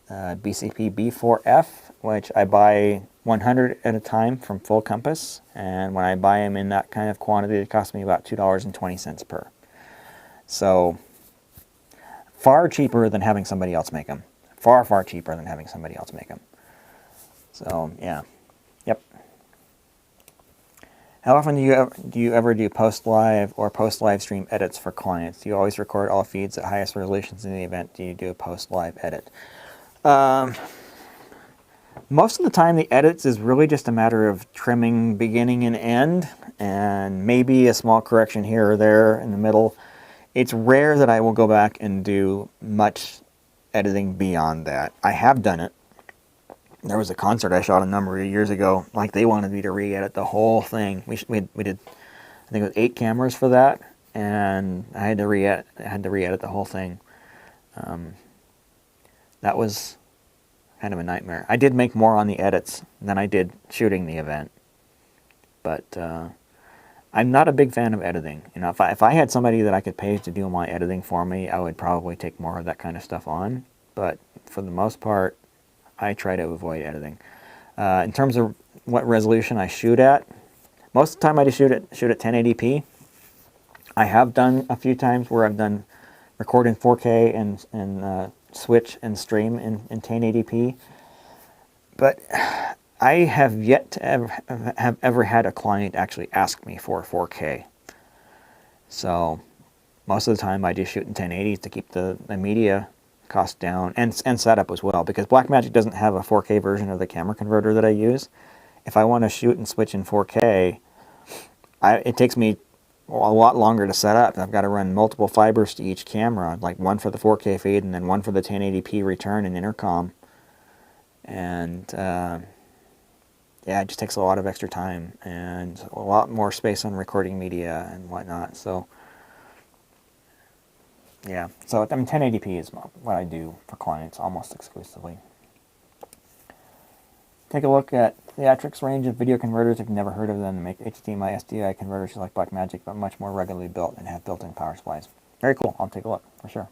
BCP B4F, which I buy 100 at a time from Full Compass, and when I buy them in that kind of quantity, it costs me about $2.20 per. So far cheaper than having somebody else make them. Far, far cheaper than having somebody else make them. So, yeah. Yep. How often do you ever do post-live or post-live stream edits for clients? Do you always record all feeds at highest resolutions in the event? Do you do a post-live edit? Most of the time, the edits is really just a matter of trimming beginning and end, and maybe a small correction here or there in the middle. It's rare that I will go back and do much editing beyond that. I have done it. There was a concert I shot a number of years ago. Like, they wanted me to re-edit the whole thing. We did, I think it was 8 cameras for that, and I had to re-edit the whole thing. That was kind of a nightmare. I did make more on the edits than I did shooting the event, but I'm not a big fan of editing. You know, if I had somebody that I could pay to do my editing for me, I would probably take more of that kind of stuff on. But for the most part, I try to avoid editing. In terms of what resolution I shoot at, most of the time I just shoot at 1080p. I have done a few times where I've done record in 4K and switch and stream in 1080p. But I have yet to have ever had a client actually ask me for 4K. So most of the time I just shoot in 1080 to keep the media cost down, and setup as well, because Blackmagic doesn't have a 4K version of the camera converter that I use. If I want to shoot and switch in 4K, it takes me a lot longer to set up. I've got to run multiple fibers to each camera, like one for the 4K feed and then one for the 1080p return and intercom. And yeah, it just takes a lot of extra time and a lot more space on recording media and whatnot. So yeah, so I mean, 1080p is what I do for clients almost exclusively. take a look at Theatrix range of video converters. If you've never heard of them, they make HDMI, SDI converters like Blackmagic, but much more regularly built and have built-in power supplies. Very cool. I'll take a look for sure.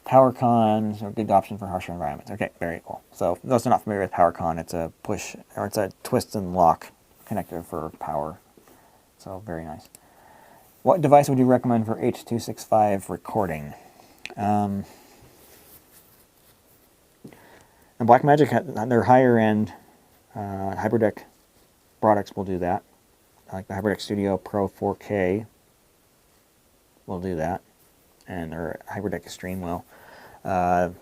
PowerCon is a good option for harsher environments. Okay, very cool. So for those who are not familiar with PowerCon, it's a push, or it's a twist and lock connector for power. So very nice. What device would you recommend for H.265 recording? And Blackmagic, their higher end HyperDeck products will do that. Like the HyperDeck Studio Pro 4K will do that, and their HyperDeck Extreme will. There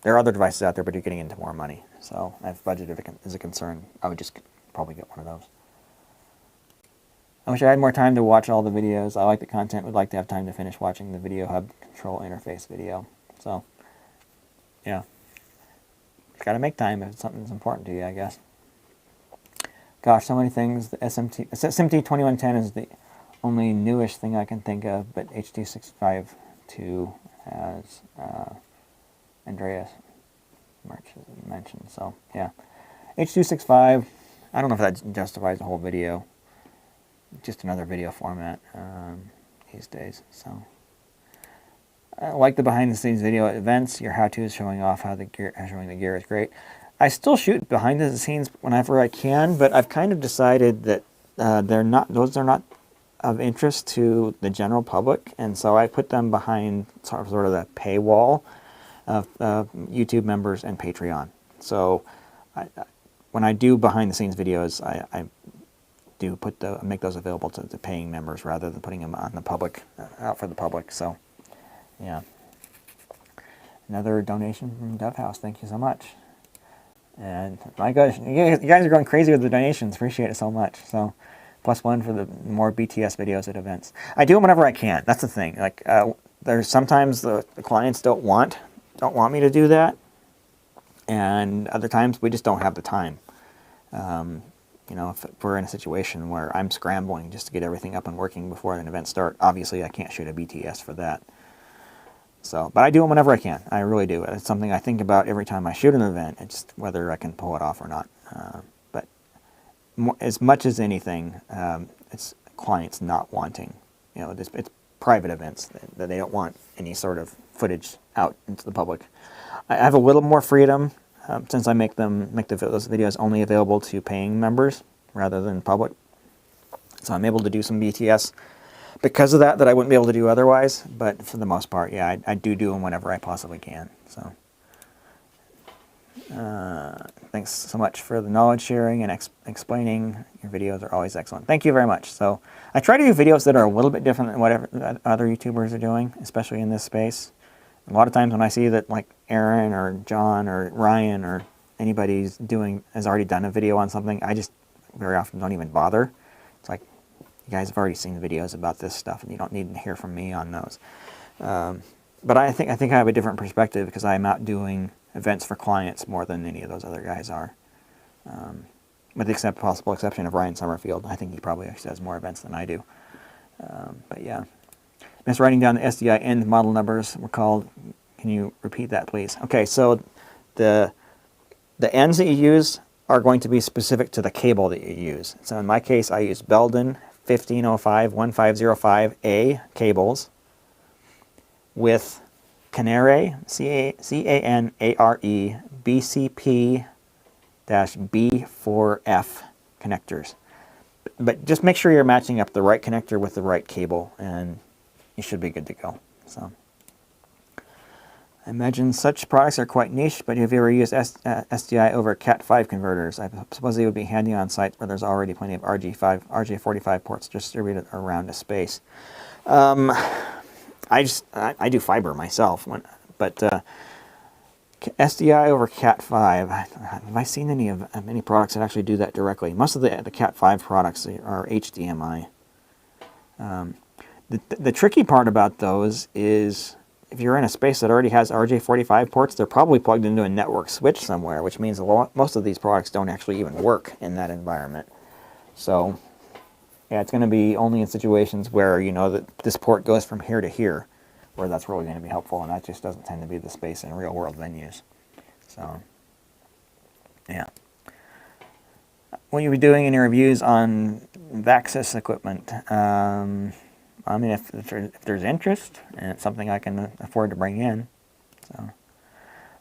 are other devices out there, but you're getting into more money. So if budget is a concern, I would just probably get one of those. I wish I had more time to watch all the videos. I like the content, would like to have time to finish watching the Video Hub control interface video. So, yeah. Got to make time if something's important to you, I guess. Gosh, so many things. The SMPTE 2110 is the only newish thing I can think of, but H.265 2 has Andreas mentioned. So, yeah. H.265, I don't know if that justifies the whole video. Just another video format these days. So, I like the behind-the-scenes video at events. Your how-tos showing off how showing the gear is great. I still shoot behind-the-scenes whenever I can, but I've kind of decided that those are not of interest to the general public, and so I put them behind sort of the paywall of YouTube members and Patreon. So, when I do behind-the-scenes videos, I do make those available to the paying members rather than putting them on the public, out for the public. So, yeah. Another donation from Dove House. Thank you so much. And my gosh, you guys are going crazy with the donations. Appreciate it so much. So, +1 for the more BTS videos at events. I do them whenever I can. That's the thing. Like, there's sometimes the clients don't want me to do that, and other times we just don't have the time. You know, if we're in a situation where I'm scrambling just to get everything up and working before an event starts, obviously I can't shoot a BTS for that. So, but I do them whenever I can. I really do. It's something I think about every time I shoot an event. It's just whether I can pull it off or not. But as much as anything, it's clients not wanting. You know, it's private events that they don't want any sort of footage out into the public. I have a little more freedom. Since I make those videos only available to paying members rather than public. So I'm able to do some BTS because of that I wouldn't be able to do otherwise, but for the most part, yeah, I do them whenever I possibly can. So thanks so much for the knowledge sharing and explaining. Your videos are always excellent. Thank you very much. So I try to do videos that are a little bit different than whatever other YouTubers are doing, especially in this space. A lot of times when I see that like Aaron or John or Ryan or anybody has already done a video on something, I just very often don't even bother. It's like, you guys have already seen the videos about this stuff and you don't need to hear from me on those. But I think I have a different perspective because I'm out doing events for clients more than any of those other guys are. With the possible exception of Ryan Summerfield. I think he probably actually has more events than I do. But yeah. Miss writing down the SDI end model numbers were called. Can you repeat that, please? Okay, so the ends that you use are going to be specific to the cable that you use. So in my case, I use Belden 1505-1505A cables with Canare, C-A-N-A-R-E, BCP-B4F connectors. But just make sure you're matching up the right connector with the right cable, and you should be good to go. So, I imagine such products are quite niche, but have you ever used SDI over Cat5 converters? I suppose they would be handy on sites where there's already plenty of RJ45 ports distributed around a space. I do fiber myself, but SDI over Cat5. Have I seen any products that actually do that directly? Most of the Cat5 products are HDMI. The tricky part about those is if you're in a space that already has RJ45 ports, they're probably plugged into a network switch somewhere, which means most of these products don't actually even work in that environment. So, yeah, it's going to be only in situations where you know that this port goes from here to here, where that's really going to be helpful, and that just doesn't tend to be the space in real-world venues. So, yeah. Will you be doing any reviews on Vaxxis equipment? I mean, if there's interest, and it's something I can afford to bring in. So,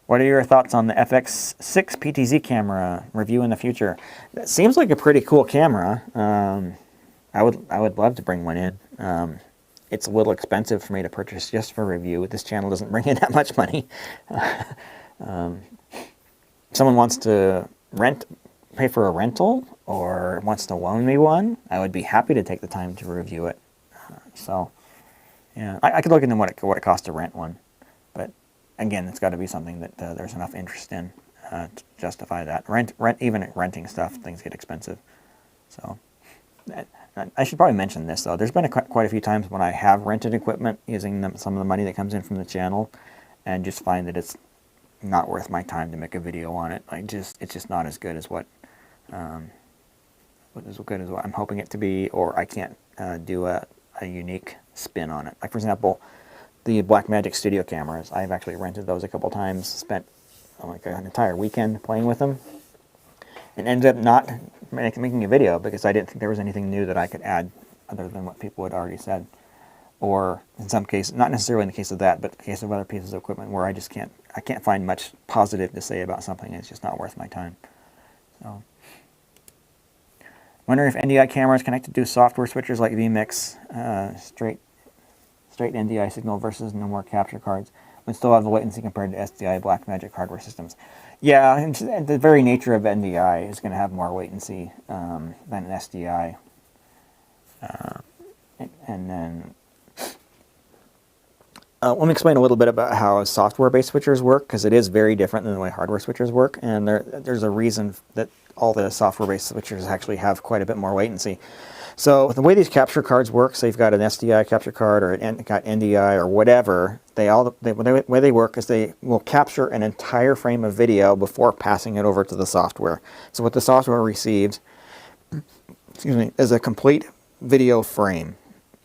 what are your thoughts on the FX6 PTZ camera review in the future? That seems like a pretty cool camera. I would love to bring one in. It's a little expensive for me to purchase just for review. This channel doesn't bring in that much money. Someone wants to pay for a rental, or wants to loan me one, I would be happy to take the time to review it. So, yeah, I could look into what it costs to rent one, but again, it's got to be something that there's enough interest in to justify that. Even renting stuff, things get expensive. So, I should probably mention this though. There's been quite a few times when I have rented equipment using some of the money that comes in from the channel, and just find that it's not worth my time to make a video on it. It's just not as good as what I'm hoping it to be, or I can't do a unique spin on it. Like, for example, the Blackmagic Studio cameras. I've actually rented those a couple times, spent like an entire weekend playing with them, and ended up not making a video because I didn't think there was anything new that I could add other than what people had already said. Or in some cases, not necessarily in the case of that, but in the case of other pieces of equipment where I can't find much positive to say about something, and it's just not worth my time. So, wondering if NDI cameras connected to software switchers like vMix, straight NDI signal versus no more capture cards, would still have the latency compared to SDI Blackmagic hardware systems. Yeah, and the very nature of NDI is going to have more latency than an SDI. And then let me explain a little bit about how software-based switchers work, because it is very different than the way hardware switchers work, and there's a reason that all the software-based switchers actually have quite a bit more latency. So the way these capture cards work, so you've got an SDI capture card or got NDI or whatever, the way they work is they will capture an entire frame of video before passing it over to the software. So what the software receives, is a complete video frame,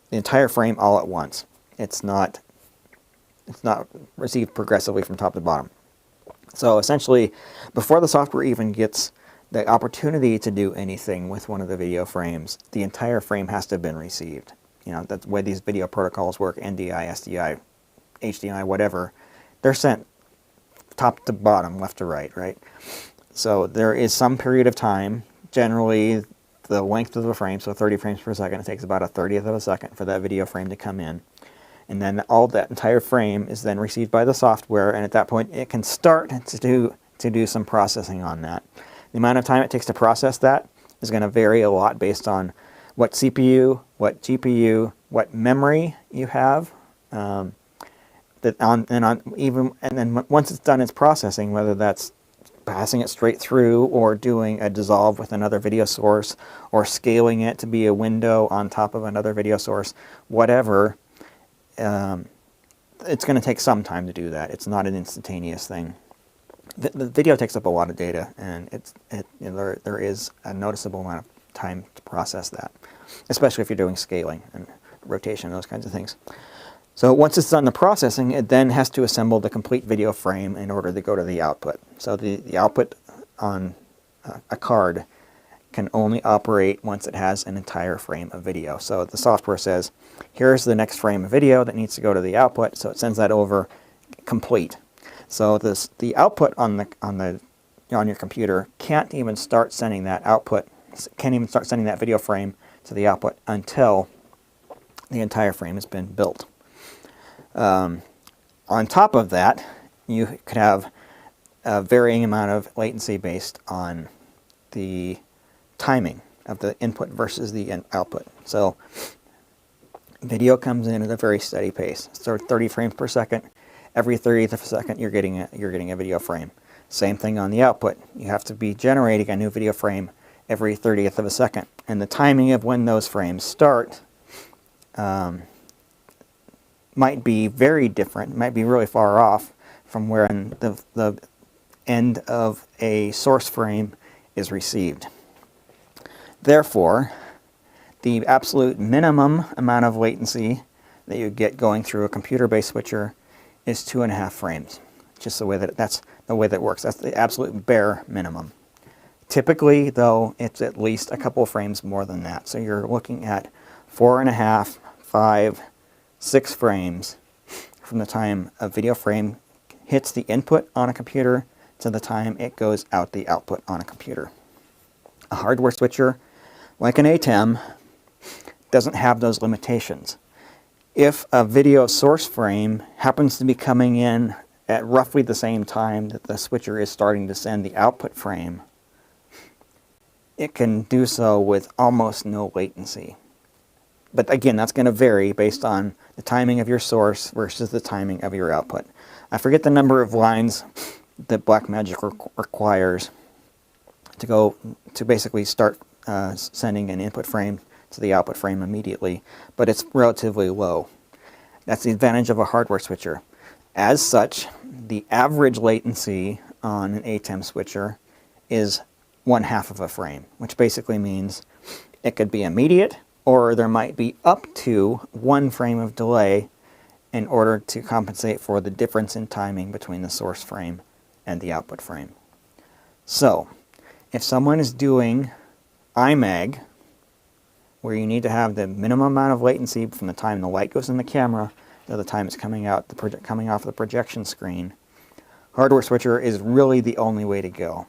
the entire frame all at once. It's not received progressively from top to bottom. So essentially, before the software even gets the opportunity to do anything with one of the video frames, the entire frame has to have been received. You know, that's the way these video protocols work, NDI, SDI, HDMI, whatever. They're sent top to bottom, left to right, right? So there is some period of time, generally the length of the frame, so 30 frames per second, it takes about a 30th of a second for that video frame to come in. And then all that entire frame is then received by the software, and at that point it can start to do some processing on that. The amount of time it takes to process that is going to vary a lot based on what CPU, what GPU, what memory you have. And then once it's done its processing, whether that's passing it straight through or doing a dissolve with another video source or scaling it to be a window on top of another video source, whatever, it's going to take some time to do that. It's not an instantaneous thing. The video takes up a lot of data, and there is a noticeable amount of time to process that, especially if you're doing scaling and rotation, those kinds of things. So once it's done the processing, it then has to assemble the complete video frame in order to go to the output. So the output on a card can only operate once it has an entire frame of video. So the software says, here's the next frame of video that needs to go to the output, so it sends that over complete. So the output on your computer can't even start sending that video frame to the output until the entire frame has been built. On top of that, you could have a varying amount of latency based on the timing of the input versus the output. So video comes in at a very steady pace. So 30 frames per second. Every 30th of a second, you're getting a video frame. Same thing on the output. You have to be generating a new video frame every 30th of a second. And the timing of when those frames start might be very different, might be really far off from where the end of a source frame is received. Therefore, the absolute minimum amount of latency that you get going through a computer-based switcher is 2.5 frames. Just the way that's the way that works. That's the absolute bare minimum. Typically, though, it's at least a couple of frames more than that. So you're looking at 4.5, 5, 6 frames from the time a video frame hits the input on a computer to the time it goes out the output on a computer. A hardware switcher, like an ATEM, doesn't have those limitations. If a video source frame happens to be coming in at roughly the same time that the switcher is starting to send the output frame, it can do so with almost no latency. But again, that's going to vary based on the timing of your source versus the timing of your output. I forget the number of lines that Blackmagic requires to basically start sending an input frame to the output frame immediately, but it's relatively low. That's the advantage of a hardware switcher. As such, the average latency on an ATEM switcher is 1/2 of a frame, which basically means it could be immediate, or there might be up to 1 frame of delay in order to compensate for the difference in timing between the source frame and the output frame. So, if someone is doing IMAG, where you need to have the minimum amount of latency from the time the light goes in the camera to the time it's coming off the projection screen, hardware switcher is really the only way to go.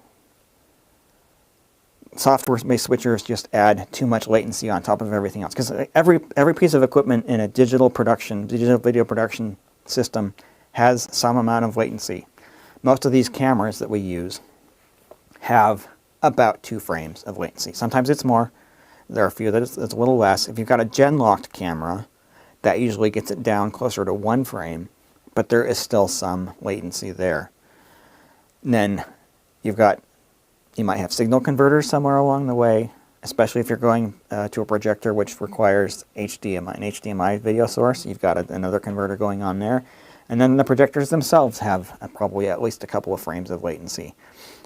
Software-based switchers just add too much latency on top of everything else, because every piece of equipment in a digital video production system has some amount of latency. Most of these cameras that we use have about 2 frames of latency. Sometimes it's more. There are a few that it's a little less. If you've got a gen-locked camera, that usually gets it down closer to 1 frame, but there is still some latency there. And then you might have signal converters somewhere along the way, especially if you're going to a projector which requires an HDMI video source. You've got another converter going on there. And then the projectors themselves have probably at least a couple of frames of latency.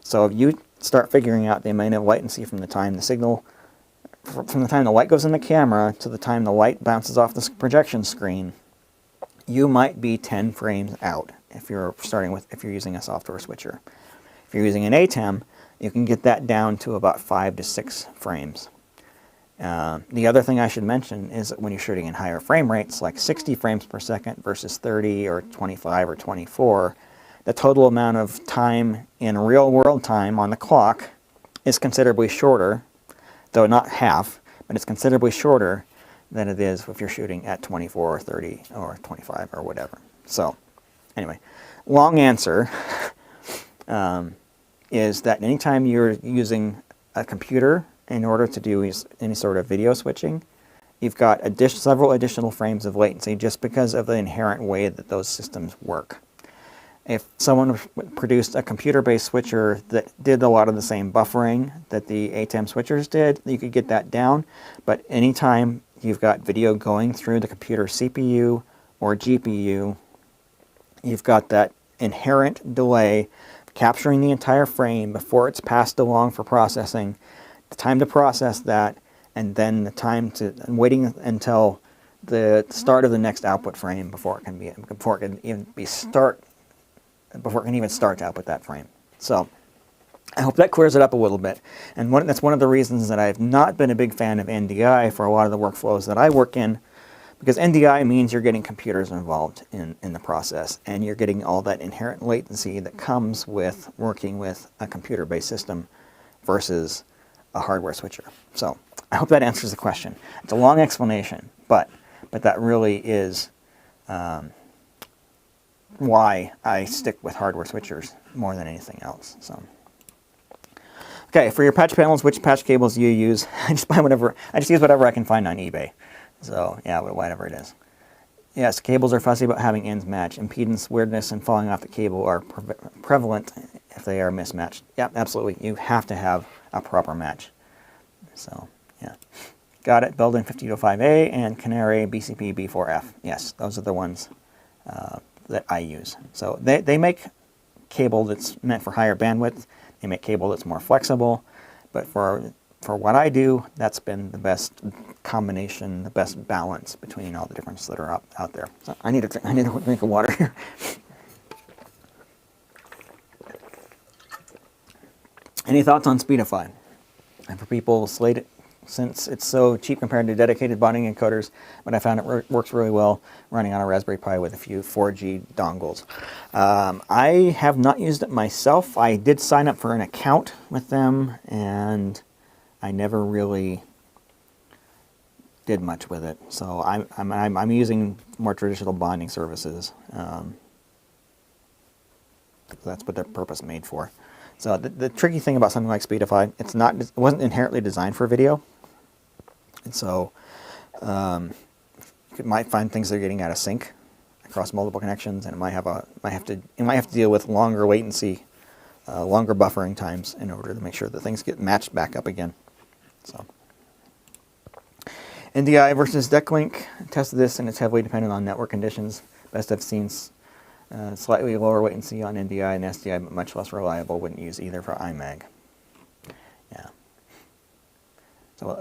So if you start figuring out the amount of latency from the time the light goes in the camera to the time the light bounces off the projection screen, you might be 10 frames out if you're using a software switcher. If you're using an ATEM, you can get that down to about 5 to 6 frames. The other thing I should mention is that when you're shooting in higher frame rates, like 60 frames per second versus 30 or 25 or 24, the total amount of time in real world time on the clock is considerably shorter, though not half, but it's considerably shorter than it is if you're shooting at 24 or 30 or 25 or whatever. So anyway, long answer is that anytime you're using a computer in order to do any sort of video switching, you've got several additional frames of latency just because of the inherent way that those systems work. If someone produced a computer-based switcher that did a lot of the same buffering that the ATEM switchers did, you could get that down. But anytime you've got video going through the computer CPU or GPU, you've got that inherent delay capturing the entire frame before it's passed along for processing, the time to process that, and then the time to waiting until the start of the next output frame before it can even start to output that frame. So I hope that clears it up a little bit. And that's one of the reasons that I've not been a big fan of NDI for a lot of the workflows that I work in, because NDI means you're getting computers involved in the process, and you're getting all that inherent latency that comes with working with a computer-based system versus a hardware switcher. So I hope that answers the question. It's a long explanation, but that really is why I stick with hardware switchers more than anything else. So, okay, for your patch panels, which patch cables do you use? I just use whatever I can find on eBay. So yeah, whatever it is. Yes, cables are fussy about having ends match. Impedance, weirdness, and falling off the cable are prevalent if they are mismatched. Yeah, absolutely. You have to have a proper match. So yeah, got it. Belden 5005A and Canary BCP B4F. Yes, those are the ones that I use. So they make cable that's meant for higher bandwidth. They make cable that's more flexible, but for what I do, that's been the best combination, the best balance between all the differences that are out there. So I need to drink water here. Any thoughts on Speedify? And for people slated, since it's so cheap compared to dedicated bonding encoders, but I found it works really well running on a Raspberry Pi with a few 4G dongles. I have not used it myself. I did sign up for an account with them, and I never really did much with it. So I'm using more traditional bonding services. That's what they're purpose made for. So the tricky thing about something like Speedify, it wasn't inherently designed for video, and so you might find things that are getting out of sync across multiple connections, and it might have to deal with longer latency, longer buffering times in order to make sure that things get matched back up again. So NDI versus Decklink, tested this, and it's heavily dependent on network conditions. Best I've seen. Slightly lower latency on NDI and SDI, but much less reliable. Wouldn't use either for iMag. Yeah. So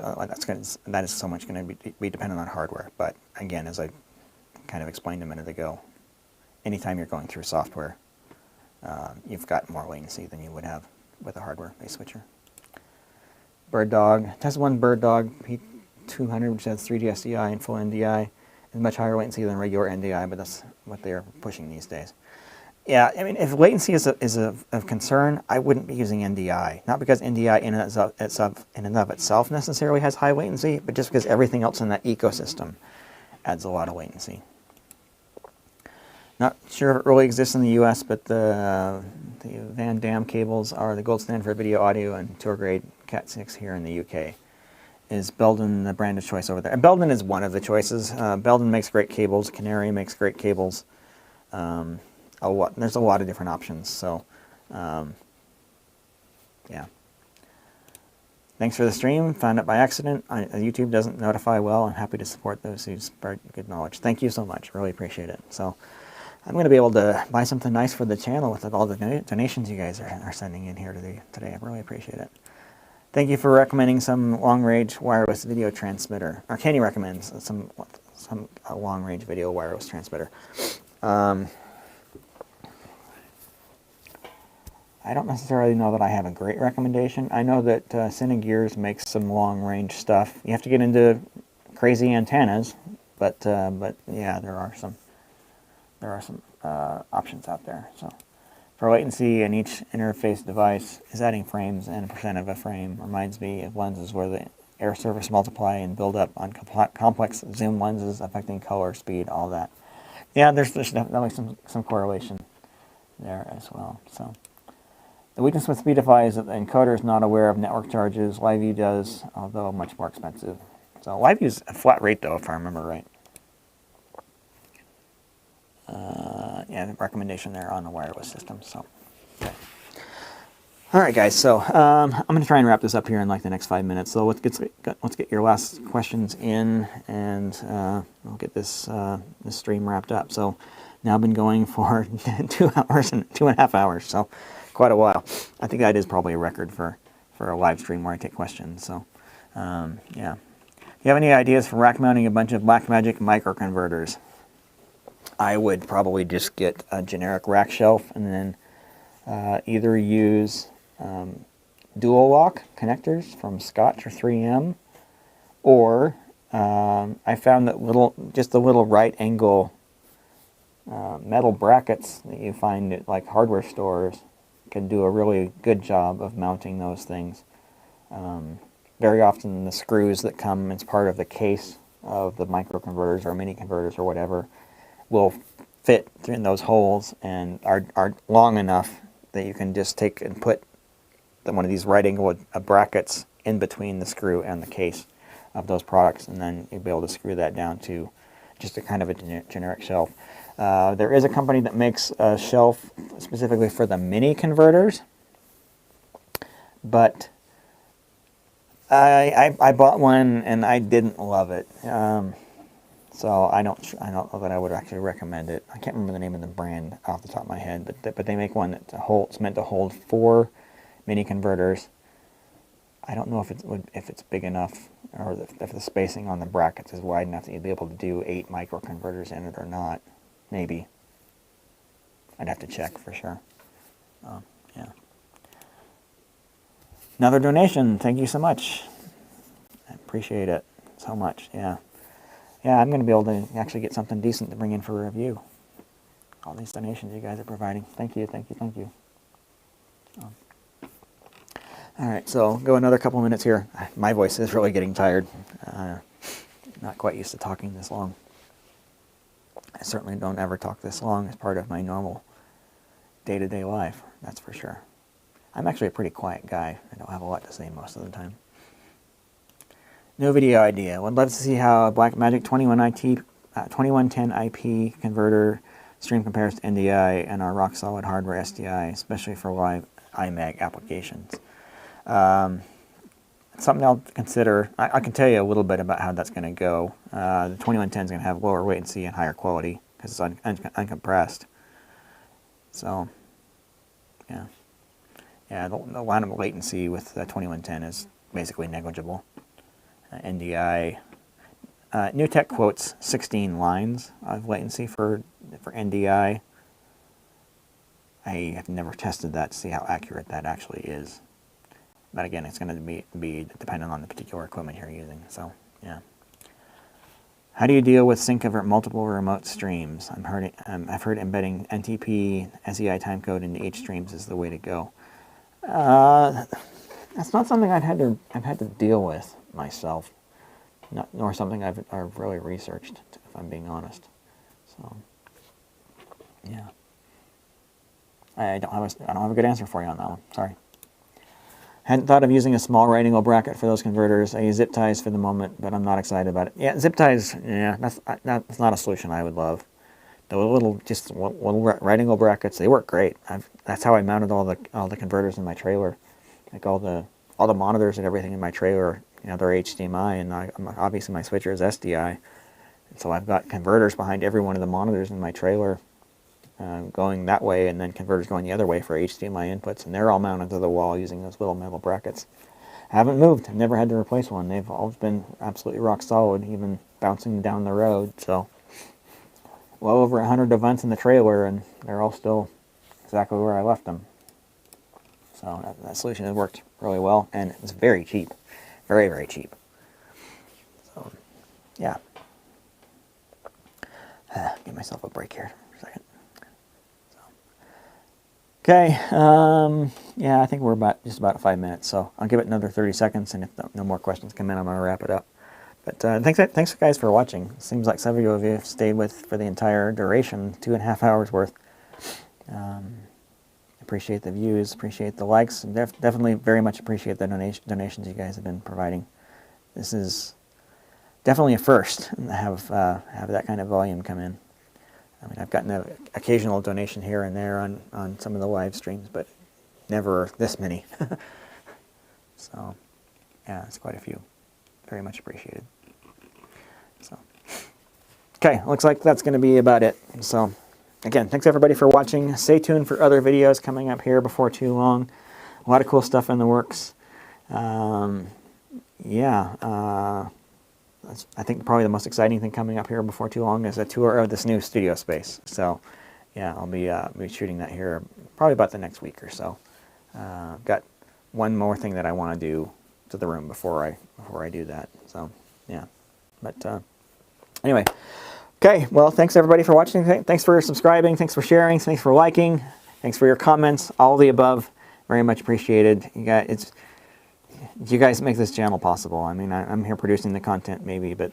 that is so much going to be dependent on hardware. But again, as I kind of explained a minute ago, anytime you're going through software, you've got more latency than you would have with a hardware-based switcher. BirdDog. Tested one BirdDog P200, which has 3G SDI and full NDI. Is much higher latency than regular NDI, but that's what they're pushing these days. Yeah, I mean, if latency is of concern, I wouldn't be using NDI. Not because NDI in and of itself necessarily has high latency, but just because everything else in that ecosystem adds a lot of latency. Not sure if it really exists in the US, but the Van Dam cables are the gold standard for video audio and tour grade Cat 6 here in the UK. Is Belden the brand of choice over there? And Belden is one of the choices. Belden makes great cables. Canary makes great cables. There's a lot of different options. So, yeah. Thanks for the stream. Found it by accident. YouTube doesn't notify well. I'm happy to support those who spread good knowledge. Thank you so much. Really appreciate it. So, I'm going to be able to buy something nice for the channel with all the donations you guys are sending in here today. I really appreciate it. Thank you for recommending some long-range wireless video transmitter. Or Kenny recommends some long-range video wireless transmitter. I don't necessarily know that I have a great recommendation. I know that Cinegears makes some long-range stuff. You have to get into crazy antennas, but yeah, there are some options out there. So. For latency, and each interface device is adding frames and a percent of a frame. Reminds me of lenses where the air surface multiply and build up on complex zoom lenses affecting color, speed, all that. Yeah, there's definitely some correlation there as well. So the weakness with Speedify is that the encoder is not aware of network charges. LiveView does, although much more expensive. So LiveView is a flat rate though, if I remember right. Yeah, the recommendation there on the wireless system. So, okay. All right, guys. So I'm going to try and wrap this up here in like the next 5 minutes. So let's get your last questions in, and we'll get this stream wrapped up. So now I've been going for 2 hours and 2.5 hours. So quite a while. I think that is probably a record for a live stream where I take questions. So yeah. If you have any ideas for rack mounting a bunch of Blackmagic microconverters? I would probably just get a generic rack shelf and then either use dual lock connectors from Scotch or 3M, or I found that just the little right angle metal brackets that you find at like hardware stores can do a really good job of mounting those things. Very often the screws that come as part of the case of the microconverters or mini converters or whatever will fit in those holes and are long enough that you can just take and put one of these right angle brackets in between the screw and the case of those products, and then you'll be able to screw that down to just a kind of a generic shelf. There is a company that makes a shelf specifically for the mini converters, but I bought one and I didn't love it. So I don't know that I would actually recommend it. I can't remember the name of the brand off the top of my head, but they make one that's meant to hold 4 mini converters. I don't know if it's big enough, or if the spacing on the brackets is wide enough that you'd be able to do 8 microconverters in it or not. Maybe. I'd have to check for sure. Yeah. Another donation. Thank you so much. I appreciate it so much. Yeah. Yeah, I'm going to be able to actually get something decent to bring in for review. All these donations you guys are providing. Thank you, thank you, thank you. All right, so go another couple minutes here. My voice is really getting tired. Not quite used to talking this long. I certainly don't ever talk this long as part of my normal day-to-day life, that's for sure. I'm actually a pretty quiet guy. I don't have a lot to say most of the time. No video idea. Would love to see how a Blackmagic 2110 IP converter stream compares to NDI and our rock-solid hardware SDI, especially for live iMag applications. Something I'll consider. I can tell you a little bit about how that's going to go. The 2110 is going to have lower latency and higher quality because it's uncompressed. So, yeah. Yeah, the line of latency with the 2110 is basically negligible. NDI, New Tech quotes 16 lines of latency for NDI. I have never tested that to see how accurate that actually is. But again, it's going to be dependent on the particular equipment you're using. So, yeah. How do you deal with sync of multiple remote streams? I've heard embedding NTP SEI timecode into H streams is the way to go. That's not something I've had to deal with myself, nor something I've really researched, if I'm being honest. So, yeah, I don't have a good answer for you on that one. Sorry. Hadn't thought of using a small right angle bracket for those converters. I use zip ties for the moment, but I'm not excited about it. Yeah, zip ties. Yeah, that's not a solution I would love. The little right angle brackets, they work great. That's how I mounted all the converters in my trailer. Like all the monitors and everything in my trailer, you know, they're HDMI, and obviously my switcher is SDI. And so I've got converters behind every one of the monitors in my trailer going that way, and then converters going the other way for HDMI inputs, and they're all mounted to the wall using those little metal brackets. I haven't moved. I've never had to replace one. They've always been absolutely rock solid, even bouncing down the road. So, well over 100 events in the trailer, and they're all still exactly where I left them. So that solution has worked really well, and it's very cheap. Very, very cheap. So, yeah. Give myself a break here for a second. So, okay. Yeah, I think we're just about 5 minutes, so I'll give it another 30 seconds, and if no more questions come in, I'm going to wrap it up. But thanks guys for watching. It seems like some of you have stayed for the entire duration, 2.5 hours worth. Appreciate the views, appreciate the likes, and definitely very much appreciate the donations you guys have been providing. This is definitely a first to have that kind of volume come in. I mean, I've gotten an occasional donation here and there on some of the live streams, but never this many. So, yeah, it's quite a few. Very much appreciated. So, okay, looks like that's going to be about it. So, again, thanks everybody for watching. Stay tuned for other videos coming up here before too long. A lot of cool stuff in the works. I think probably the most exciting thing coming up here before too long is a tour of this new studio space. So, yeah, I'll be shooting that here probably about the next week or so. Got one more thing that I want to do to the room before I do that. So, yeah. But anyway. Okay, well, thanks everybody for watching. Thanks for subscribing. Thanks for sharing. Thanks for liking. Thanks for your comments. All of the above. Very much appreciated. You guys make this channel possible. I mean, I'm here producing the content maybe, but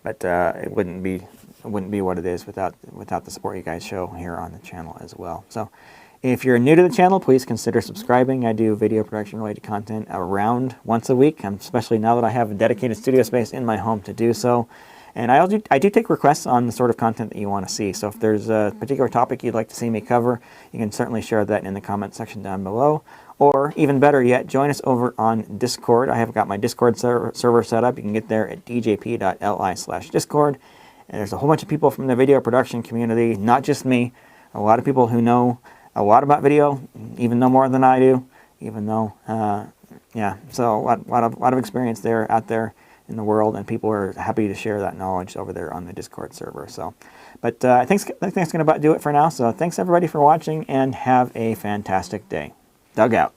it wouldn't be what it is without the support you guys show here on the channel as well. So, if you're new to the channel, please consider subscribing. I do video production related content around once a week, especially now that I have a dedicated studio space in my home to do so. And I do take requests on the sort of content that you want to see. So if there's a particular topic you'd like to see me cover, you can certainly share that in the comment section down below. Or even better yet, join us over on Discord. I have got my Discord server set up. You can get there at djp.li/discord. And there's a whole bunch of people from the video production community, not just me. A lot of people who know a lot about video, even know more than I do. Even though, yeah, so a lot of experience out there in the world, and people are happy to share that knowledge over there on the Discord server. So, but I think that's going to about do it for now. So thanks everybody for watching, and have a fantastic day. Doug out.